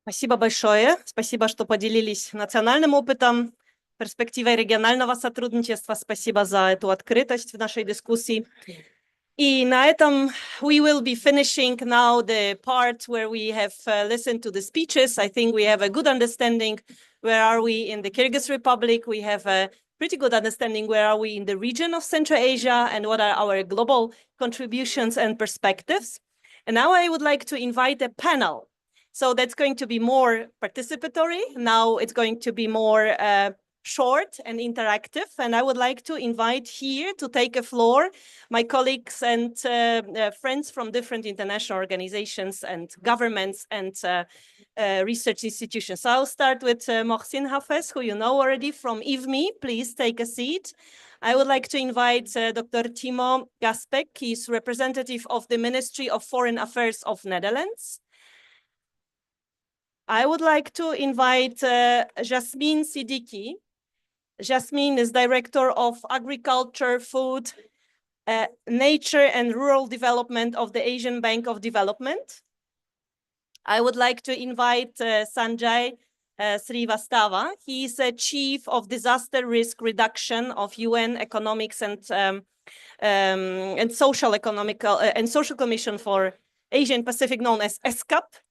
Спасибо большое. Спасибо, что поделились национальным опытом, перспективой регионального сотрудничества. Спасибо за эту открытость в нашей дискуссии. И на этом we will be finishing now the part where we have listened to the speeches. I think we have a good understanding where are we in the Kyrgyz Republic. We have a pretty good understanding where are we in the region of Central Asia and what are our global contributions and perspectives. And now I would like to invite a panel. So that's going to be more participatory. Now it's going to be more short and interactive. And I would like to invite here to take a floor my colleagues and friends from different international organizations and governments and research institutions. So I'll start with Mohsin Hafez, who you know already from IVMI. Please take a seat. I would like to invite Dr. Timo Gaspek. He's representative of the Ministry of Foreign Affairs of Netherlands. I would like to invite Jasmine Siddiqui. Jasmine is Director of Agriculture, Food, Nature and Rural Development of the Asian Bank of Development. I would like to invite Sanjay Srivastava. He is a Chief of Disaster Risk Reduction of UN Economics and Social Commission for Asia and Pacific, known as ESCAP.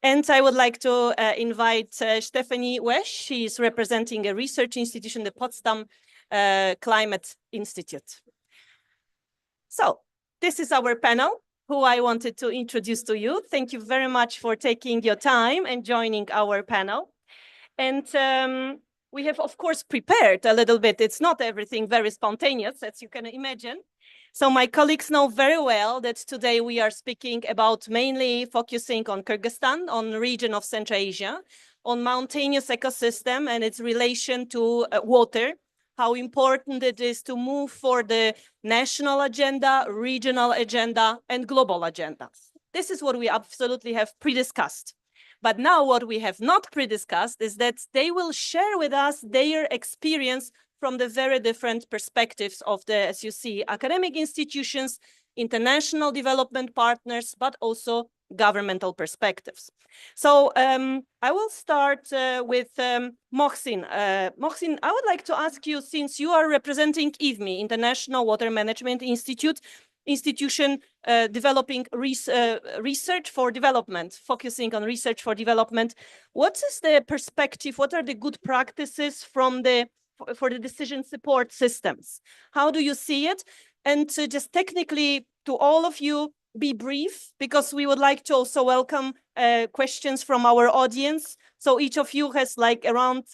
And I would like to invite Stephanie Wesch. She is representing a research institution, the Potsdam Climate Institute. So this is our panel, who I wanted to introduce to you. Thank you very much for taking your time and joining our panel. And we have, of course, prepared a little bit. It's not everything very spontaneous, as you can imagine. So my colleagues know very well that today we are speaking about mainly focusing on Kyrgyzstan, on the region of Central Asia, on mountainous ecosystem and its relation to water, how important it is to move for the national agenda, regional agenda, and global agenda. This is what we absolutely have pre-discussed. But now what we have not pre-discussed is that they will share with us their experience from the very different perspectives of the, as you see, academic institutions, international development partners, but also governmental perspectives. So I will start with Mohsin. Mohsin, I would like to ask you, since you are representing IVMI, International Water Management institution developing research for development, focusing on research for development, what is the perspective, what are the good practices from for the decision support systems? How do you see it? And just technically to all of you, be brief, because we would like to also welcome questions from our audience. So each of you has like around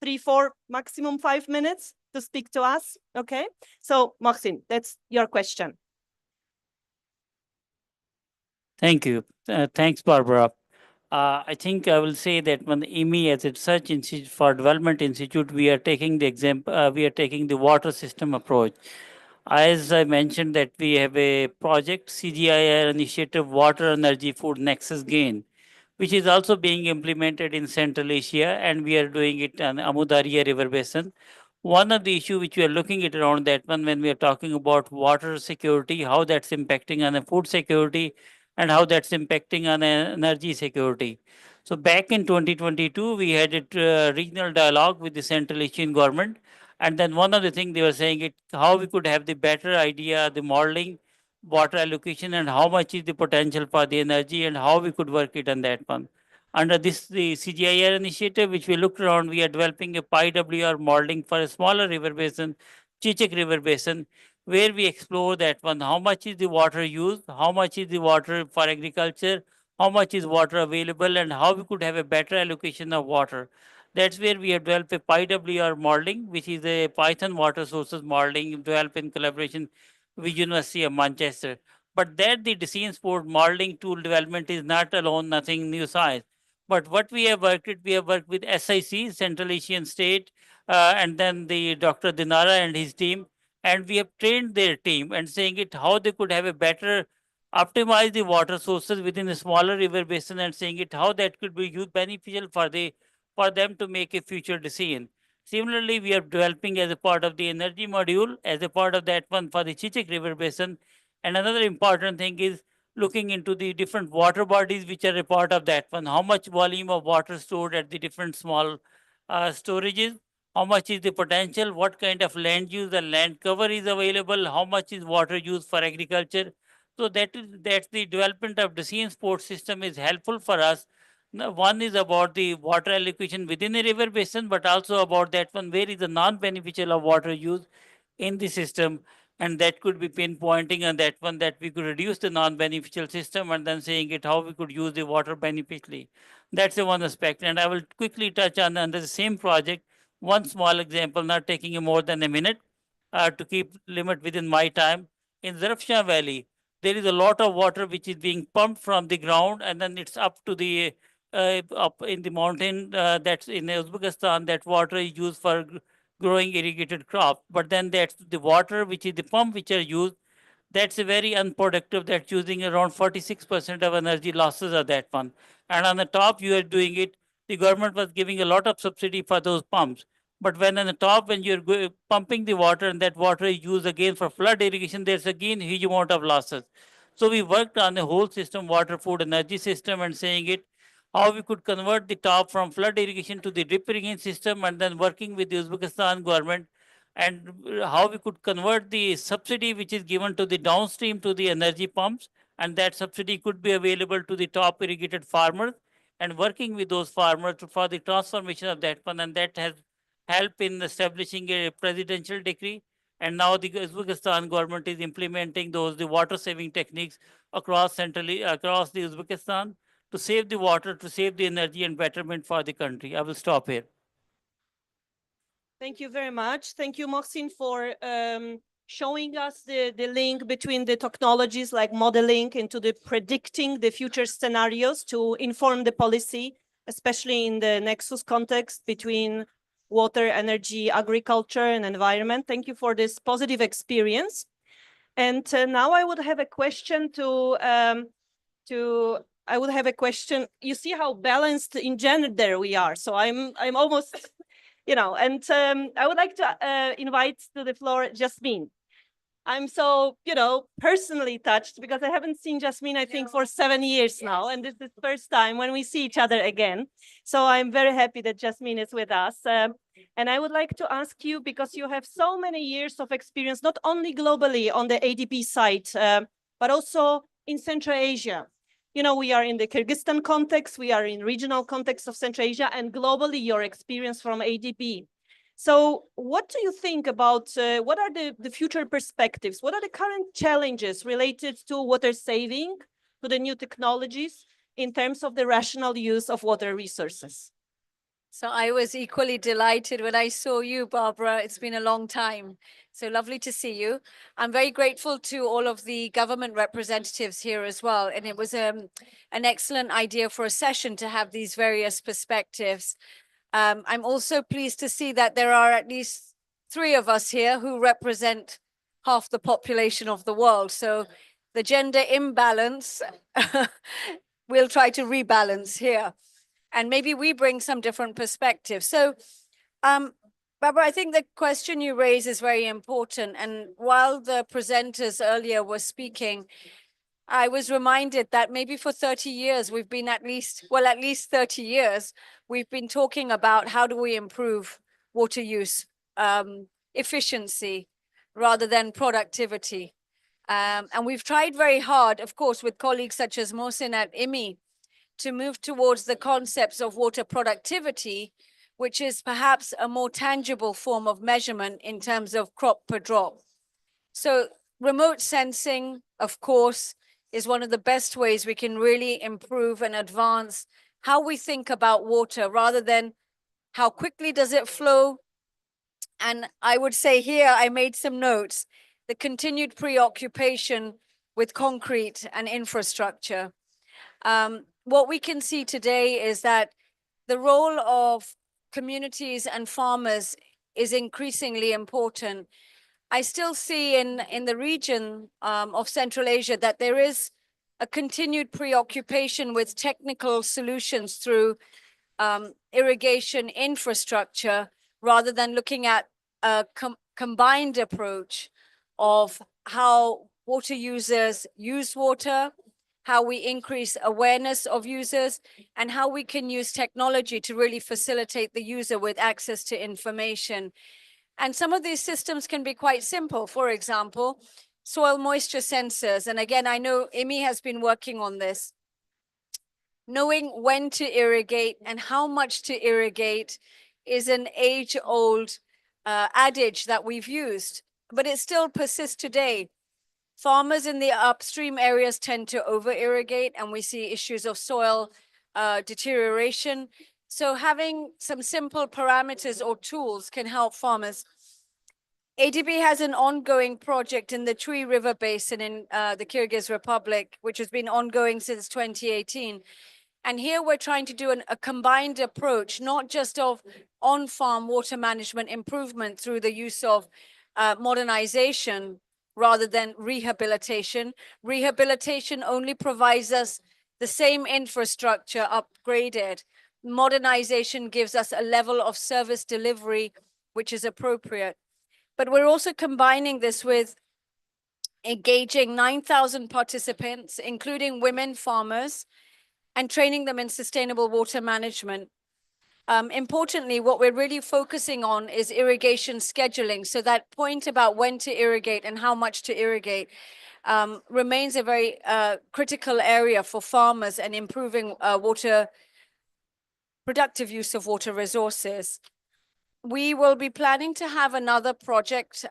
3, 4, maximum 5 minutes to speak to us. Okay. So Mohsin, that's your question. Thank you. Thanks, Barbara. I think I will say that when IMI as a Research Institute for Development Institute, we are taking the water system approach. As I mentioned that we have a project, CGIAR initiative, Water, Energy, Food Nexus Gain, which is also being implemented in Central Asia, and we are doing it on Amu Darya River Basin. One of the issue which we are looking at around that one when we are talking about water security, how that's impacting on the food security, and how that's impacting on energy security. So back in 2022, we had a regional dialogue with the Central Asian government. And then one of the things they were saying it, how we could have the better idea, the modeling, water allocation, and how much is the potential for the energy and how we could work it on that one. Under this, the CGIAR initiative, which we looked around, we are developing a PIWR modeling for a smaller river basin, Chichik River Basin, where we explore that one, how much is the water used, how much is the water for agriculture, how much is water available, and how we could have a better allocation of water. That's where we have developed a PIWR modeling, which is a Python water sources modeling developed in collaboration with University of Manchester. But that the decision support modeling tool development is not alone, nothing new science. But what we have worked with SIC, Central Asian State, and then the Dr. Dinara and his team, and we have trained their team and saying it how they could have a better optimize the water sources within a smaller river basin and saying it how that could be used beneficial for them to make a future decision. Similarly, we are developing as a part of the energy module, as a part of that one for the Chichik River Basin. And another important thing is looking into the different water bodies which are a part of that one. How much volume of water stored at the different small storages? How much is the potential? What kind of land use and land cover is available? How much is water used for agriculture? So that's the development of decision support system is helpful for us. Now, one is about the water allocation within a river basin, but also about that one where is the non-beneficial of water use in the system, and that could be pinpointing on that one that we could reduce the non-beneficial system and then saying it how we could use the water beneficially. That's the one aspect, and I will quickly touch on under the same project one small example, not taking you more than a minute to keep limit within my time. In Zarafshan Valley, there is a lot of water which is being pumped from the ground and then it's up to the up in the mountain that's in Uzbekistan. That water is used for growing irrigated crop, but then that's the water which is the pump which are used, that's a very unproductive, that's using around 46% of energy losses of that one. And on the top you are doing it, the government was giving a lot of subsidy for those pumps, but when on the top when you're pumping the water and that water is used again for flood irrigation, there's again huge amount of losses. So we worked on the whole system, water, food, energy system, and saying it how we could convert the top from flood irrigation to the drip irrigation system, and then working with the Uzbekistan government, and how we could convert the subsidy which is given to the downstream to the energy pumps, and that subsidy could be available to the top irrigated farmers, and working with those farmers for the transformation of that one, and that has helped in establishing a presidential decree. And now the Uzbekistan government is implementing the water saving techniques across across the Uzbekistan to save the water, to save the energy and betterment for the country. I will stop here. Thank you very much. Thank you, Mohsin, for showing us the link between the technologies like modeling into the predicting the future scenarios to inform the policy, especially in the nexus context between water, energy, agriculture, and environment. Thank you for this positive experience. And now I would have a question I would have a question. You see how balanced in gender we are. So I'm almost, you know, and I would like to invite to the floor Jasmine. I'm so, you know, personally touched because I haven't seen Jasmine, I think, for 7 years now. And this is the first time when we see each other again. So I'm very happy that Jasmine is with us. And I would like to ask you, because you have so many years of experience, not only globally on the ADB side, but also in Central Asia. You know, we are in the Kyrgyzstan context, we are in regional context of Central Asia, and globally your experience from ADB. So what do you think about, what are the future perspectives? What are the current challenges related to water saving, to the new technologies in terms of the rational use of water resources? So I was equally delighted when I saw you, Barbara. It's been a long time. So lovely to see you. I'm very grateful to all of the government representatives here as well. And it was an excellent idea for a session to have these various perspectives. I'm also pleased to see that there are at least 3 of us here who represent half the population of the world. So the gender imbalance, we'll try to rebalance here. And maybe we bring some different perspectives. So, Barbara, I think the question you raise is very important. And while the presenters earlier were speaking, I was reminded that maybe for 30 years, we've been at least 30 years, we've been talking about how do we improve water use, efficiency, rather than productivity. And we've tried very hard, of course, with colleagues such as Mohsin at IMI, to move towards the concepts of water productivity, which is perhaps a more tangible form of measurement in terms of crop per drop. So remote sensing, of course, is one of the best ways we can really improve and advance how we think about water rather than how quickly does it flow. And I would say here, I made some notes, the continued preoccupation with concrete and infrastructure. What we can see today is that the role of communities and farmers is increasingly important. I still see in the region of Central Asia that there is a continued preoccupation with technical solutions through irrigation infrastructure rather than looking at a combined approach of how water users use water, how we increase awareness of users, and how we can use technology to really facilitate the user with access to information. And some of these systems can be quite simple. For example, soil moisture sensors. And again, I know IMI has been working on this. Knowing when to irrigate and how much to irrigate is an age-old adage that we've used, but it still persists today. Farmers in the upstream areas tend to over-irrigate, and we see issues of soil deterioration. So having some simple parameters or tools can help farmers. ADB has an ongoing project in the Tui River Basin in the Kyrgyz Republic, which has been ongoing since 2018. And here we're trying to do a combined approach, not just of on-farm water management improvement through the use of modernization rather than rehabilitation. Rehabilitation only provides us the same infrastructure upgraded. Modernization gives us a level of service delivery which is appropriate. But we're also combining this with engaging 9,000 participants, including women farmers, and training them in sustainable water management. Importantly, what we're really focusing on is irrigation scheduling. So that point about when to irrigate and how much to irrigate remains a very critical area for farmers and improving productive use of water resources. We will be planning to have another project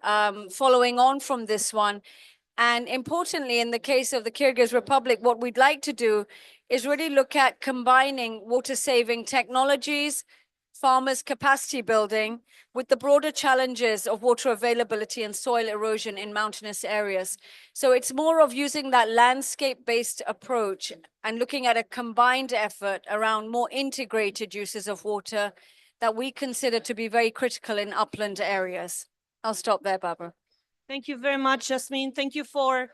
following on from this one. And importantly, in the case of the Kyrgyz Republic, what we'd like to do is really look at combining water-saving technologies, farmers' capacity building, with the broader challenges of water availability and soil erosion in mountainous areas. So it's more of using that landscape-based approach and looking at a combined effort around more integrated uses of water that we consider to be very critical in upland areas. I'll stop there, Barbara. Thank you very much, Jasmine. Thank you for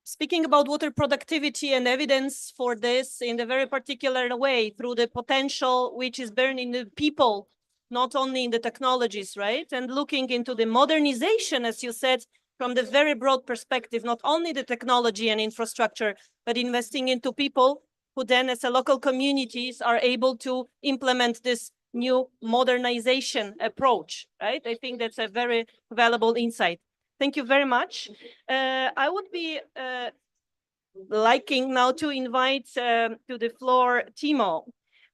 speaking about water productivity and evidence for this in a very particular way through the potential which is burned in the people, not only in the technologies, right? And looking into the modernization, as you said, from the very broad perspective, not only the technology and infrastructure, but investing into people who then as a local communities are able to implement this new modernization approach, right? I think that's a very valuable insight. Thank you very much. I would be liking now to invite to the floor Timo.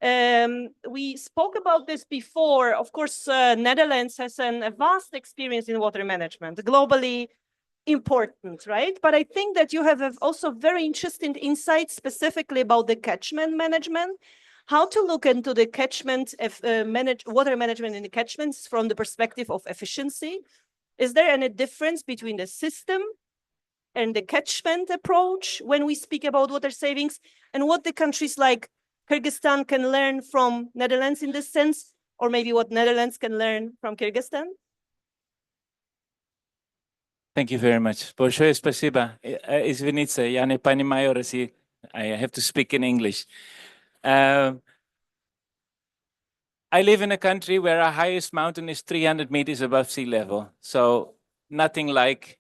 We spoke about this before. Of course, Netherlands has a vast experience in water management, globally important, right? But I think that you have also very interesting insights specifically about the catchment management, how to look into the catchment, water management in the catchments from the perspective of efficiency. Is there any difference between the system and the catchment approach when we speak about water savings, and what the countries like Kyrgyzstan can learn from Netherlands in this sense, or maybe what Netherlands can learn from Kyrgyzstan? Thank you very much. Большое спасибо. Извините, я не понимаю России. I have to speak in English. I live in a country where our highest mountain is 300 meters above sea level. So nothing like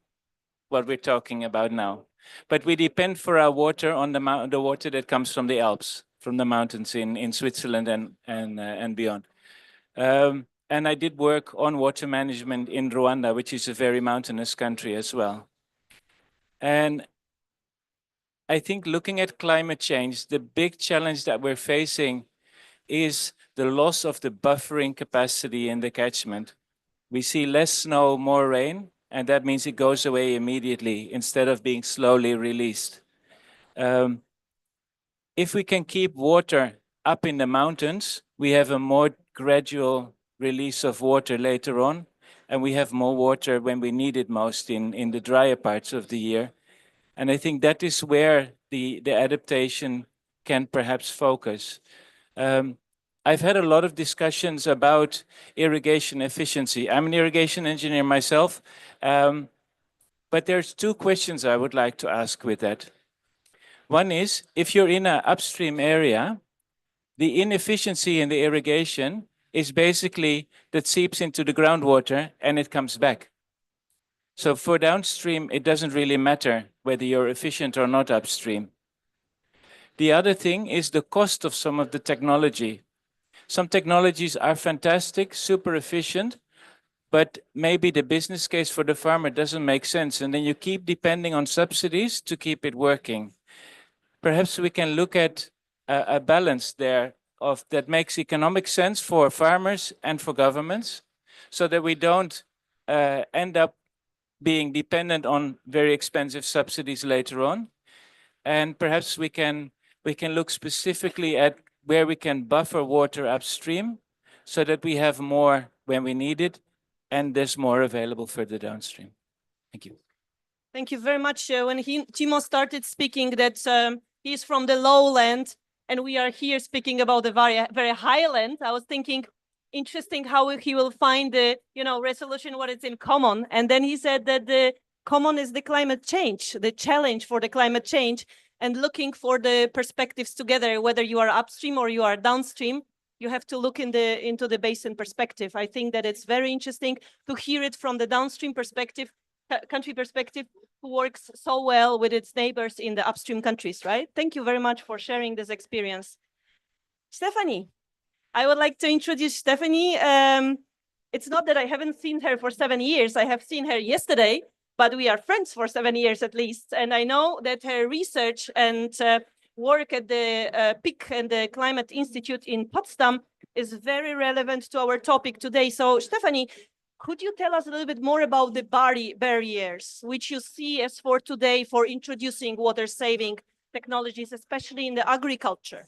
what we're talking about now. But we depend for our water on the water that comes from the Alps, from the mountains in Switzerland and beyond. And I did work on water management in Rwanda, which is a very mountainous country as well. And I think looking at climate change, the big challenge that we're facing is the loss of the buffering capacity in the catchment. We see less snow, more rain, and that means it goes away immediately instead of being slowly released. If we can keep water up in the mountains, we have a more gradual release of water later on, and we have more water when we need it most in the drier parts of the year. And I think that is where the adaptation can perhaps focus. I've had a lot of discussions about irrigation efficiency. I'm an irrigation engineer myself, but there's two questions I would like to ask with that. One is, if you're in an upstream area, the inefficiency in the irrigation is basically that seeps into the groundwater and it comes back. So for downstream, it doesn't really matter whether you're efficient or not upstream. The other thing is the cost of some of the technology. Some technologies are fantastic, super efficient, but maybe the business case for the farmer doesn't make sense. And then you keep depending on subsidies to keep it working. Perhaps we can look at a balance there that makes economic sense for farmers and for governments, so that we don't end up being dependent on very expensive subsidies later on. And perhaps we can look specifically at where we can buffer water upstream so that we have more when we need it and there's more available further downstream. Thank you. Thank you very much. When Timo started speaking that he's from the lowland and we are here speaking about the very, very highland, I was thinking, interesting how he will find the resolution, what is in common. And then he said that the common is the climate change, the challenge for the climate change, and looking for the perspectives together, whether you are upstream or you are downstream, you have to look into the basin perspective. I think that it's very interesting to hear it from the downstream perspective, country perspective, who works so well with its neighbors in the upstream countries, right? Thank you very much for sharing this experience. Stephanie, I would like to introduce Stephanie. It's not that I haven't seen her for 7 years. I have seen her yesterday, but we are friends for 7 years at least. And I know that her research and work at the PIC and the Climate Institute in Potsdam is very relevant to our topic today. So Stephanie, could you tell us a little bit more about the barriers which you see as for today for introducing water saving technologies, especially in the agriculture?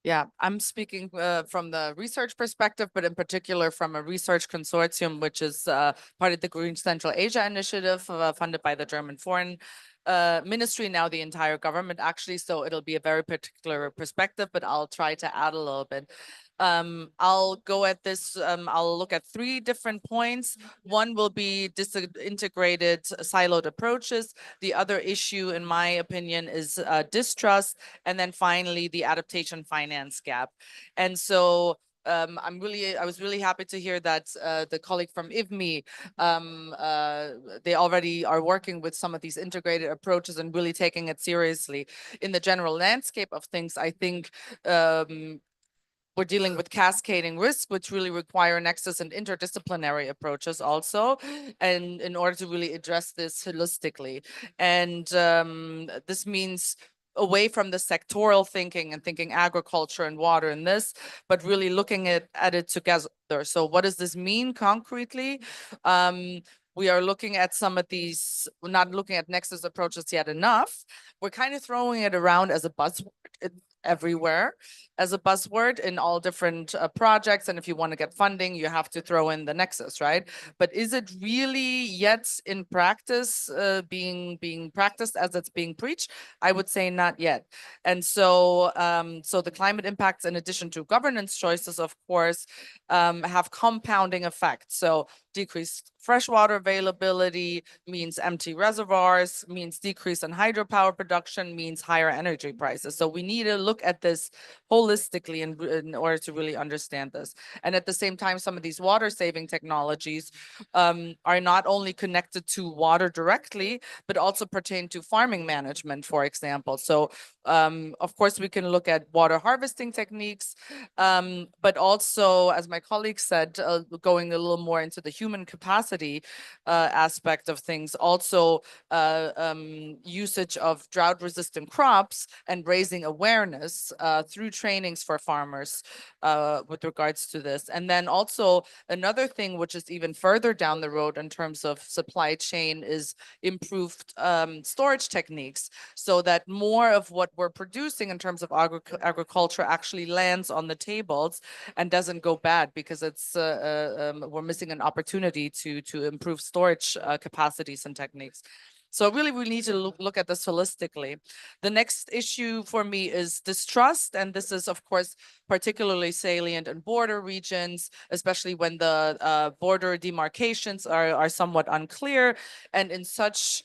Yeah, I'm speaking from the research perspective, but in particular from a research consortium, which is part of the Green Central Asia Initiative funded by the German Foreign Ministry, now the entire government actually. So it'll be a very particular perspective, but I'll try to add a little bit. I'll go at this, I'll look at 3 different points. One will be disintegrated siloed approaches. The other issue, in my opinion, is distrust. And then finally, the adaptation finance gap. And so I was really happy to hear that the colleague from IVMI, they already are working with some of these integrated approaches and really taking it seriously. In the general landscape of things, I think we're dealing with cascading risks, which really require nexus and interdisciplinary approaches also, and in order to really address this holistically. And this means away from the sectoral thinking and thinking agriculture and water and this, but really looking at it together. So what does this mean concretely? We are looking at some of these, we're not looking at nexus approaches yet enough. We're kind of throwing it around as a buzzword everywhere, as a buzzword in all different projects. And if you want to get funding, you have to throw in the nexus, right? But is it really yet in practice being practiced as it's being preached? I would say not yet. And so, so the climate impacts, in addition to governance choices, of course, have compounding effects. So decreased freshwater availability means empty reservoirs, means decrease in hydropower production, means higher energy prices. So we need to look at this holistically in order to really understand this. And at the same time, some of these water saving technologies are not only connected to water directly, but also pertain to farming management, for example. So of course, we can look at water harvesting techniques, but also, as my colleague said, going a little more into the human capacity aspect of things, also usage of drought-resistant crops and raising awareness through trainings for farmers with regards to this. And then also another thing which is even further down the road in terms of supply chain is improved storage techniques, so that more of what we're producing in terms of agriculture actually lands on the tables and doesn't go bad, because it's we're missing an opportunity to improve storage capacities and techniques. So really, we need to look at this holistically. The next issue for me is distrust. And this is, of course, particularly salient in border regions, especially when the border demarcations are somewhat unclear. And in such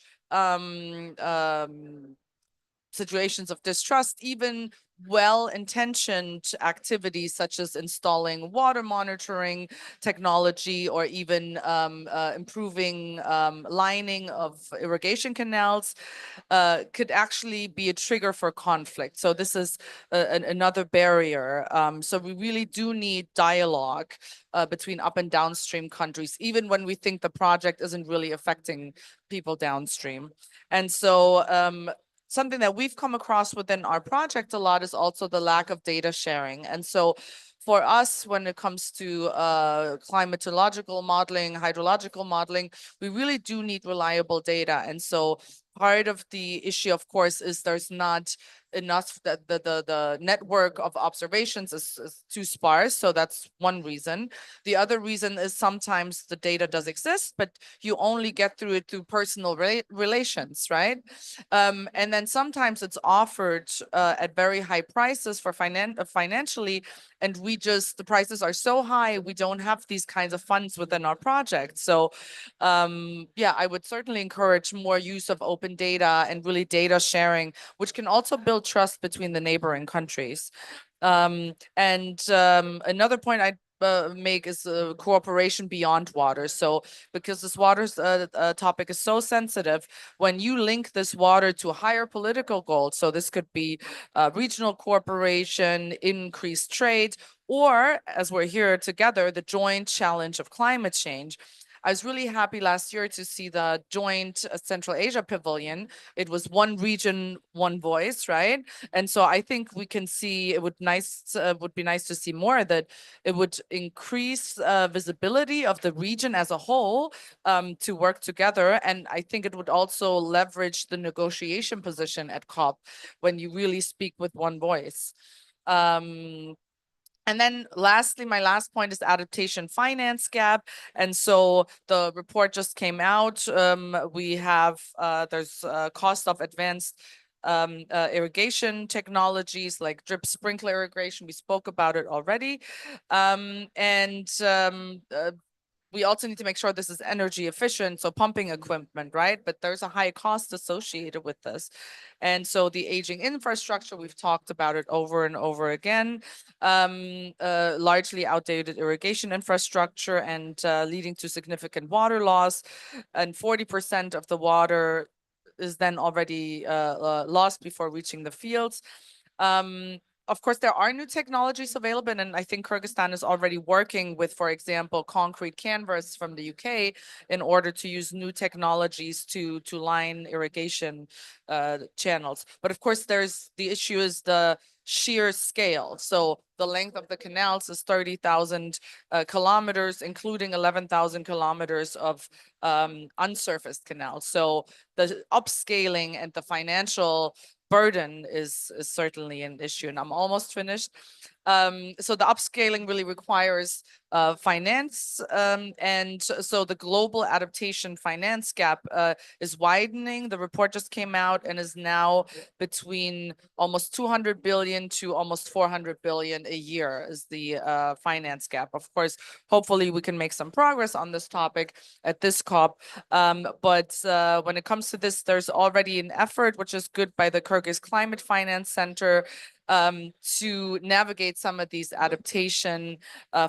situations of distrust, even well-intentioned activities such as installing water monitoring technology or even improving lining of irrigation canals could actually be a trigger for conflict. So this is another barrier. So we really do need dialogue between up and downstream countries, even when we think the project isn't really affecting people downstream. And so something that we've come across within our project a lot is also the lack of data sharing. And so for us, when it comes to climatological modeling, hydrological modeling, we really do need reliable data. And so part of the issue, of course, is there's not enough, that the network of observations is too sparse. So that's one reason. The other reason is sometimes the data does exist, but you only get through it through personal relations, right? And then sometimes it's offered at very high prices for financially, and the prices are so high, we don't have these kinds of funds within our project. So yeah, I would certainly encourage more use of open data and really data sharing, which can also build trust between the neighboring countries. Another point I'd make is cooperation beyond water. So because this water topic is so sensitive, when you link this water to higher political goals, so this could be regional cooperation, increased trade, or as we're here together, the joint challenge of climate change. I was really happy last year to see the joint Central Asia Pavilion. It was one region, one voice, right? And so I think we can see, it would be nice to see more, that it would increase visibility of the region as a whole to work together. And I think it would also leverage the negotiation position at COP when you really speak with one voice. And then lastly, my last point is adaptation finance gap. And so the report just came out. We have, there's cost of advanced irrigation technologies like drip sprinkler irrigation. We spoke about it already. We also need to make sure this is energy efficient, so pumping equipment, right? But there's a high cost associated with this. And so the aging infrastructure, we've talked about it over and over again, largely outdated irrigation infrastructure and leading to significant water loss. And 40% of the water is then already lost before reaching the fields. Of course, there are new technologies available, and I think Kyrgyzstan is already working with, for example, concrete canvas from the UK in order to use new technologies to line irrigation channels. But of course, there's the issue is the sheer scale. So the length of the canals is 30,000 kilometers, including 11,000 kilometers of unsurfaced canals. So the upscaling and the financial burden is certainly an issue, and I'm almost finished. So the upscaling really requires finance, and so the global adaptation finance gap is widening. The report just came out and is now between almost 200 billion to almost 400 billion a year is the finance gap. Of course, hopefully we can make some progress on this topic at this COP. But when it comes to this, there's already an effort, which is good, by the Kyrgyz Climate Finance Center to navigate some of these adaptation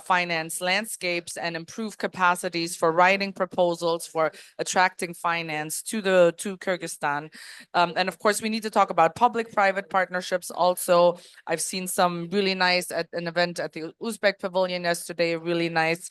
finance landscapes and improve capacities for writing proposals for attracting finance to Kyrgyzstan. And of course, we need to talk about public-private partnerships also. I've seen some really nice at an event at the Uzbek Pavilion yesterday, a really nice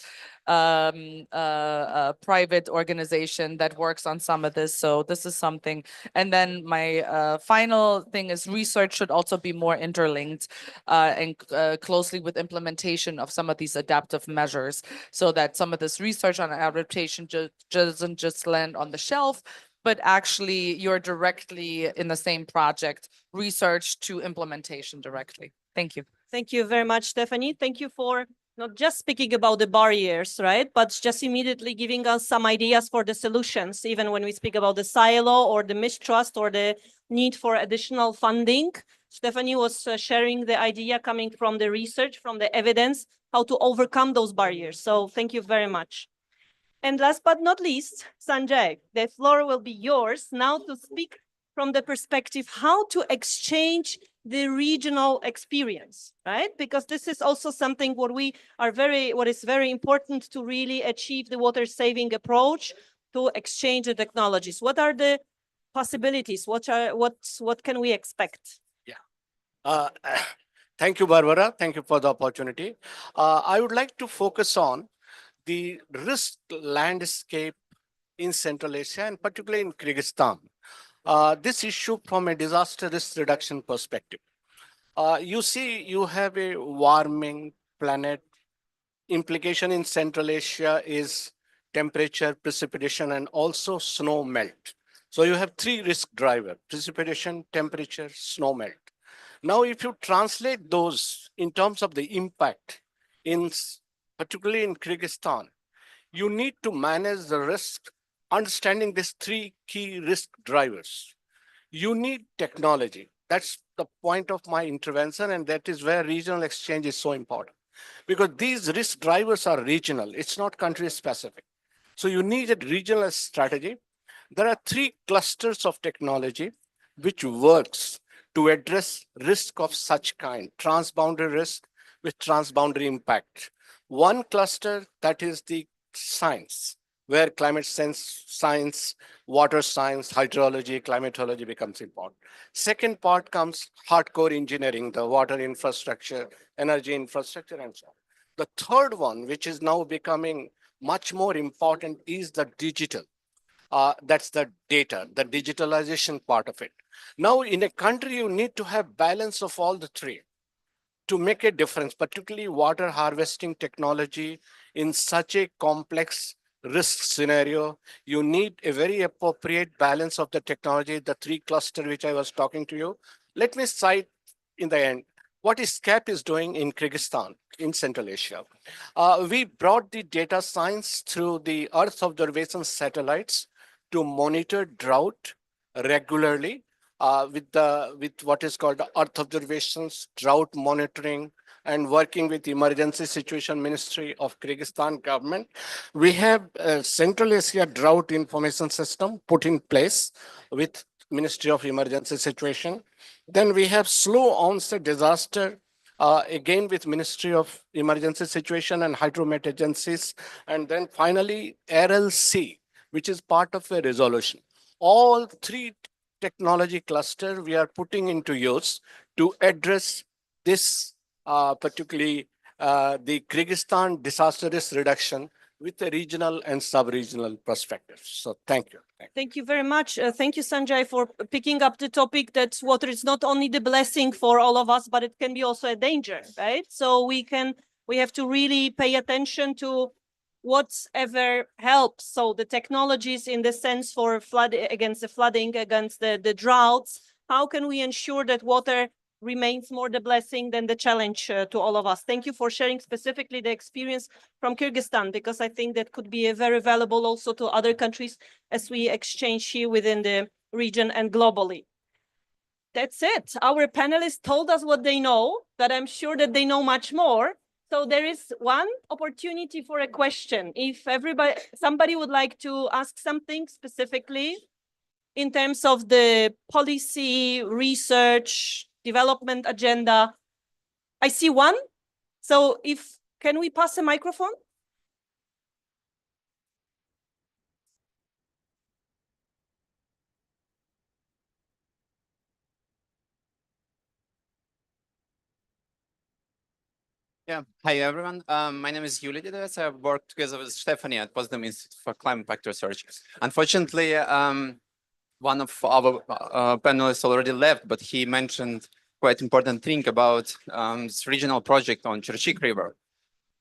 private organization that works on some of this. So this is something. And then my final thing is research should also be more interlinked and closely with implementation of some of these adaptive measures, so that some of this research on adaptation doesn't just land on the shelf, but actually you're directly in the same project, research to implementation directly. Thank you. Thank you very much, Stephanie. Thank you for not just speaking about the barriers, right, but just immediately giving us some ideas for the solutions, even when we speak about the silo or the mistrust or the need for additional funding. Stephanie was sharing the idea coming from the research, from the evidence, how to overcome those barriers. So thank you very much. And last but not least, Sanjay, the floor will be yours now to speak from the perspective how to exchange the regional experience, right? Because this is also something what is very important to really achieve the water saving approach, to exchange the technologies. What are the possibilities? What can we expect? Thank you, Barbara. Thank you for the opportunity. I would like to focus on the risk landscape in Central Asia, and particularly in Kyrgyzstan. This issue from a disaster risk reduction perspective. You see, you have a warming planet. Implication in Central Asia is temperature, precipitation, and also snow melt. So you have three risk drivers: precipitation, temperature, snow melt. Now, if you translate those in terms of the impact, particularly in Kyrgyzstan, you need to manage the risk, understanding these three key risk drivers. You need technology. That's the point of my intervention, and that is where regional exchange is so important. Because these risk drivers are regional, it's not country specific. So you need a regional strategy. There are three clusters of technology which works to address risk of such kind, transboundary risk with transboundary impact. One cluster, that is the science, where climate science, water science, hydrology, climatology becomes important. Second part comes hardcore engineering, the water infrastructure, energy infrastructure, and so on. The third one, which is now becoming much more important, is the digital. That's the data, the digitalization part of it. Now, in a country, you need to have balance of all the three to make a difference, particularly water harvesting technology in such a complex risk scenario. You need a very appropriate balance of the technology, the three cluster which I was talking to you. Let me cite in the end what CAP is doing in Kyrgyzstan, in Central Asia. We brought the data science through the Earth observation satellites to monitor drought regularly with what is called Earth observations, drought monitoring, and working with the Emergency Situation Ministry of Kyrgyzstan government. We have a Central Asia Drought Information System put in place with Ministry of Emergency Situation. Then we have slow onset disaster, again with Ministry of Emergency Situation and Hydromet agencies. And then finally, RLC, which is part of a resolution. All three technology cluster we are putting into use to address this particularly the Kyrgyzstan disaster risk reduction with a regional and sub-regional perspective. So thank you. Thank you very much. Thank you, Sanjay, for picking up the topic that water is not only the blessing for all of us, but it can be also a danger, right? So we have to really pay attention to whatever helps. So the technologies in the sense for against the flooding, against the droughts, how can we ensure that water remains more the blessing than the challenge to all of us? Thank you for sharing specifically the experience from Kyrgyzstan, because I think that could be very valuable also to other countries as we exchange here within the region and globally. That's it. Our panelists told us what they know, but I'm sure that they know much more. So there is one opportunity for a question. If somebody would like to ask something specifically in terms of the policy, research, development agenda. I see one. So can we pass a microphone? Yeah, hi everyone. My name is Yulia Didas. I've worked together with Stephanie at Potsdam Institute for Climate Impact Research. Unfortunately, one of our panelists already left, but he mentioned quite important thing about this regional project on Cherchik River.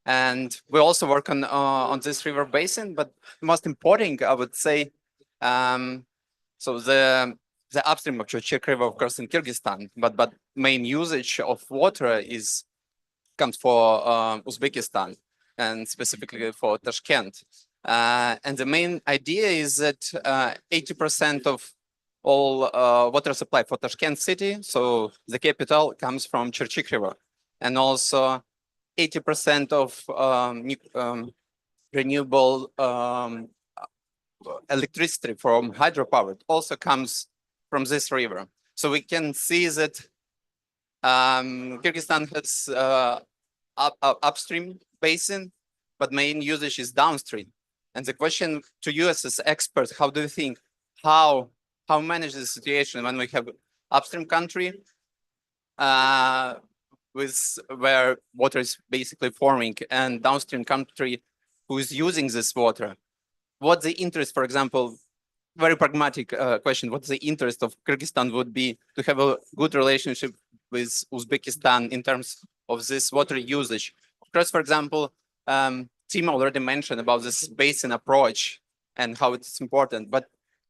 And we also work on this river basin, but most important, I would say, so the upstream of Cherchik River, of course, in Kyrgyzstan, but main usage of water comes for Uzbekistan and specifically for Tashkent. And the main idea is that 80% of all water supply for Tashkent city, so the capital, comes from Cherchik River. And also 80% of renewable electricity from hydropower also comes from this river. So we can see that Kyrgyzstan has upstream basin, but main usage is downstream. And the question to you as experts, how do you think, how manage the situation when we have upstream country where water is basically forming and downstream country who is using this water? What's the interest, for example, very pragmatic question, what's the interest of Kyrgyzstan would be to have a good relationship with Uzbekistan in terms of this water usage? Of course, for example, Tim already mentioned about this basin approach and how it's important. But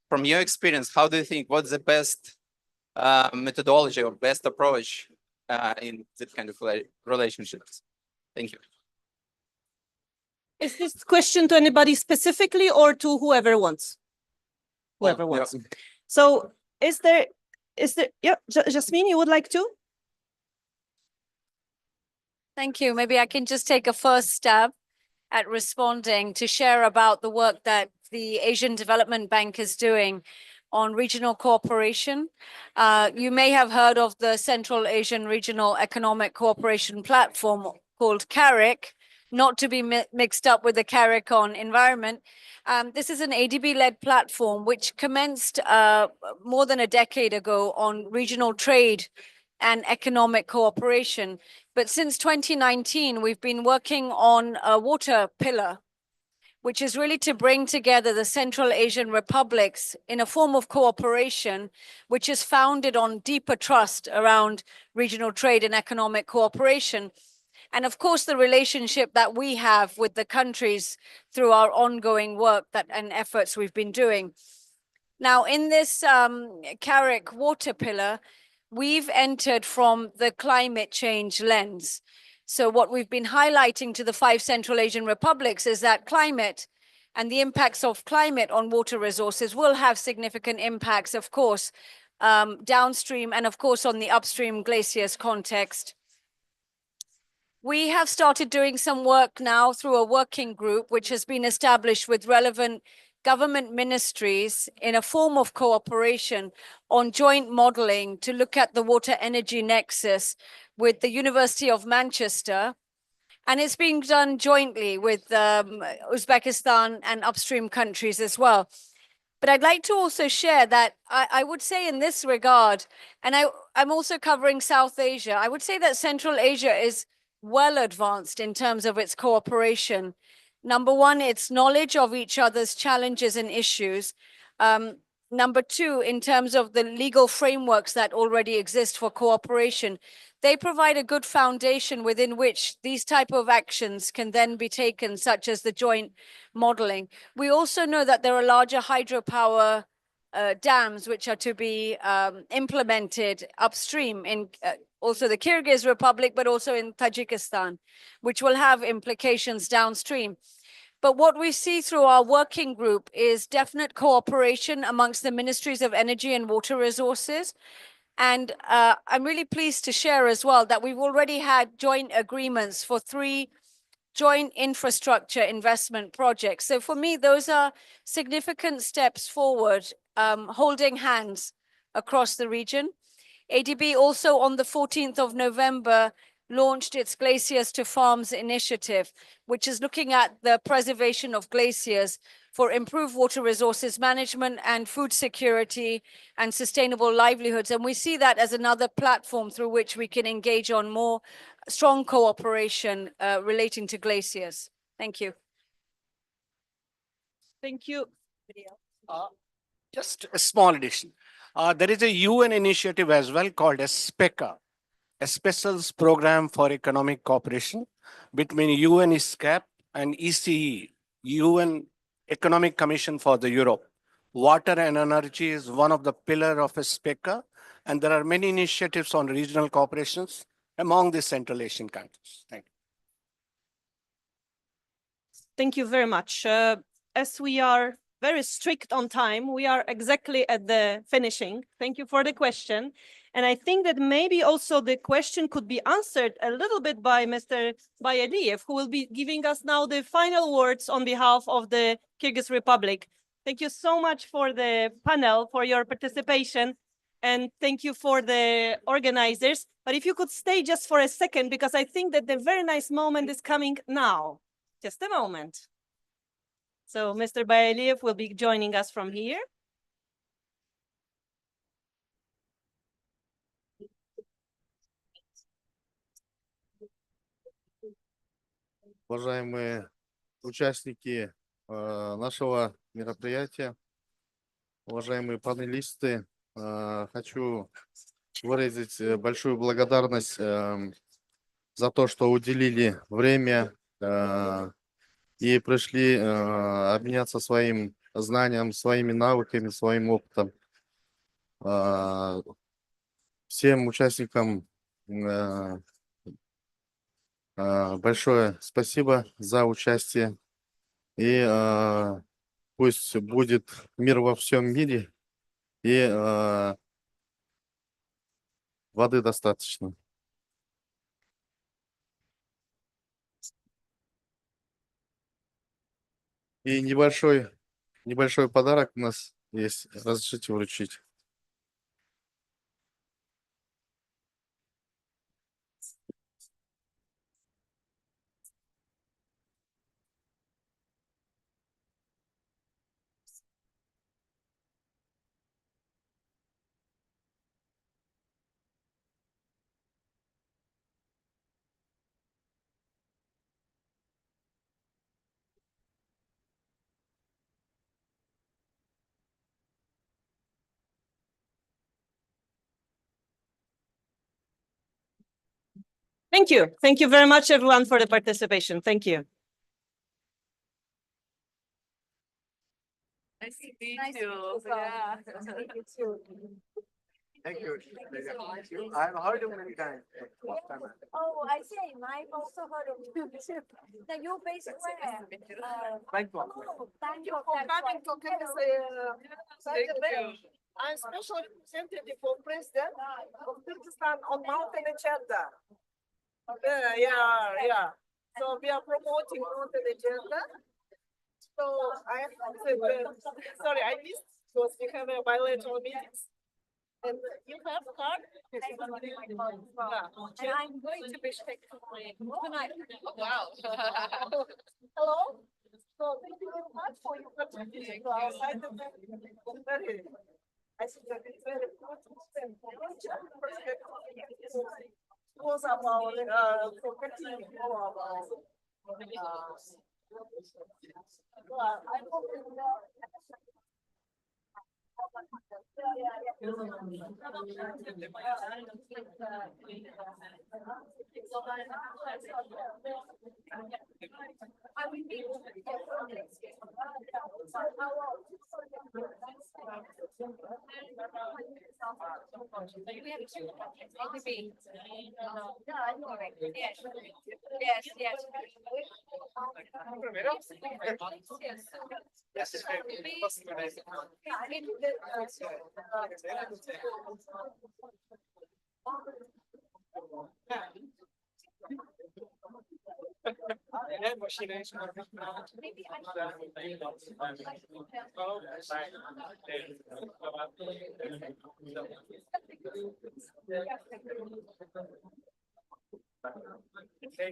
from your experience, how do you think, what's the best methodology or best approach in this kind of relationships? Thank you. Is this question to anybody specifically or to whoever wants? Whoever wants. Yeah. So is there, yeah, Jasmine, you would like to? Thank you. Maybe I can just take a first stab at responding to share about the work that the Asian Development Bank is doing on regional cooperation. You may have heard of the Central Asian Regional Economic Cooperation Platform called CARIC, not to be mixed up with the CARIC on environment. This is an ADB-led platform which commenced more than a decade ago on regional trade and economic cooperation. But since 2019, we've been working on a water pillar, which is really to bring together the Central Asian republics in a form of cooperation, which is founded on deeper trust around regional trade and economic cooperation. And of course, the relationship that we have with the countries through our ongoing work and efforts we've been doing. Now, in this CARIC water pillar, we've entered from the climate change lens. So what we've been highlighting to the 5 Central Asian republics is that climate and the impacts of climate on water resources will have significant impacts, of course, downstream and of course on the upstream glaciers context. We have started doing some work now through a working group which has been established with relevant government ministries in a form of cooperation on joint modeling to look at the water energy nexus with the University of Manchester. And it's being done jointly with Uzbekistan and upstream countries as well. But I'd like to also share that I would say in this regard, and I'm also covering South Asia, I would say that Central Asia is well advanced in terms of its cooperation. Number one, its knowledge of each other's challenges and issues. Number two, in terms of the legal frameworks that already exist for cooperation, they provide a good foundation within which these type of actions can then be taken, such as the joint modeling. We also know that there are larger hydropower dams which are to be implemented upstream in also the Kyrgyz Republic, but also in Tajikistan, which will have implications downstream. But what we see through our working group is definite cooperation amongst the ministries of energy and water resources. And I'm really pleased to share as well that we've already had joint agreements for 3 joint infrastructure investment projects. So for me, those are significant steps forward, holding hands across the region. ADB also on the 14th of November launched its Glaciers to Farms initiative, which is looking at the preservation of glaciers for improved water resources management and food security and sustainable livelihoods. And we see that as another platform through which we can engage on more strong cooperation relating to glaciers. Thank you. Thank you. Just a small addition. There is a UN initiative as well called as SPECA, a Specials Program for Economic Cooperation between UNESCAP and ECE, UN Economic Commission for the Europe. Water and energy is one of the pillars of a SPECA, and there are many initiatives on regional cooperations among the Central Asian countries. Thank you. Thank you very much. As we are very strict on time, we are exactly at the finishing. Thank you for the question. And I think that maybe also the question could be answered a little bit by Mr. Bayaliyev, who will be giving us now the final words on behalf of the Kyrgyz Republic. Thank you so much for the panel, for your participation, and thank you for the organizers. But if you could stay just for a second, because I think that the very nice moment is coming now. Just a moment. So Mr. Bayaliyev will be joining us from here. Уважаемые участники нашего мероприятия, уважаемые панелисты, хочу выразить большую благодарность за то, что уделили время и пришли обменяться своим знанием, своими навыками, своим опытом. Всем участникам большое спасибо за участие. И пусть будет мир во всем мире, и воды достаточно. И небольшой подарок у нас есть. Разрешите вручить. Thank you. Thank you very much, everyone, for the participation. Thank you. Nice to meet you. Yeah. Thank you. I've heard of many times. Oh, I see. I've also heard of you too. Now you're based where? Bangkok. Oh, Bangkok. For coming to Kyrgyzstan. I'm special representative for President of Kyrgyzstan on mountain agenda. Yeah. So we are promoting mountain agenda. So I sorry, I missed because we have a bilateral meetings. And you have a card? And I'm going to Bishkek tonight. Wow. Hello? So thank you very much for your contribution to our scientific very. I think that it's very important and perspective was about protecting our I hope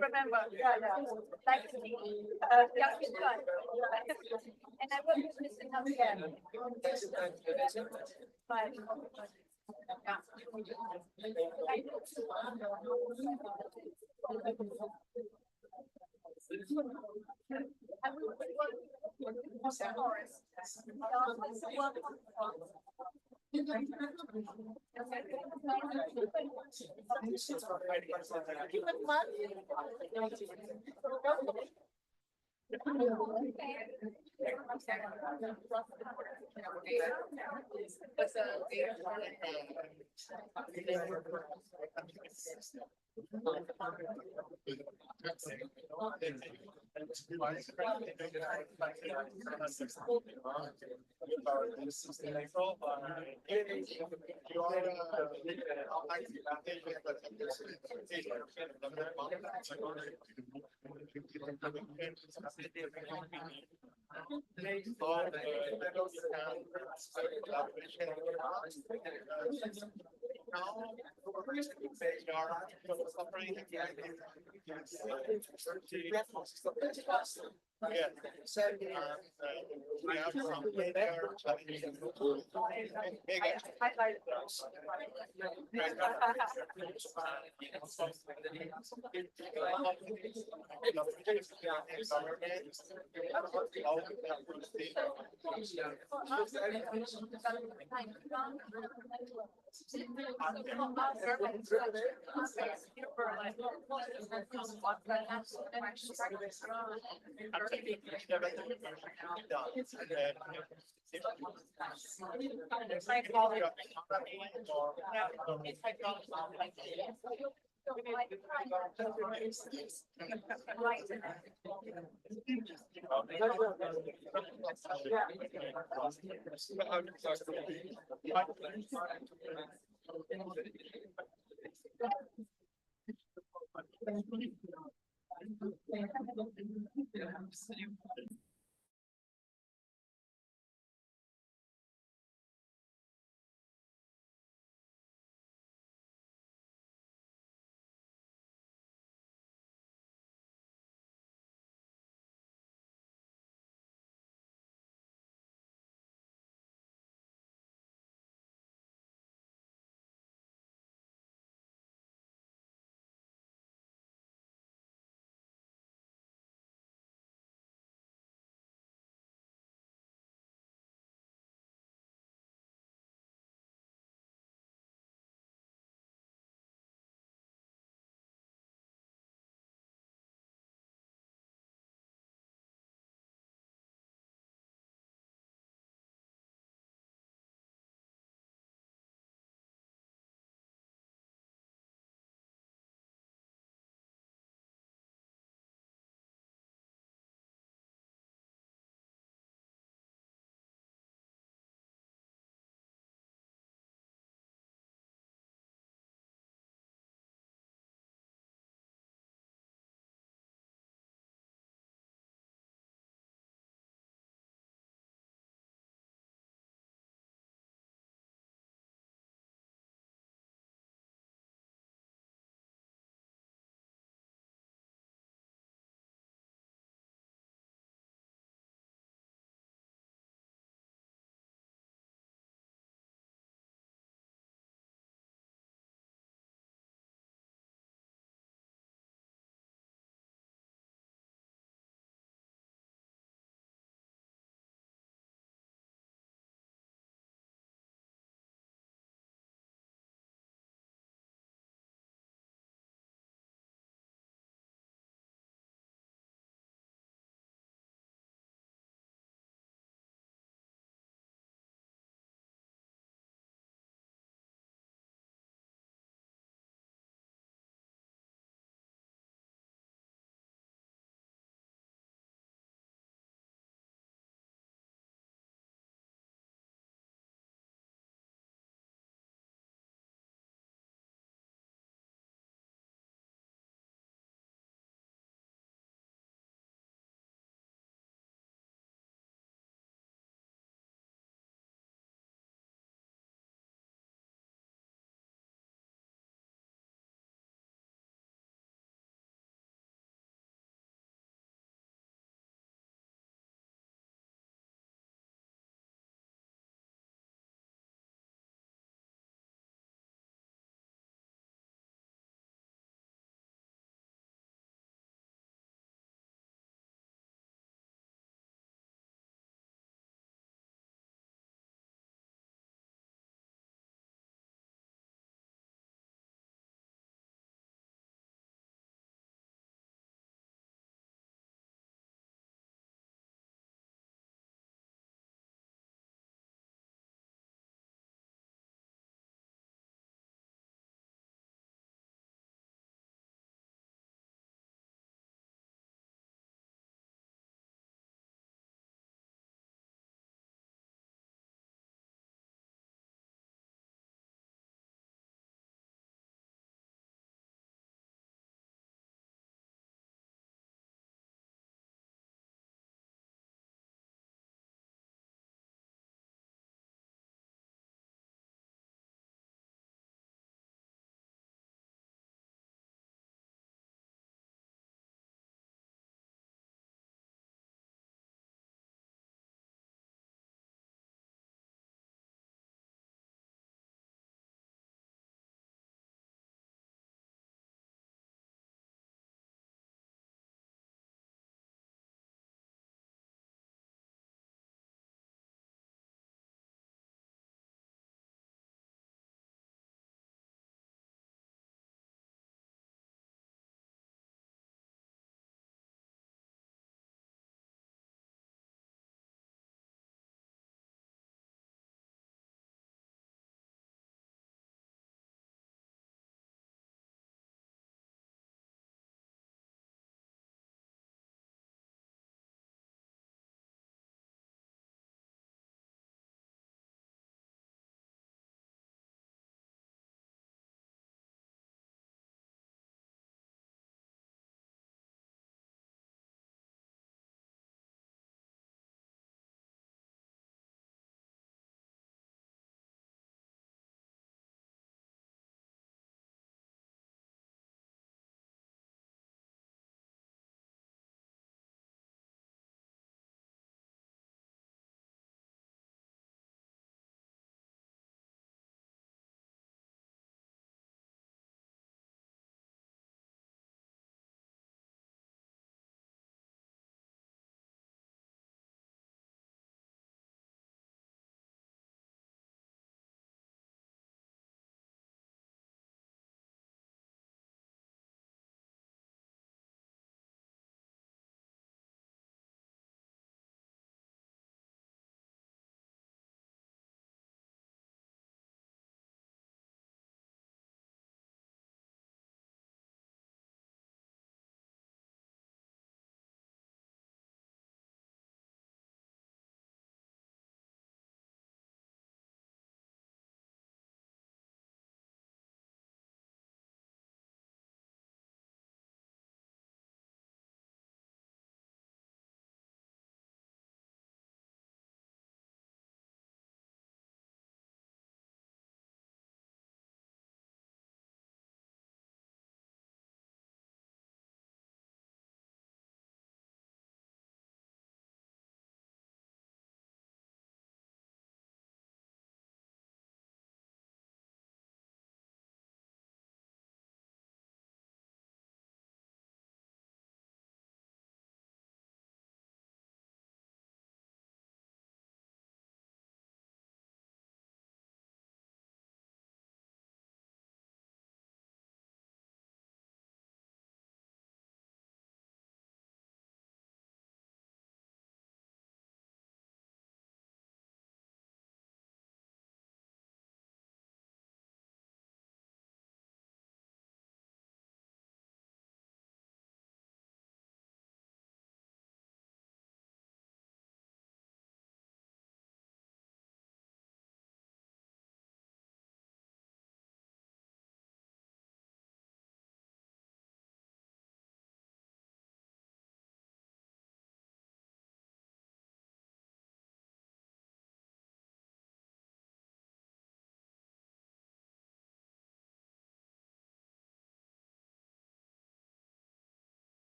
remember, like to be, young people. And I work with Mr. Healthcare.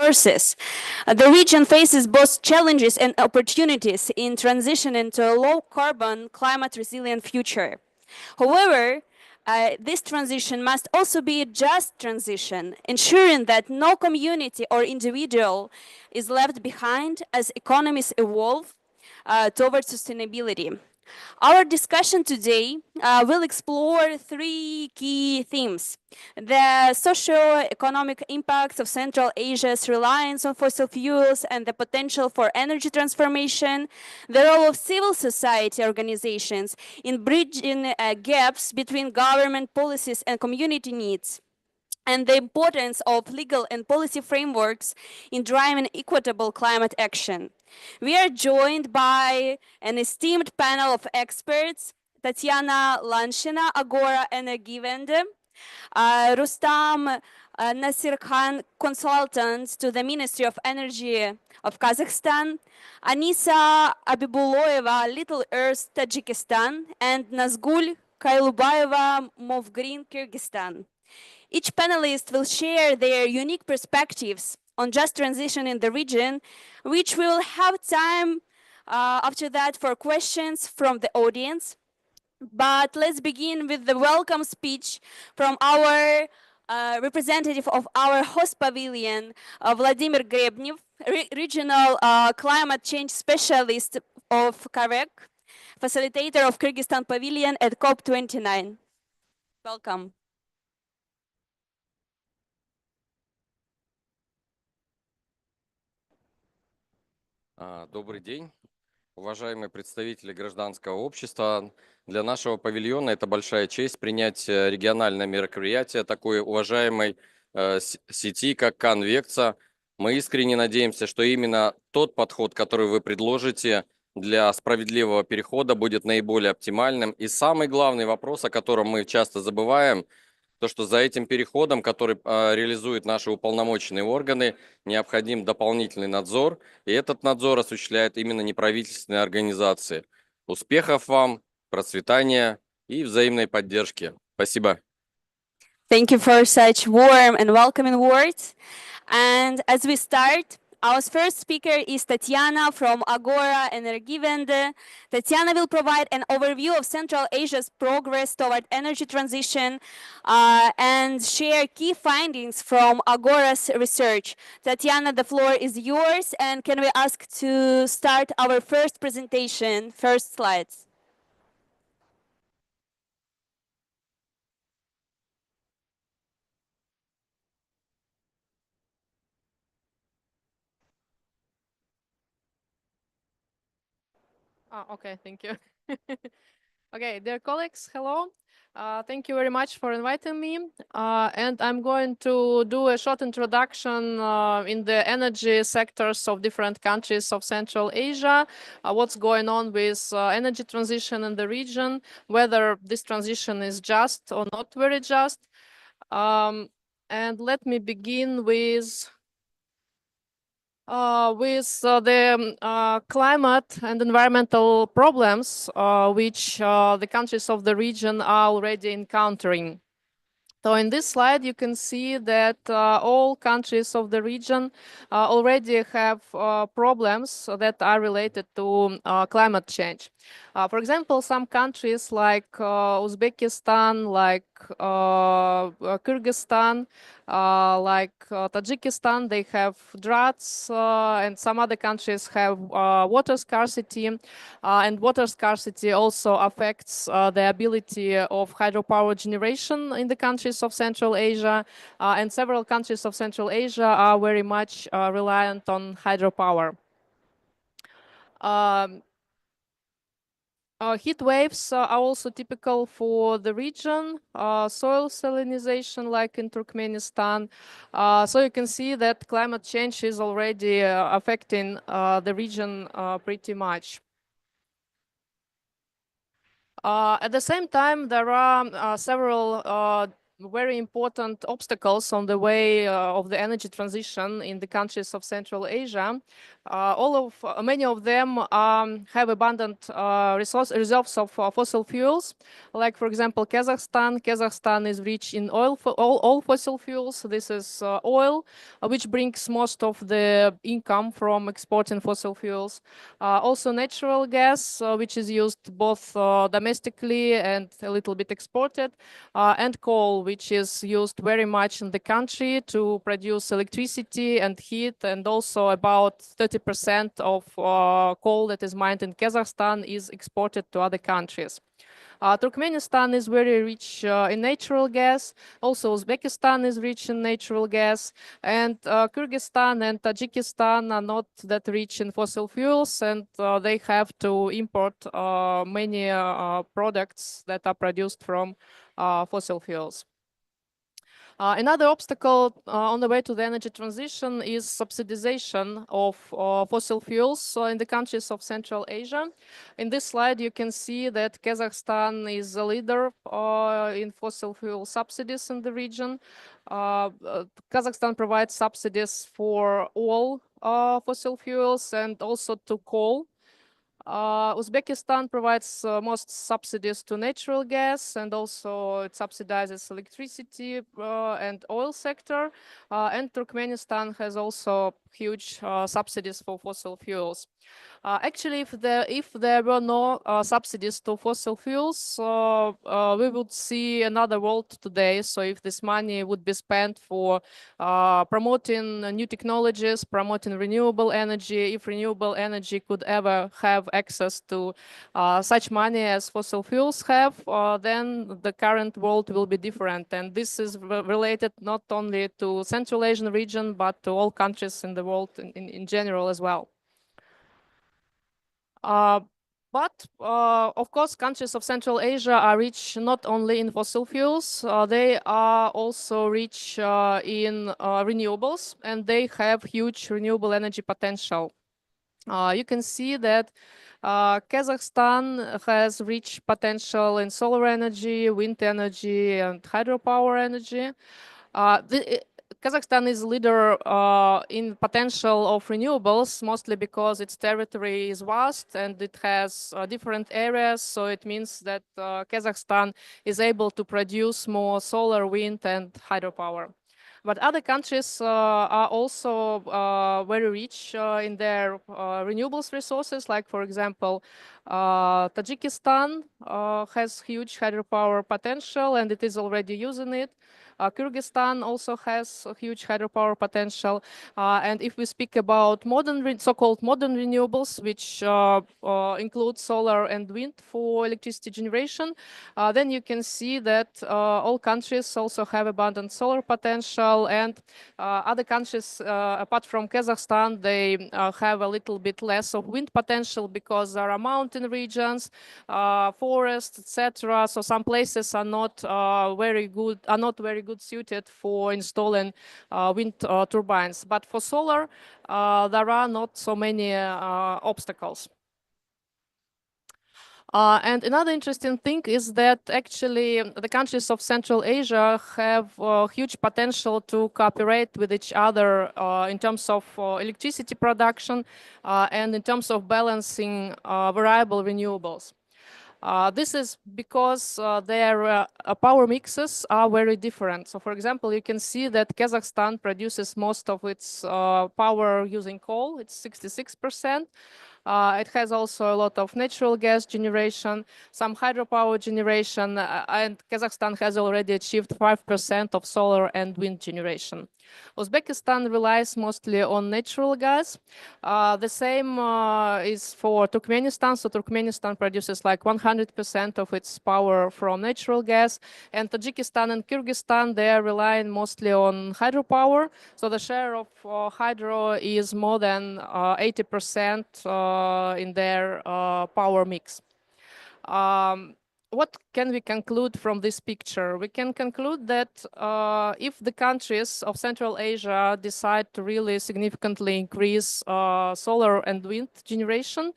resources. The region faces both challenges and opportunities in transitioning to a low-carbon, climate-resilient future. However, this transition must also be a just transition, ensuring that no community or individual is left behind as economies evolve towards sustainability. Our discussion today will explore three key themes: the socio-economic impacts of Central Asia's reliance on fossil fuels and the potential for energy transformation, the role of civil society organizations in bridging gaps between government policies and community needs, and the importance of legal and policy frameworks in driving equitable climate action. We are joined by an esteemed panel of experts: Tatiana Lanshina, Agora Energiewende, Rustam Nasirkhan, consultant to the Ministry of Energy of Kazakhstan, Anisa Abibuloeva, Little Earth, Tajikistan, and Nazgul Kailubayeva, Movgreen, Kyrgyzstan. Each panelist will share their unique perspectives on just transition in the region, which we will have time after that for questions from the audience. But let's begin with the welcome speech from our representative of our host pavilion, Vladimir Grebnev, regional climate change specialist of KAREK, facilitator of Kyrgyzstan Pavilion at COP29. Welcome. Добрый день, уважаемые представители гражданского общества. Для нашего павильона это большая честь принять региональное мероприятие такой уважаемой сети, как Конвекция. Мы искренне надеемся, что именно тот подход, который вы предложите для справедливого перехода, будет наиболее оптимальным. И самый главный вопрос, о котором мы часто забываем, то, что за этим переходом, который реализуют наши уполномоченные органы, необходим дополнительный надзор, и этот надзор осуществляет именно неправительственные организации. Успехов вам, процветания и взаимной поддержки. Спасибо. Thank you for such warm and welcoming words. And as we start, our first speaker is Tatiana from Agora Energiewende. Tatiana will provide an overview of Central Asia's progress toward energy transition and share key findings from Agora's research. Tatiana, the floor is yours, and can we ask to start our first presentation, first slides? Okay, thank you. Okay, dear colleagues, hello. Thank you very much for inviting me. And I'm going to do a short introduction in the energy sectors of different countries of Central Asia, what's going on with energy transition in the region, whether this transition is just or not very just. And let me begin with the climate and environmental problems which the countries of the region are already encountering. So in this slide, you can see that all countries of the region already have problems that are related to climate change. For example, some countries like Uzbekistan, like Kyrgyzstan, like Tajikistan, they have droughts, and some other countries have water scarcity, and water scarcity also affects the ability of hydropower generation in the countries of Central Asia, and several countries of Central Asia are very much reliant on hydropower. Heat waves are also typical for the region, soil salinization like in Turkmenistan. So you can see that climate change is already affecting the region pretty much. At the same time, there are several very important obstacles on the way of the energy transition in the countries of Central Asia. Many of them have abundant reserves of fossil fuels. Like, for example, Kazakhstan. Kazakhstan is rich in all fossil fuels. This is oil, which brings most of the income from exporting fossil fuels. Also natural gas, which is used both domestically and a little bit exported, and coal, which is used very much in the country to produce electricity and heat, and also about 30% of coal that is mined in Kazakhstan is exported to other countries. Turkmenistan is very rich in natural gas. Also, Uzbekistan is rich in natural gas. And Kyrgyzstan and Tajikistan are not that rich in fossil fuels, and they have to import many products that are produced from fossil fuels. Another obstacle on the way to the energy transition is subsidization of fossil fuels in the countries of Central Asia. In this slide, you can see that Kazakhstan is a leader in fossil fuel subsidies in the region. Kazakhstan provides subsidies for all fossil fuels and also to coal. Uzbekistan provides most subsidies to natural gas, and also it subsidizes electricity and oil sector. And Turkmenistan has also huge subsidies for fossil fuels. Actually, if there were no subsidies to fossil fuels, we would see another world today. So if this money would be spent for promoting new technologies, promoting renewable energy, if renewable energy could ever have access to such money as fossil fuels have, then the current world will be different. And this is related not only to Central Asian region, but to all countries in the world in general as well. Of course, countries of Central Asia are rich not only in fossil fuels, they are also rich in renewables, and they have huge renewable energy potential. You can see that Kazakhstan has rich potential in solar energy, wind energy, and hydropower energy. Kazakhstan is leader in potential of renewables, mostly because its territory is vast and it has different areas. So it means that Kazakhstan is able to produce more solar, wind, and hydropower. But other countries are also very rich in their renewables resources. Like, for example, Tajikistan has huge hydropower potential, and it is already using it. Kyrgyzstan also has a huge hydropower potential. And if we speak about so-called modern renewables, which include solar and wind for electricity generation, then you can see that all countries also have abundant solar potential, and other countries, apart from Kazakhstan, they have a little bit less of wind potential because there are mountain regions, forests, etc. So some places are not very good suited for installing wind turbines. But for solar, there are not so many obstacles. And another interesting thing is that actually the countries of Central Asia have huge potential to cooperate with each other in terms of electricity production and in terms of balancing variable renewables. This is because their power mixes are very different. So, for example, you can see that Kazakhstan produces most of its power using coal. It's 66%. It has also a lot of natural gas generation, some hydropower generation, and Kazakhstan has already achieved 5% of solar and wind generation. Uzbekistan relies mostly on natural gas. The same is for Turkmenistan. So Turkmenistan produces like 100% of its power from natural gas. And Tajikistan and Kyrgyzstan, they are relying mostly on hydropower. So the share of hydro is more than 80% in their power mix. What can we conclude from this picture? We can conclude that if the countries of Central Asia decide to really significantly increase solar and wind generation,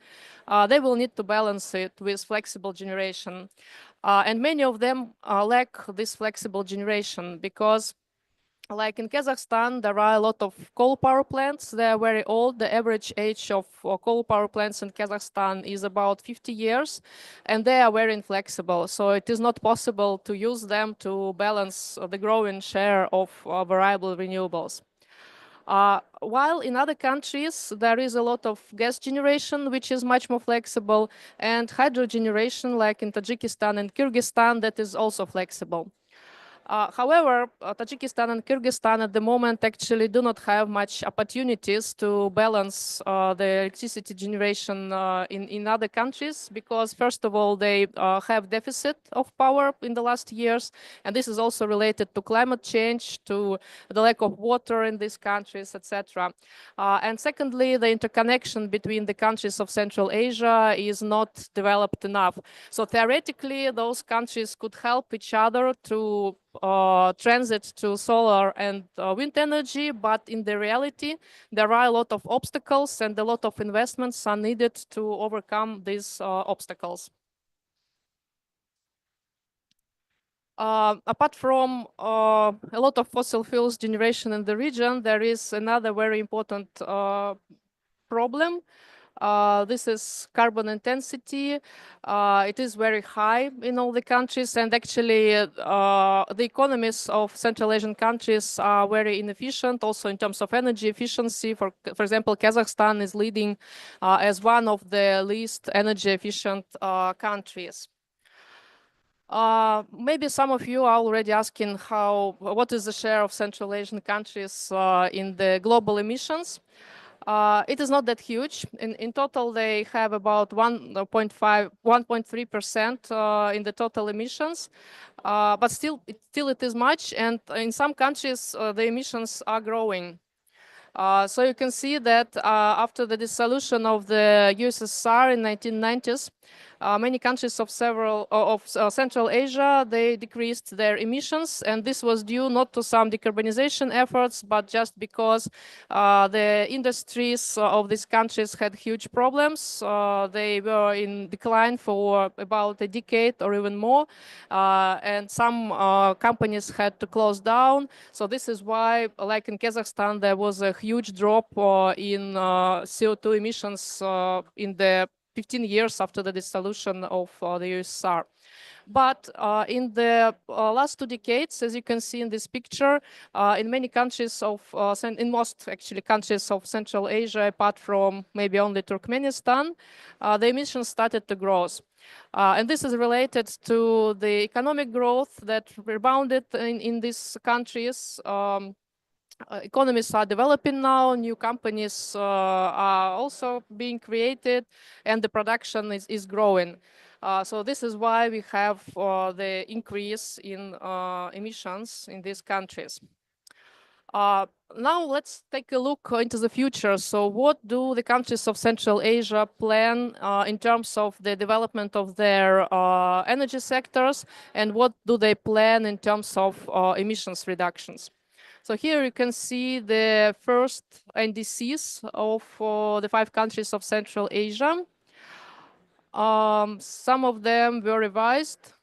they will need to balance it with flexible generation. And many of them lack this flexible generation because Like in Kazakhstan, there are a lot of coal power plants. They are very old. The average age of coal power plants in Kazakhstan is about 50 years, and they are very inflexible. So it is not possible to use them to balance the growing share of variable renewables. While in other countries, there is a lot of gas generation, which is much more flexible, and hydro generation, like in Tajikistan and Kyrgyzstan, that is also flexible. However, Tajikistan and Kyrgyzstan at the moment actually do not have much opportunities to balance the electricity generation in other countries because, first of all, they have deficit of power in the last years, and this is also related to climate change, to the lack of water in these countries, etc. And secondly, the interconnection between the countries of Central Asia is not developed enough. So theoretically, those countries could help each other to transit to solar and wind energy, but in the reality, there are a lot of obstacles and a lot of investments are needed to overcome these obstacles. Apart from a lot of fossil fuels generation in the region, there is another very important problem. This is carbon intensity. It is very high in all the countries, and actually the economies of Central Asian countries are very inefficient also in terms of energy efficiency. For example, Kazakhstan is leading as one of the least energy efficient countries. Maybe some of you are already asking what is the share of Central Asian countries in the global emissions. It is not that huge. In total, they have about 1.3% in the total emissions. But still it is much. And in some countries, the emissions are growing. So you can see that after the dissolution of the USSR in 1990s, many countries of Central Asia, they decreased their emissions, and this was due not to some decarbonization efforts, but just because the industries of these countries had huge problems. They were in decline for about a decade or even more, and some companies had to close down. So this is why, like in Kazakhstan, there was a huge drop in CO2 emissions in the 15 years after the dissolution of the USSR. But in the last 2 decades, as you can see in this picture, in many countries in most actually countries of Central Asia, apart from maybe only Turkmenistan, the emissions started to grow. And this is related to the economic growth that rebounded in these countries. Economies are developing now, new companies are also being created, and the production is growing. So this is why we have the increase in emissions in these countries. Now let's take a look into the future. So what do the countries of Central Asia plan in terms of the development of their energy sectors, and what do they plan in terms of emissions reductions? So here you can see the first NDCs of the 5 countries of Central Asia. Some of them were revised,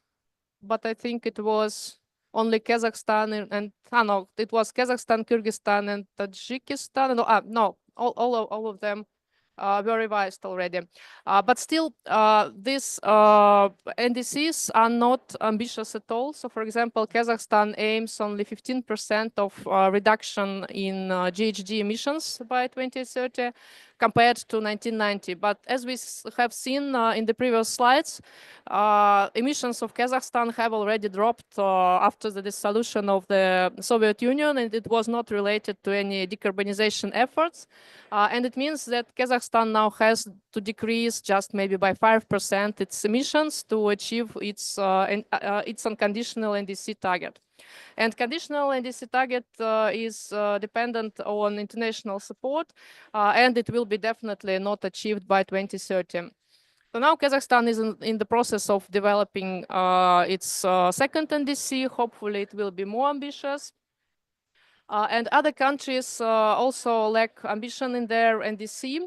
but I think it was only Kazakhstan and no, it was Kazakhstan, Kyrgyzstan, and Tajikistan. No, all of them were revised already. But still, these NDCs are not ambitious at all. So, for example, Kazakhstan aims only 15% of reduction in GHG emissions by 2030 compared to 1990. But as we have seen in the previous slides, emissions of Kazakhstan have already dropped after the dissolution of the Soviet Union, and it was not related to any decarbonization efforts. And it means that Kazakhstan now has to decrease just maybe by 5% its emissions to achieve its unconditional NDC target. And conditional NDC target is dependent on international support, and it will be definitely not achieved by 2030. So now Kazakhstan is in the process of developing its second NDC. Hopefully it will be more ambitious. And other countries also lack ambition in their NDC.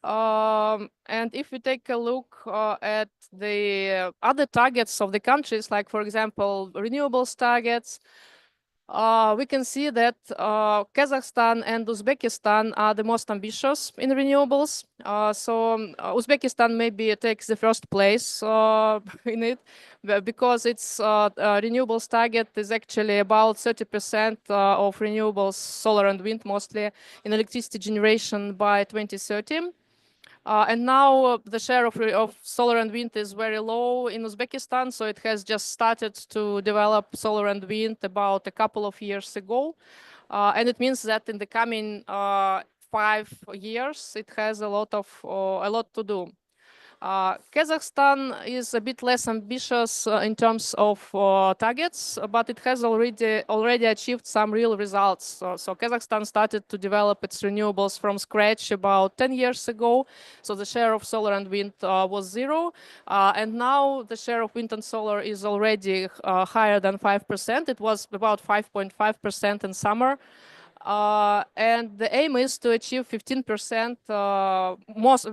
And if we take a look at the other targets of the countries, like, for example, renewables targets, we can see that Kazakhstan and Uzbekistan are the most ambitious in renewables. Uzbekistan maybe takes the first place in it because its renewables target is actually about 30% of renewables, solar and wind mostly, in electricity generation by 2030. And now the share of solar and wind is very low in Uzbekistan, so it has just started to develop solar and wind about a couple of years ago. And it means that in the coming 5 years, it has a lot to do. Kazakhstan is a bit less ambitious in terms of targets, but it has already achieved some real results. So Kazakhstan started to develop its renewables from scratch about 10 years ago. So the share of solar and wind was 0. And now the share of wind and solar is already higher than 5%. It was about 5.5% in summer. And the aim is to achieve 15%,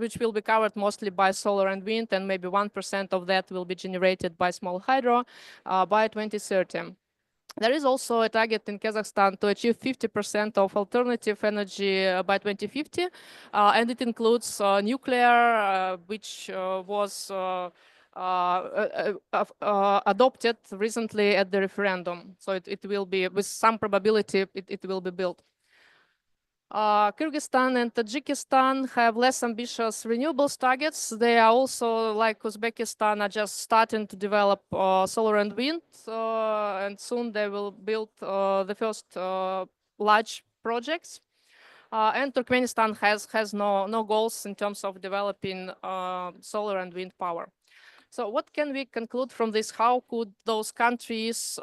which will be covered mostly by solar and wind, and maybe 1% of that will be generated by small hydro by 2030. There is also a target in Kazakhstan to achieve 50% of alternative energy by 2050, and it includes nuclear, which was adopted recently at the referendum. So it will be, with some probability, it will be built. Kyrgyzstan and Tajikistan have less ambitious renewables targets. They are also, like Uzbekistan, are just starting to develop solar and wind, and soon they will build the first large projects. And Turkmenistan has no goals in terms of developing solar and wind power. So what can we conclude from this? How could those countries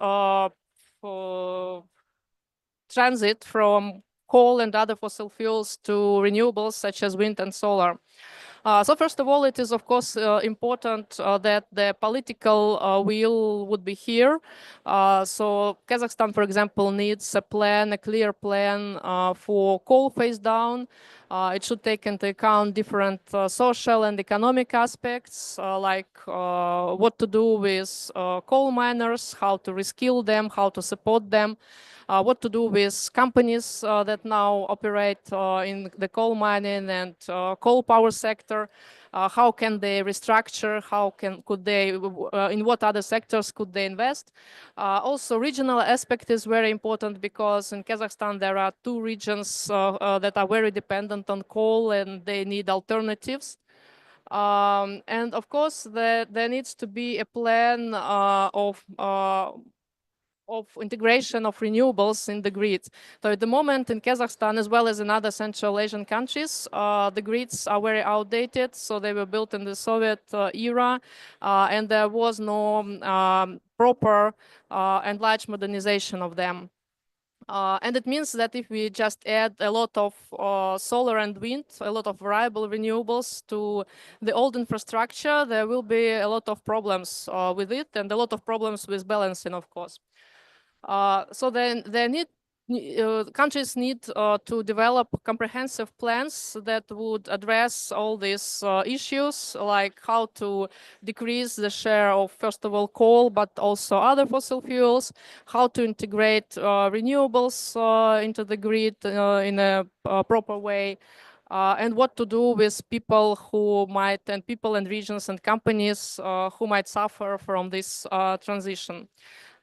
transit from coal and other fossil fuels to renewables such as wind and solar? So first of all, it is of course important that the political will would be here. So Kazakhstan, for example, needs a clear plan for coal phase down. It should take into account different social and economic aspects, like what to do with coal miners, how to reskill them, how to support them, what to do with companies that now operate in the coal mining and coal power sector. How can they restructure? Could they? In what other sectors could they invest? Also, regional aspect is very important because in Kazakhstan there are 2 regions that are very dependent on coal and they need alternatives. And of course, there needs to be a plan of integration of renewables in the grid. So at the moment in Kazakhstan, as well as in other Central Asian countries, the grids are very outdated. So they were built in the Soviet era, and there was no proper and large modernization of them. And it means that if we just add a lot of solar and wind, a lot of variable renewables to the old infrastructure, there will be a lot of problems with it and a lot of problems with balancing, of course. So then countries need to develop comprehensive plans that would address all these issues, like how to decrease the share of, first of all, coal, but also other fossil fuels, how to integrate renewables into the grid in a proper way, and what to do with people and regions and companies who might suffer from this transition.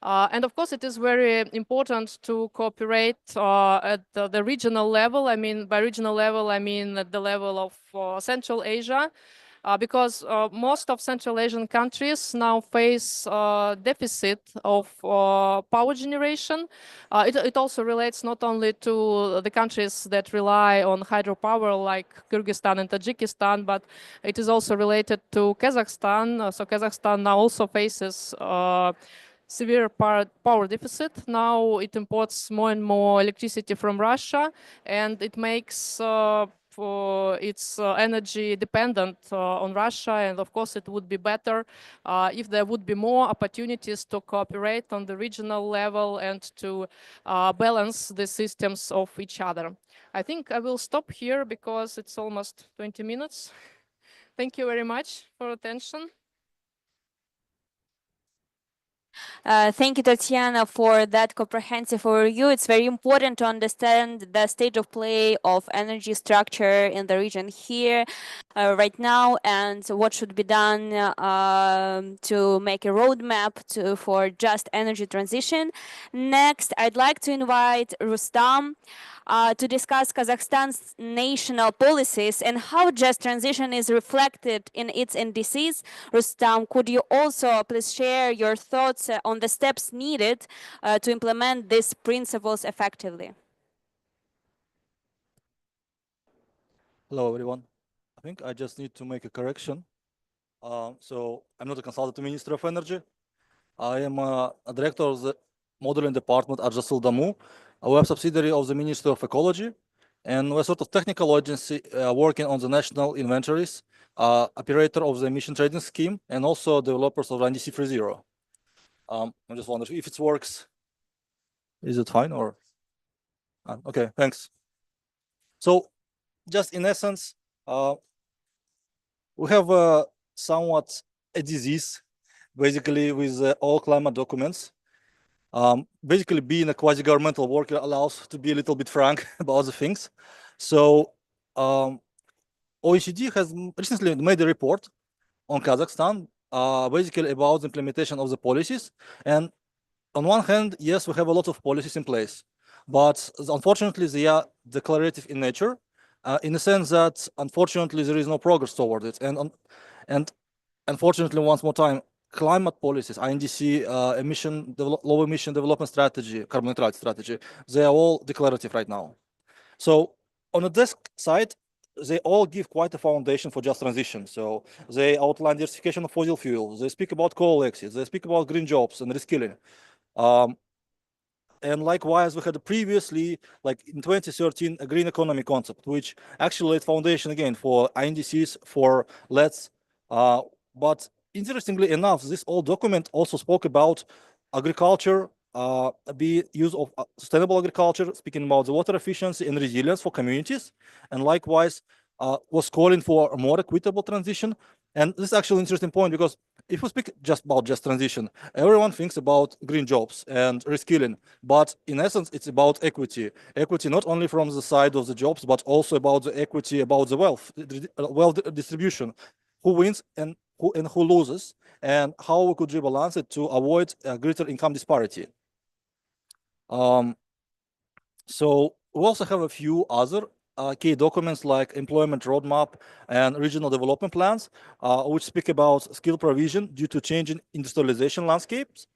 And of course, it is very important to cooperate at the regional level. I mean, by regional level, I mean at the level of Central Asia, because most of Central Asian countries now face deficit of power generation. It also relates not only to the countries that rely on hydropower like Kyrgyzstan and Tajikistan, but it is also related to Kazakhstan. So Kazakhstan now also faces severe power deficit. Now it imports more and more electricity from Russia, and it makes its energy dependent on Russia. And of course, it would be better if there would be more opportunities to cooperate on the regional level and to balance the systems of each other. I think I will stop here because it's almost 20 minutes. Thank you very much for attention. Thank you, Tatiana, for that comprehensive overview. It's very important to understand the state of play of energy structure in the region here right now, and what should be done to make a roadmap for just energy transition. Next, I'd like to invite Rustam to discuss Kazakhstan's national policies and how just transition is reflected in its NDCs. Rustam, could you also please share your thoughts on the steps needed to implement these principles effectively? Hello, everyone. I think I just need to make a correction. So I'm not a consultant to Ministry of Energy. I am a director of the modeling department at Jasil Damu. We're a subsidiary of the Ministry of Ecology, and we're sort of technical agency working on the national inventories, operator of the emission trading scheme, and also developers of NDC 3.0. I'm just wondering if it works. Is it fine or? Okay, thanks. So just in essence, we have somewhat a disease, basically with all climate documents. Basically, being a quasi-governmental worker allows to be a little bit frank about the things. So OECD has recently made a report on Kazakhstan, basically about the implementation of the policies. And on one hand, yes, we have a lot of policies in place, but unfortunately, they are declarative in nature, in the sense that unfortunately there is no progress toward it. And unfortunately, once more time, climate policies, INDC, low emission development strategy, carbon neutrality strategy, they are all declarative right now. So on the desk side, they all give quite a foundation for just transition. So they outline diversification of fossil fuels, they speak about coal exits, they speak about green jobs and reskilling. And likewise, we had previously, like in 2013, a green economy concept, which actually laid foundation again for INDCs, for LEDs. But interestingly enough, this old document also spoke about agriculture, the use of sustainable agriculture, speaking about the water efficiency and resilience for communities, and likewise was calling for a more equitable transition. And this is actually an interesting point, because if we speak just about just transition, everyone thinks about green jobs and reskilling, but in essence, it's about equity. Equity not only from the side of the jobs, but also about the equity, about the wealth distribution, who wins and who loses, and how we could rebalance it to avoid a greater income disparity. So we also have a few other key documents like employment roadmap and regional development plans, which speak about skill provision due to changing industrialization landscapes.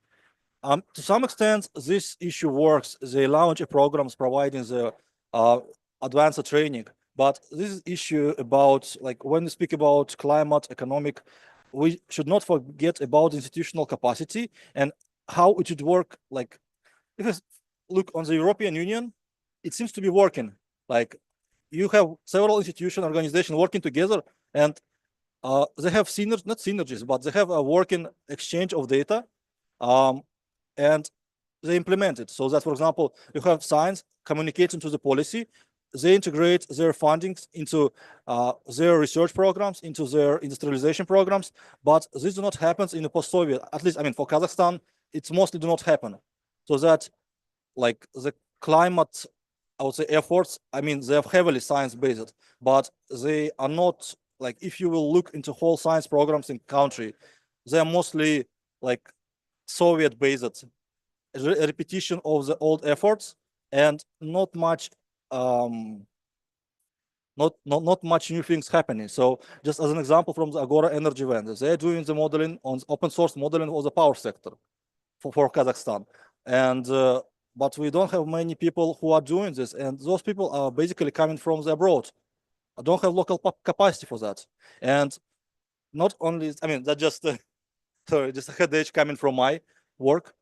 To some extent, this issue works. They launch programs providing the advanced training, but this issue about, like, when we speak about climate, economic, we should not forget about institutional capacity and how it should work. Like, if you look on the European Union, it seems to be working. Like, you have several institutions, organizations working together, and they have not synergies, but they have a working exchange of data, and they implement it. So that, for example, you have science communicating to the policy, they integrate their fundings into their research programs, into their industrialization programs, but this does not happen in the post-Soviet, at least, I mean, for Kazakhstan, it's mostly do not happen. So that, like, the climate, I would say, efforts, I mean, they are heavily science-based, but they are not, like, if you will look into whole science programs in country, they are mostly like Soviet-based, a repetition of the old efforts, and not much not much new things happening. So just as an example from the Agora Energy vendors, they're doing the modeling on open source modeling of the power sector for Kazakhstan. And but we don't have many people who are doing this, and those people are basically coming from the abroad. I don't have local capacity for that. And not only, I mean, that just sorry, just a headache coming from my work.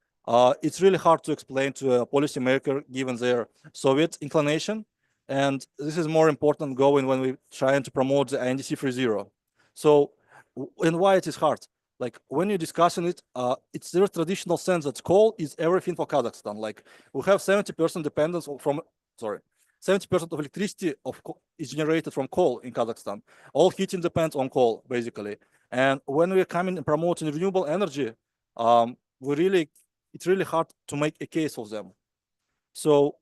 It's really hard to explain to a policymaker given their Soviet inclination. And this is more important going when we're trying to promote the INDC 3.0. So, and why it is hard? Like, when you're discussing it, it's their traditional sense that coal is everything for Kazakhstan. Like, we have 70% dependence from, 70% of electricity is generated from coal in Kazakhstan. All heating depends on coal, basically. And when we're coming and promoting renewable energy, we really it's really hard to make a case for them. So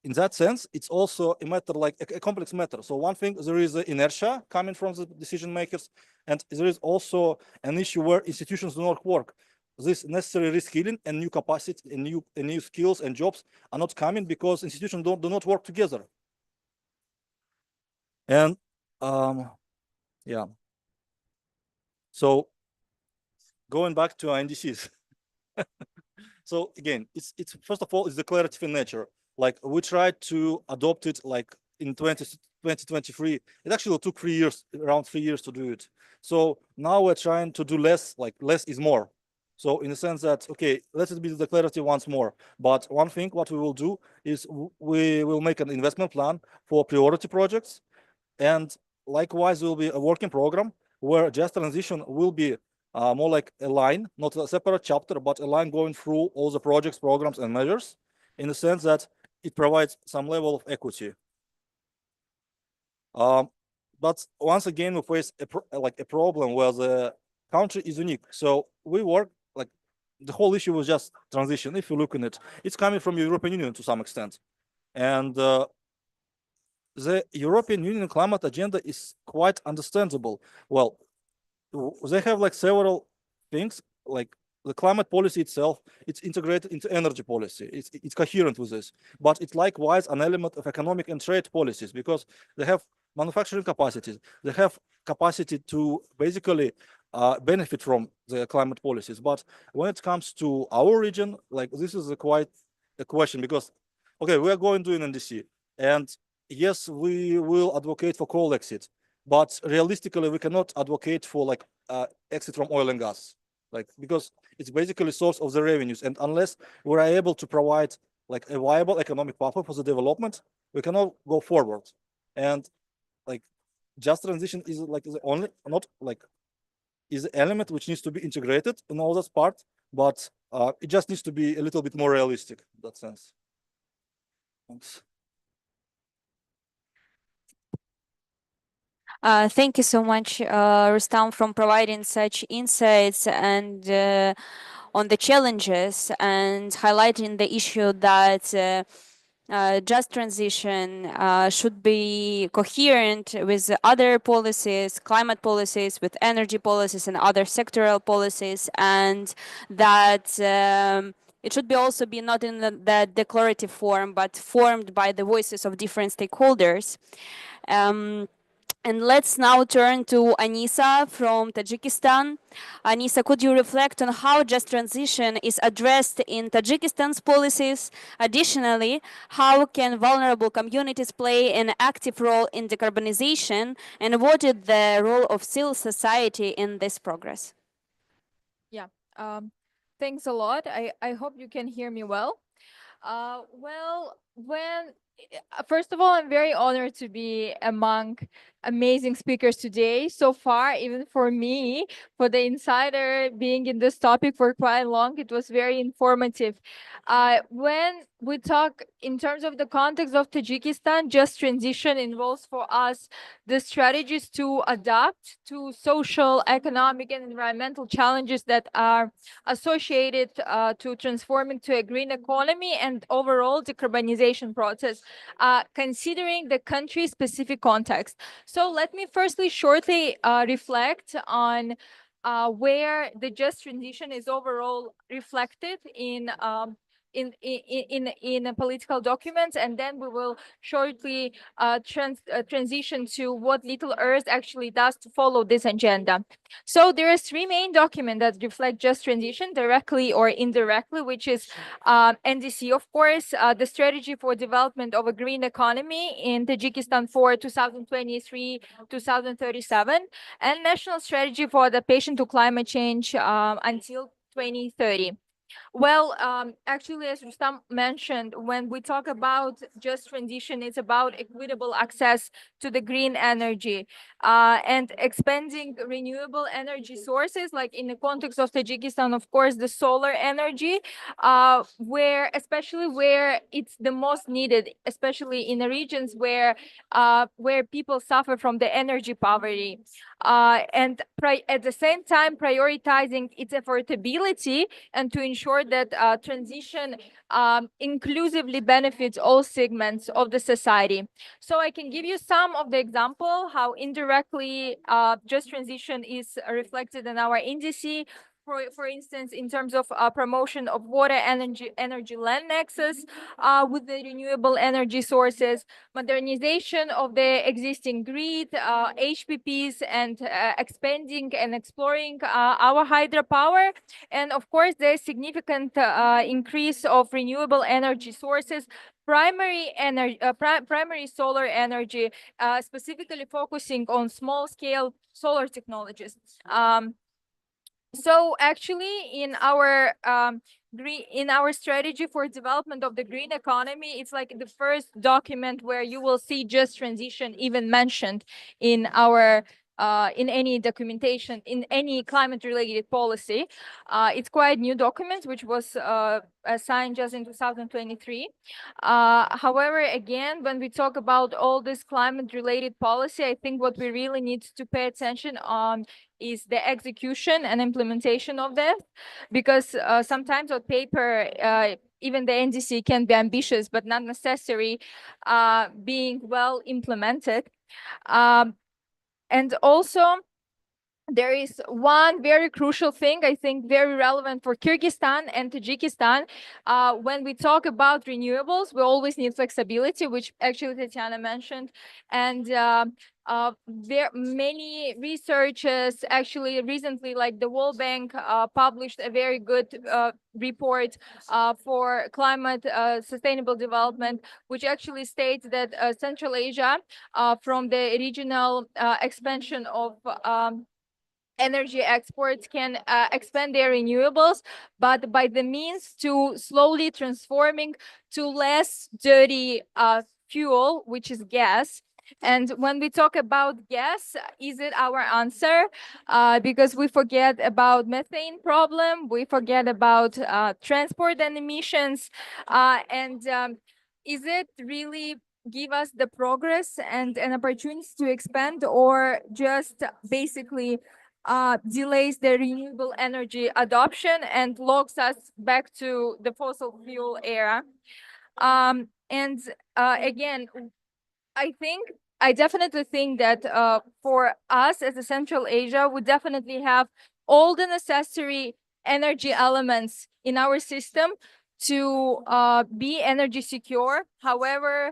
in that sense, it's also a matter like a complex matter. So one thing, there is inertia coming from the decision makers, and there is also an issue where institutions do not work. This necessary reskilling and new capacity and new skills and jobs are not coming because institutions do not work together. And yeah. So going back to NDCs. So again, it's first of all, it's declarative in nature. Like we tried to adopt it like in 2023. It actually took 3 years, around 3 years to do it. So now we're trying to do less, like less is more. So in the sense that, okay, let it be declarative once more. But one thing what we will do is we will make an investment plan for priority projects. And likewise, there will be a working program where just transition will be more like a line, not a separate chapter, but a line going through all the projects, programs, and measures, in the sense that it provides some level of equity. But once again, we face a problem where the country is unique. So we work like the whole issue was just transition. If you look at it, it's coming from the European Union to some extent, and the European Union climate agenda is quite understandable. Well, they have like several things, like the climate policy itself, it's integrated into energy policy. It's coherent with this, but it's likewise an element of economic and trade policies because they have manufacturing capacities. They have capacity to basically benefit from the climate policies. But when it comes to our region, like this is quite a question because, okay, we are going to an NDC and yes, we will advocate for coal exit, but realistically, we cannot advocate for like exit from oil and gas, like because it's basically source of the revenues. And unless we're able to provide like a viable economic pathway for the development, we cannot go forward. And like just transition is like the only not like is the element which needs to be integrated in all this part, but it just needs to be a little bit more realistic in that sense. Thanks. Thank you so much, Rustam, for providing such insights and on the challenges and highlighting the issue that just transition should be coherent with other policies, climate policies, with energy policies and other sectoral policies, and that it should be also be not in the declarative form, but formed by the voices of different stakeholders. And let's now turn to Anisa from Tajikistan. Anisa, could you reflect on how just transition is addressed in Tajikistan's policies? Additionally, how can vulnerable communities play an active role in decarbonization? And what is the role of civil society in this progress? Yeah, thanks a lot. I hope you can hear me well. First of all, I'm very honored to be among amazing speakers today. So far, even for me, for the insider being in this topic for quite long, it was very informative. When we talk in terms of the context of Tajikistan, just transition involves for us the strategies to adapt to social, economic, and environmental challenges that are associated to transforming to a green economy and overall decarbonization process, considering the country-specific context. So let me firstly shortly reflect on where the just transition is overall reflected in political documents, and then we will shortly transition to what Little Earth actually does to follow this agenda. So there are three main documents that reflect just transition directly or indirectly, which is NDC, of course, the strategy for development of a green economy in Tajikistan for 2023-2037, and national strategy for adaptation to climate change until 2030. Well, actually, as Rustam mentioned, when we talk about just transition, it's about equitable access to the green energy and expanding renewable energy sources, like in the context of Tajikistan, of course, the solar energy, especially where it's the most needed, especially in the regions where people suffer from the energy poverty. And at the same time, prioritizing its affordability and to ensure that transition inclusively benefits all segments of the society. So I can give you some of the example how indirectly just transition is reflected in our indice. For instance, in terms of promotion of water energy land nexus with the renewable energy sources, modernization of the existing grid, HPPs, and expanding and exploring our hydropower, and of course, the significant increase of renewable energy sources, primary solar energy, specifically focusing on small-scale solar technologies. So actually, in our strategy for development of the green economy, it's like the first document where you will see just transition even mentioned in our in any documentation, in any climate-related policy. It's quite new document, which was signed just in 2023. However, again, when we talk about all this climate-related policy, I think what we really need to pay attention on is the execution and implementation of that, because sometimes on paper, even the NDC can be ambitious, but not necessary being well implemented. And also, there is one very crucial thing, I think very relevant for Kyrgyzstan and Tajikistan. When we talk about renewables, we always need flexibility, which actually Tatiana mentioned. And there many researchers actually recently, like the World Bank, published a very good report for climate sustainable development, which actually states that Central Asia, from the regional expansion of energy exports, can expand their renewables, but by the means to slowly transforming to less dirty fuel, which is gas. And when we talk about gas, is it our answer? Because we forget about methane problem, we forget about transport and emissions, and is it really give us the progress and an opportunity to expand, or just basically delays the renewable energy adoption and locks us back to the fossil fuel era? And again, I definitely think that for us as a Central Asia, we definitely have all the necessary energy elements in our system to be energy secure. However,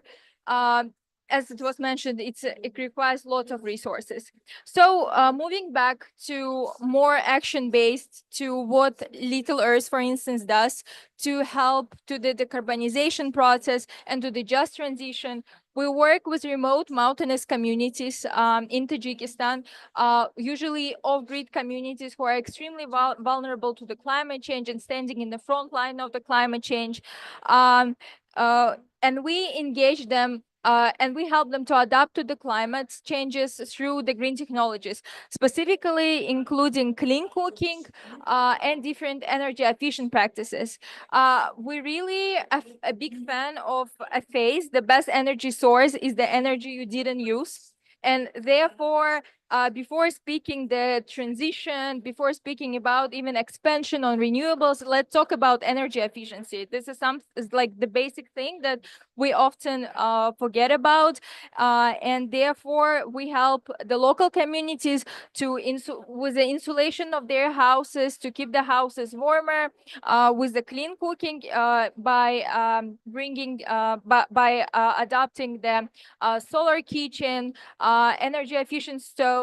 as it was mentioned, it requires lots of resources. So moving back to more action-based, to what Little Earth, for instance, does to help to the decarbonization process and to the just transition, we work with remote mountainous communities in Tajikistan, usually off-grid communities who are extremely vulnerable to the climate change and standing in the front line of the climate change. And we engage them and we help them to adapt to the climate changes through the green technologies, specifically including clean cooking and different energy efficient practices. We really a big fan of a phase. The best energy source is the energy you didn't use. And therefore, before speaking the transition, before speaking about even expansion on renewables, let's talk about energy efficiency. This is like the basic thing that we often forget about, and therefore we help the local communities to with the insulation of their houses, to keep the houses warmer, with the clean cooking, by bringing by adopting the solar kitchen, energy efficient stoves,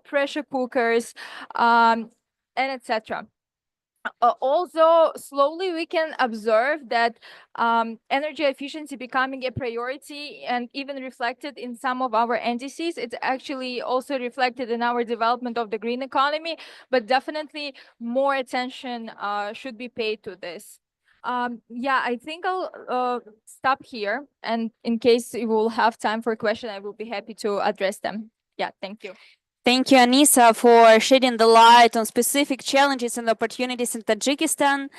pressure cookers, and etc. Also, slowly we can observe that energy efficiency becoming a priority and even reflected in some of our indices. It's actually also reflected in our development of the green economy, but definitely more attention should be paid to this. Yeah, I think I'll stop here. And in case you will have time for a question, I will be happy to address them. Yeah, thank you. Thank you, Anisa, for shedding the light on specific challenges and opportunities in Tajikistan.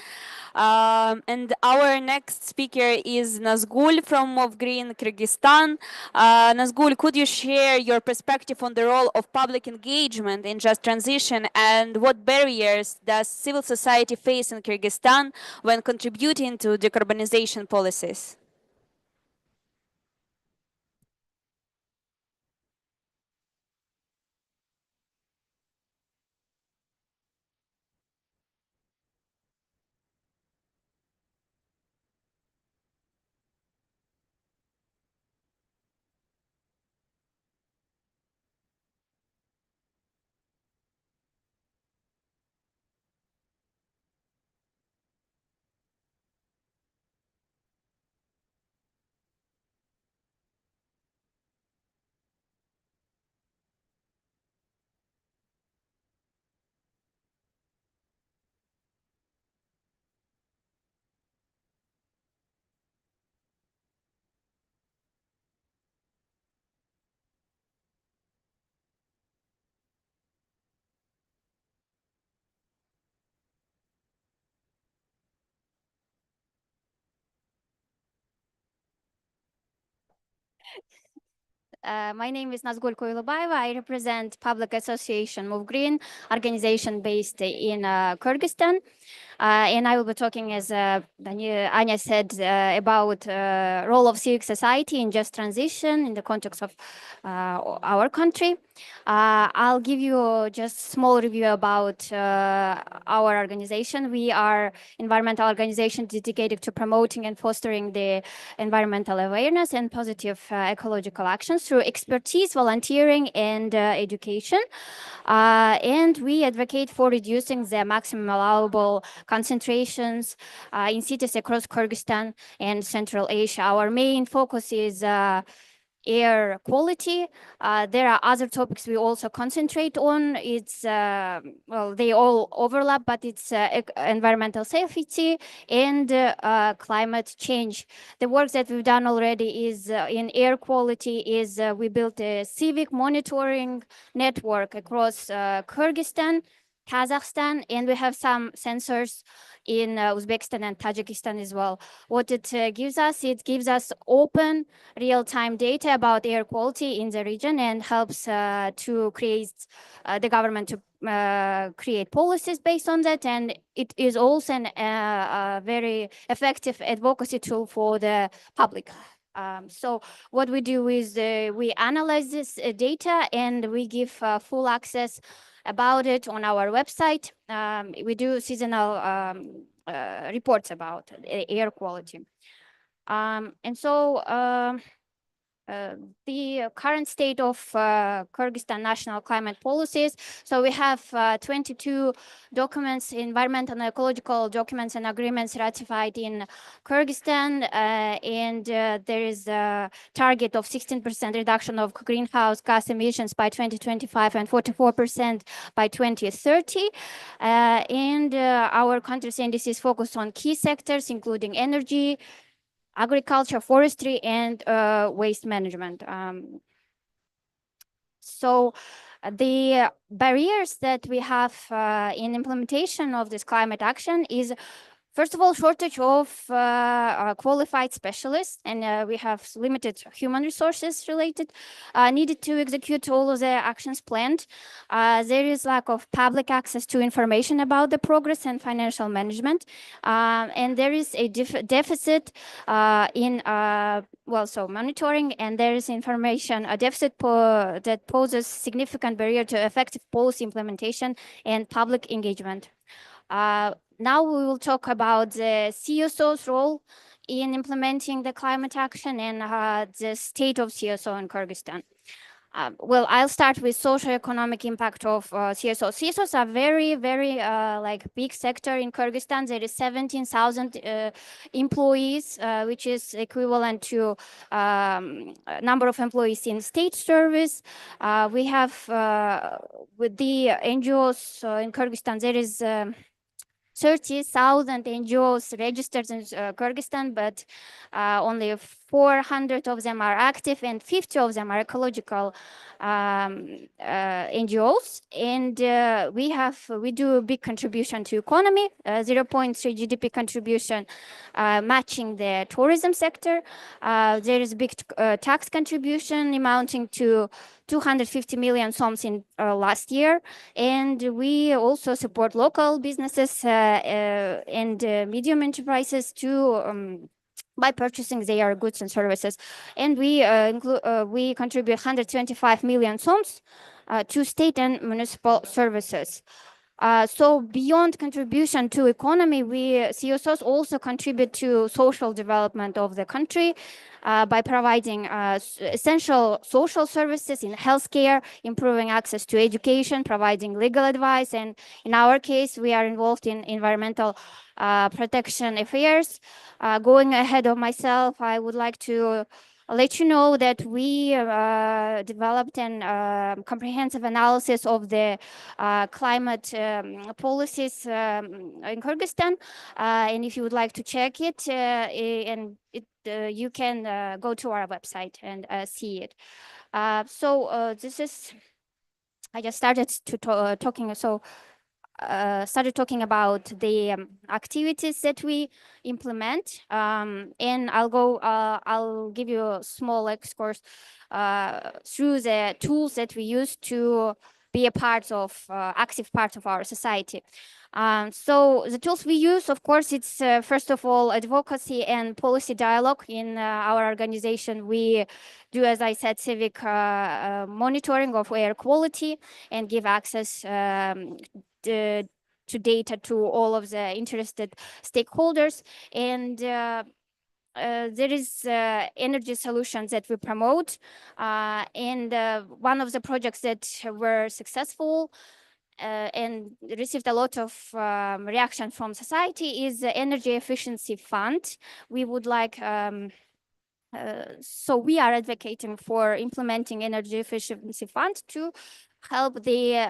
And our next speaker is Nazgul from Mov Green, Kyrgyzstan. Nazgul, could you share your perspective on the role of public engagement in just transition, and what barriers does civil society face in Kyrgyzstan when contributing to decarbonization policies? My name is Nazgul Koyulabayeva. I represent Public Association Move Green, organization based in Kyrgyzstan. And I will be talking, as Anya said, about role of civic society in just transition in the context of our country. I'll give you just a small review about our organization. We are environmental organization dedicated to promoting and fostering the environmental awareness and positive ecological actions through expertise, volunteering, and education. And we advocate for reducing the maximum allowable concentrations in cities across Kyrgyzstan and Central Asia. Our main focus is air quality. There are other topics we also concentrate on. It's, well, they all overlap, but it's environmental safety and climate change. The work that we've done already is in air quality is we built a civic monitoring network across Kyrgyzstan, Kazakhstan, and we have some sensors in Uzbekistan and Tajikistan as well. What it gives us open real-time data about air quality in the region and helps to create the government to create policies based on that. And it is also a very effective advocacy tool for the public. So what we do is we analyze this data and we give full access about it on our website. We do seasonal reports about air quality. And so the current state of Kyrgyzstan national climate policies. So we have 22 documents, environmental and ecological documents and agreements ratified in Kyrgyzstan. And there is a target of 16% reduction of greenhouse gas emissions by 2025 and 44% by 2030. And our country's indices focus on key sectors, including energy, agriculture, forestry, and waste management. So the barriers that we have in implementation of this climate action is, first of all, shortage of qualified specialists, and we have limited human resources related, needed to execute all of the actions planned. There is lack of public access to information about the progress and financial management. And there is a deficit in, well, so monitoring, and there is information, a deficit that poses significant barrier to effective policy implementation and public engagement. Now we will talk about the CSO's role in implementing the climate action and the state of CSO in Kyrgyzstan. Well, I'll start with socio-economic impact of CSOs. CSOs are very, very like big sector in Kyrgyzstan. There is 17,000 employees, which is equivalent to number of employees in state service. We have with the NGOs in Kyrgyzstan, there is 30,000 NGOs registered in Kyrgyzstan, but only 400 of them are active and 50 of them are ecological NGOs. And we do a big contribution to economy, 0.3 GDP contribution, matching the tourism sector. There is a big tax contribution amounting to 250 million soms in last year. And we also support local businesses and medium enterprises to by purchasing their goods and services. And we contribute 125 million soms to state and municipal services. So beyond contribution to economy, CSOs also contribute to social development of the country by providing essential social services in healthcare, improving access to education, providing legal advice. And in our case, we are involved in environmental protection affairs. Going ahead of myself, I would like to let you know that we developed an comprehensive analysis of the climate policies in Kyrgyzstan. And if you would like to check it, you can go to our website and see it. This is, I just started to started talking about the activities that we implement, and I'll give you a small excursus through the tools that we use to be a active part of our society. So the tools we use, of course, it's first of all advocacy and policy dialogue. In our organization, we do, as I said, civic monitoring of air quality and give access to data to all of the interested stakeholders. And there is energy solutions that we promote. And one of the projects that were successful and received a lot of reaction from society is the Energy Efficiency Fund. We would like so we are advocating for implementing Energy Efficiency Fund to help the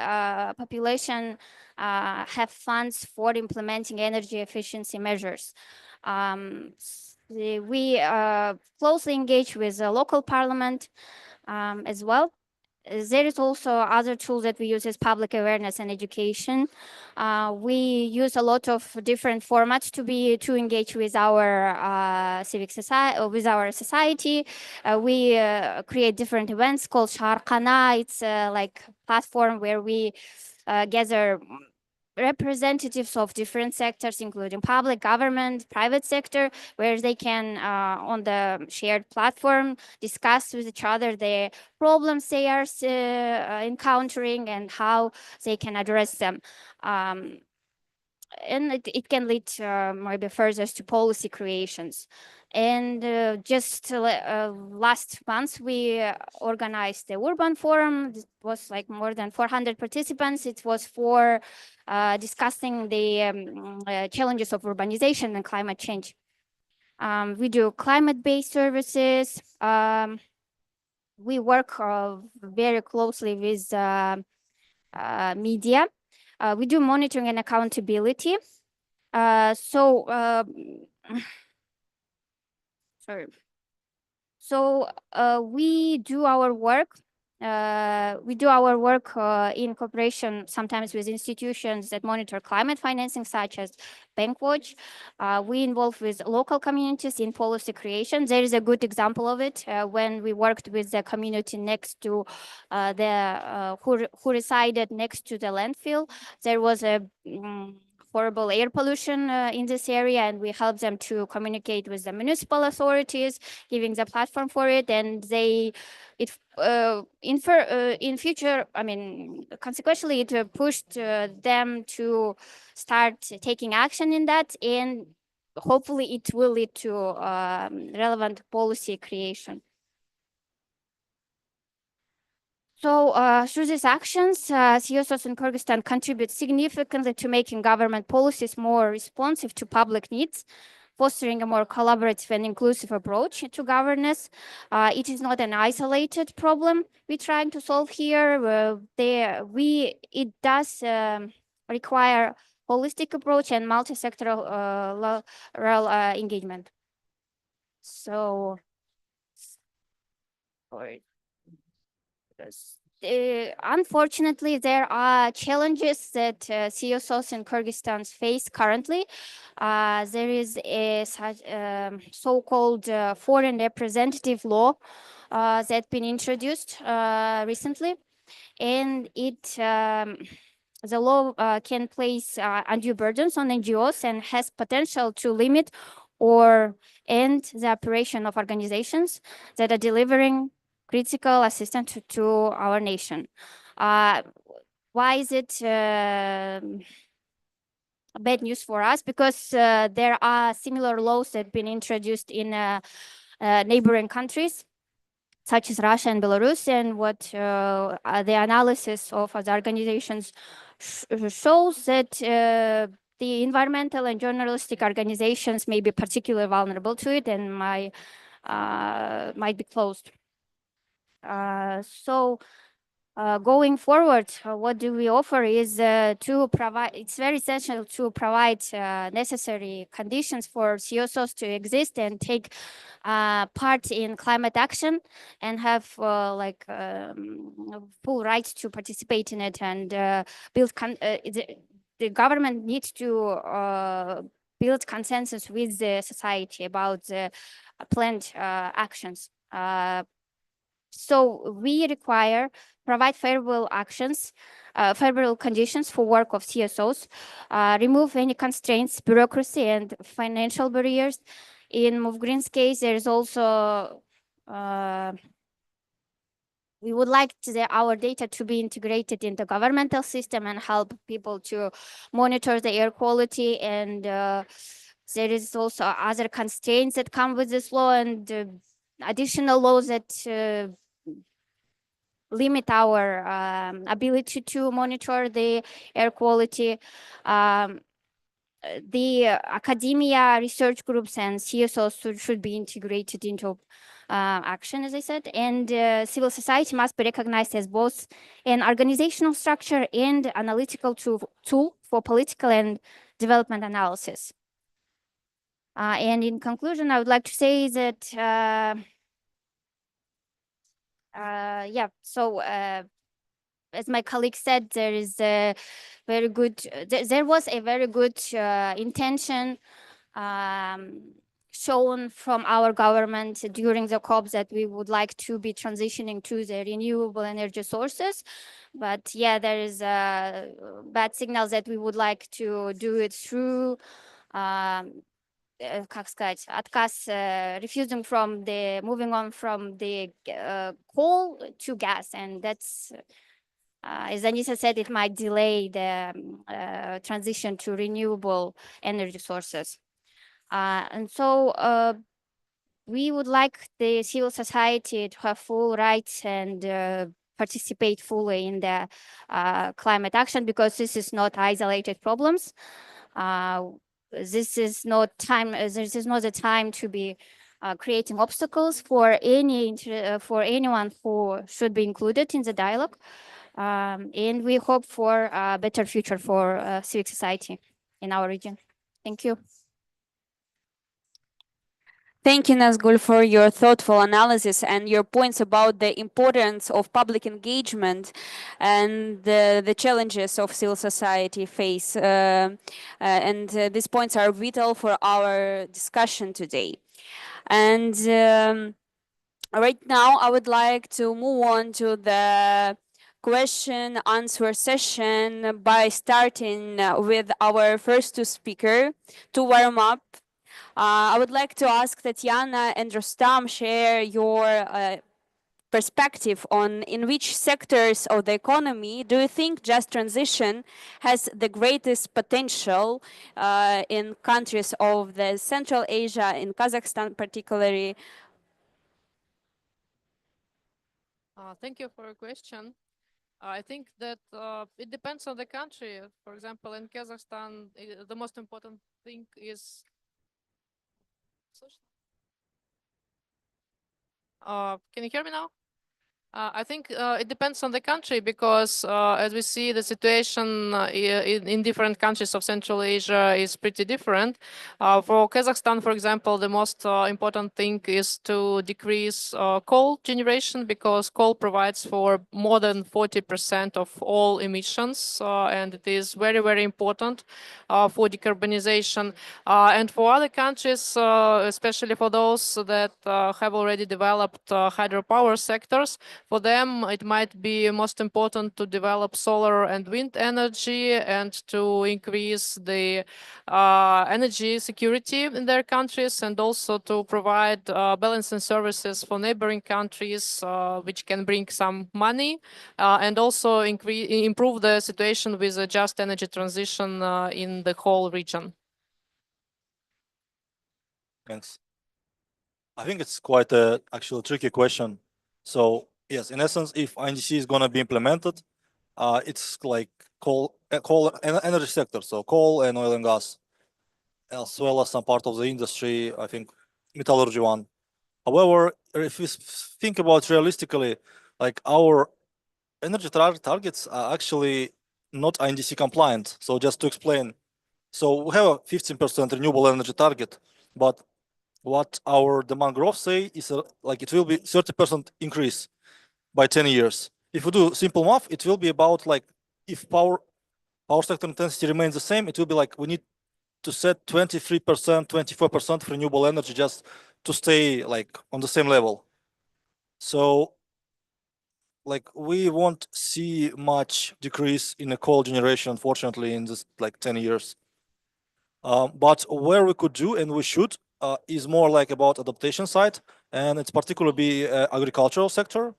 population have funds for implementing energy efficiency measures. We closely engage with the local parliament as well. There is also other tools that we use as public awareness and education. We use a lot of different formats to engage with our civic society, with our society. We create different events called Sharkana. It's like a platform where we gather representatives of different sectors, including public, government, private sector, where they can, on the shared platform, discuss with each other the problems they are encountering and how they can address them. And it can lead maybe further to policy creations. And just last month, we organized the Urban Forum. It was like more than 400 participants. It was for discussing the challenges of urbanization and climate change. We do climate-based services. We work very closely with media. We do monitoring and accountability. Sorry. So we do our work. In cooperation sometimes with institutions that monitor climate financing, such as Bankwatch. We involve with local communities in policy creation. There is a good example of it when we worked with the community next to who resided next to the landfill. There was a horrible air pollution in this area, and we help them to communicate with the municipal authorities, giving the platform for it. And in future, I mean, consequently, it pushed them to start taking action in that, and hopefully it will lead to relevant policy creation. So through these actions, CSOs in Kyrgyzstan contribute significantly to making government policies more responsive to public needs, fostering a more collaborative and inclusive approach to governance. It is not an isolated problem we're trying to solve here. It does require holistic approach and multi-sectoral engagement. So, unfortunately, there are challenges that CSOs in Kyrgyzstan face currently. There is a so-called foreign representative law that's been introduced recently, and the law can place undue burdens on NGOs and has potential to limit or end the operation of organizations that are delivering critical assistance to our nation. Why is it bad news for us? Because there are similar laws that have been introduced in neighboring countries, such as Russia and Belarus, and what the analysis of the organizations shows that the environmental and journalistic organizations may be particularly vulnerable to it and might be closed. Going forward, what do we offer is to provide, it's very essential to provide necessary conditions for CSOs to exist and take part in climate action and have full rights to participate in it and build, the government needs to build consensus with the society about the planned actions. So we provide favorable actions, favorable conditions for work of CSOs, remove any constraints, bureaucracy, and financial barriers. In MoveGreen's case, there is also, we would like our data to be integrated into governmental system and help people to monitor the air quality. And there is also other constraints that come with this law and additional laws that limit our ability to monitor the air quality. The academia, research groups, and CSOs should be integrated into action, as I said, and civil society must be recognized as both an organizational structure and analytical tool for political and development analysis. And in conclusion, I would like to say that as my colleague said, there is a very good, there was a very good intention shown from our government during the COP that we would like to be transitioning to the renewable energy sources. But yeah, there is bad signals that we would like to do it through refusing from moving on from the coal to gas, and that's as Anissa said, it might delay the transition to renewable energy sources. And so we would like the civil society to have full rights and participate fully in the climate action, because this is not isolated problems. This is not the time to be creating obstacles for anyone who should be included in the dialogue. And we hope for a better future for civic society in our region. Thank you. Thank you, Nazgul, for your thoughtful analysis and your points about the importance of public engagement and the challenges of civil society face. And these points are vital for our discussion today. And right now, I would like to move on to the question answer session by starting with our first two speakers to warm up. I would like to ask Tatiana and Rustam share your perspective on in which sectors of the economy do you think just transition has the greatest potential in countries of the Central Asia, in Kazakhstan particularly. Thank you for your question. I think that it depends on the country. For example, in Kazakhstan, the most important thing is. Can you hear me now? I think it depends on the country because, as we see, the situation in different countries of Central Asia is pretty different. For Kazakhstan, for example, the most important thing is to decrease coal generation because coal provides for more than 40% of all emissions, and it is very, very important for decarbonization. And for other countries, especially for those that have already developed hydropower sectors, for them, it might be most important to develop solar and wind energy and to increase the energy security in their countries and also to provide balancing services for neighboring countries, which can bring some money and also improve the situation with a just energy transition in the whole region. Thanks. I think it's quite a actually tricky question. So yes, in essence, if INDC is going to be implemented, it's like coal energy sector, so coal and oil and gas, as well as some part of the industry. I think metallurgy one. However, if we think about realistically, like our energy targets are actually not INDC compliant. So just to explain, so we have a 15% renewable energy target, but what our demand growth say is like it will be 30% increase by 10 years. If we do simple math, it will be about like if power sector intensity remains the same, it will be like we need to set 23%, 24% for renewable energy just to stay like on the same level. So like we won't see much decrease in the coal generation, unfortunately, in this like 10 years. But where we could do and we should is more like about adaptation side, and it's particularly be agricultural sector,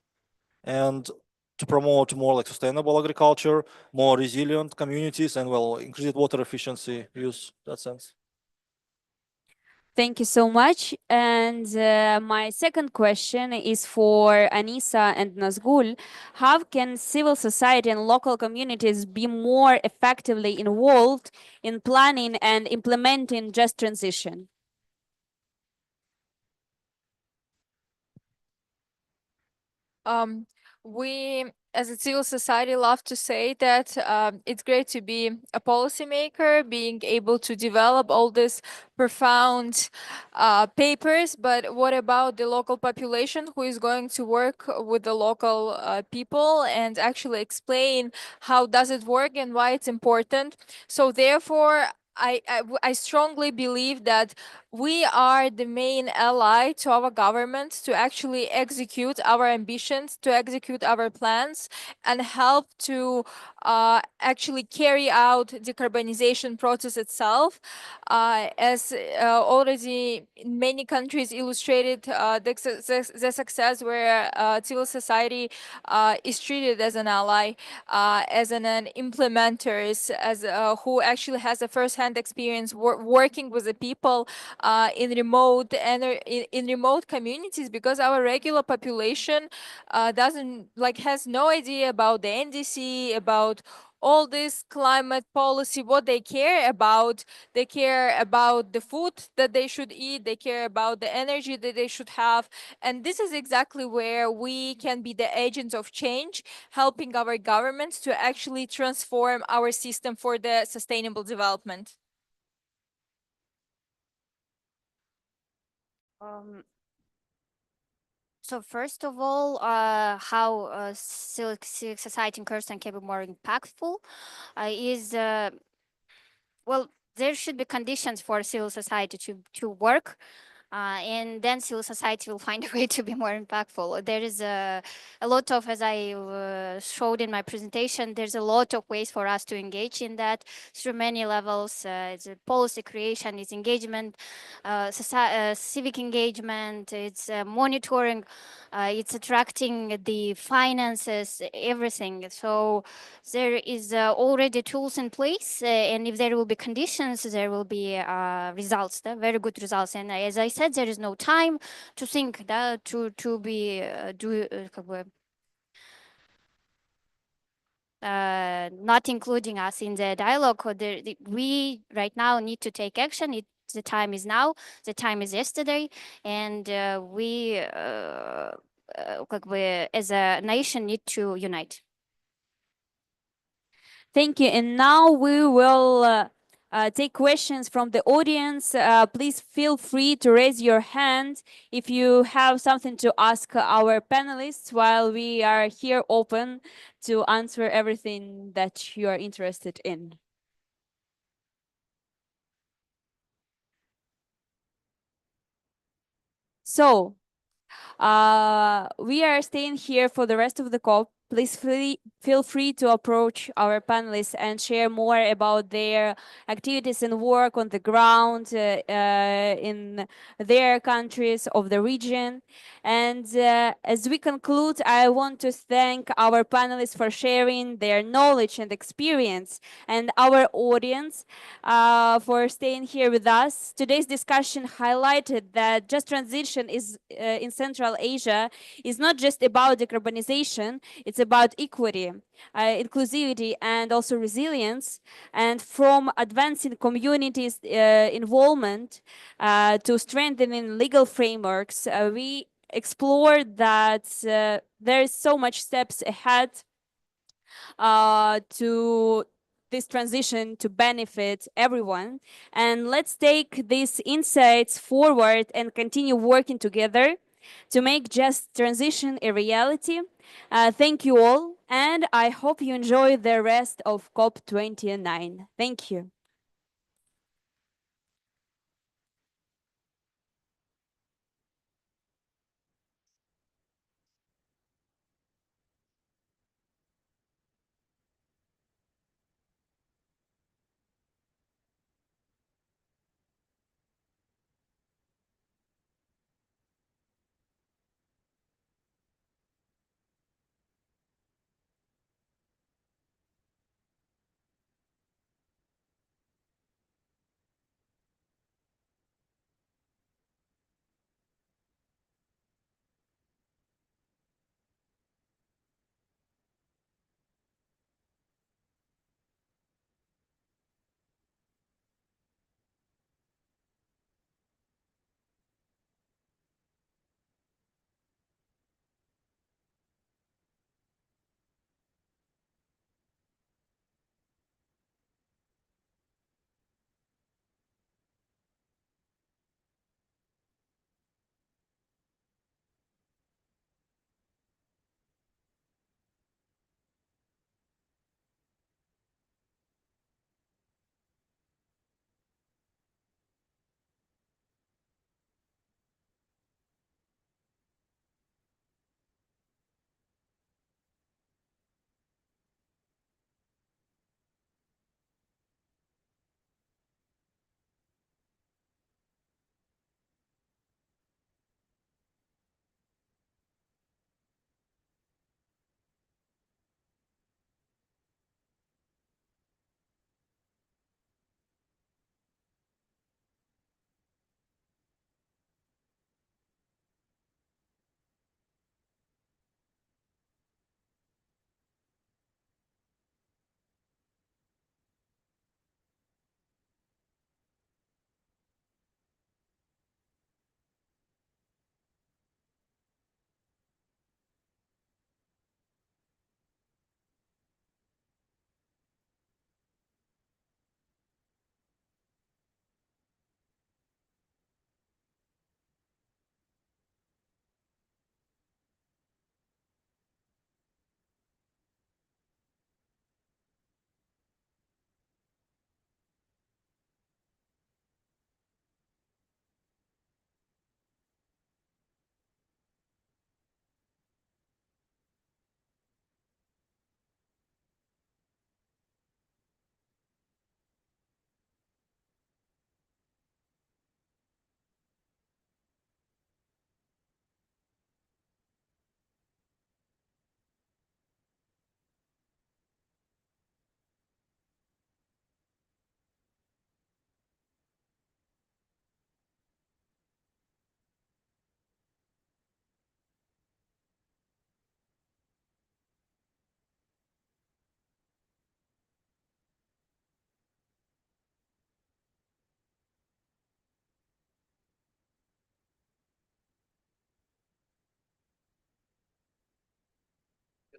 and to promote more like sustainable agriculture, more resilient communities, and well, increased water efficiency use. That sense. Thank you so much. And my second question is for Anisa and Nazgul. How can civil society and local communities be more effectively involved in planning and implementing just transition? We, as a civil society, love to say that it's great to be a policymaker, being able to develop all these profound papers. But what about the local population who is going to work with the local people and actually explain how does it work and why it's important? So therefore, I strongly believe that we are the main ally to our government to actually execute our ambitions, to execute our plans, and help to actually carry out decarbonization process itself. As already in many countries illustrated the success where civil society is treated as an ally, as an implementer, as who actually has a first-hand experience working with the people in remote communities, because our regular population doesn't like has no idea about the NDC, about all this climate policy. What they care about the food that they should eat, they care about the energy that they should have. And this is exactly where we can be the agents of change, helping our governments to actually transform our system for the sustainable development. So first of all, how civic society in Kyrgyzstan can be more impactful is, well, there should be conditions for civil society to work, and then civil society will find a way to be more impactful. There is a lot of, as I showed in my presentation, there's a lot of ways for us to engage in that through many levels. It's a policy creation, it's engagement, civic engagement, it's monitoring, it's attracting the finances, everything. So there is already tools in place, and if there will be conditions, there will be results, very good results. And as I said, there is no time to think, to be not including us in the dialogue. We right now need to take action. The time is now. The time is yesterday, and we, as a nation, need to unite. Thank you. And now we will take questions from the audience. Please feel free to raise your hand if you have something to ask our panelists while we are here open to answer everything that you are interested in. So, we are staying here for the rest of the COP. Please feel free to approach our panelists and share more about their activities and work on the ground in their countries of the region. And as we conclude, I want to thank our panelists for sharing their knowledge and experience, and our audience for staying here with us. Today's discussion highlighted that just transition is in Central Asia is not just about decarbonization, it's about equity, inclusivity, and also resilience. And from advancing communities' involvement to strengthening legal frameworks, we explored that there is so much steps ahead to this transition to benefit everyone. And let's take these insights forward and continue working together to make just transition a reality. Thank you all, and I hope you enjoy the rest of COP29. Thank you.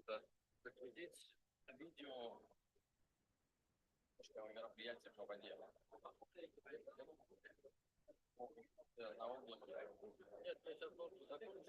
это загрузить видео мероприятия по воде. Нет, я сейчас должен закончить.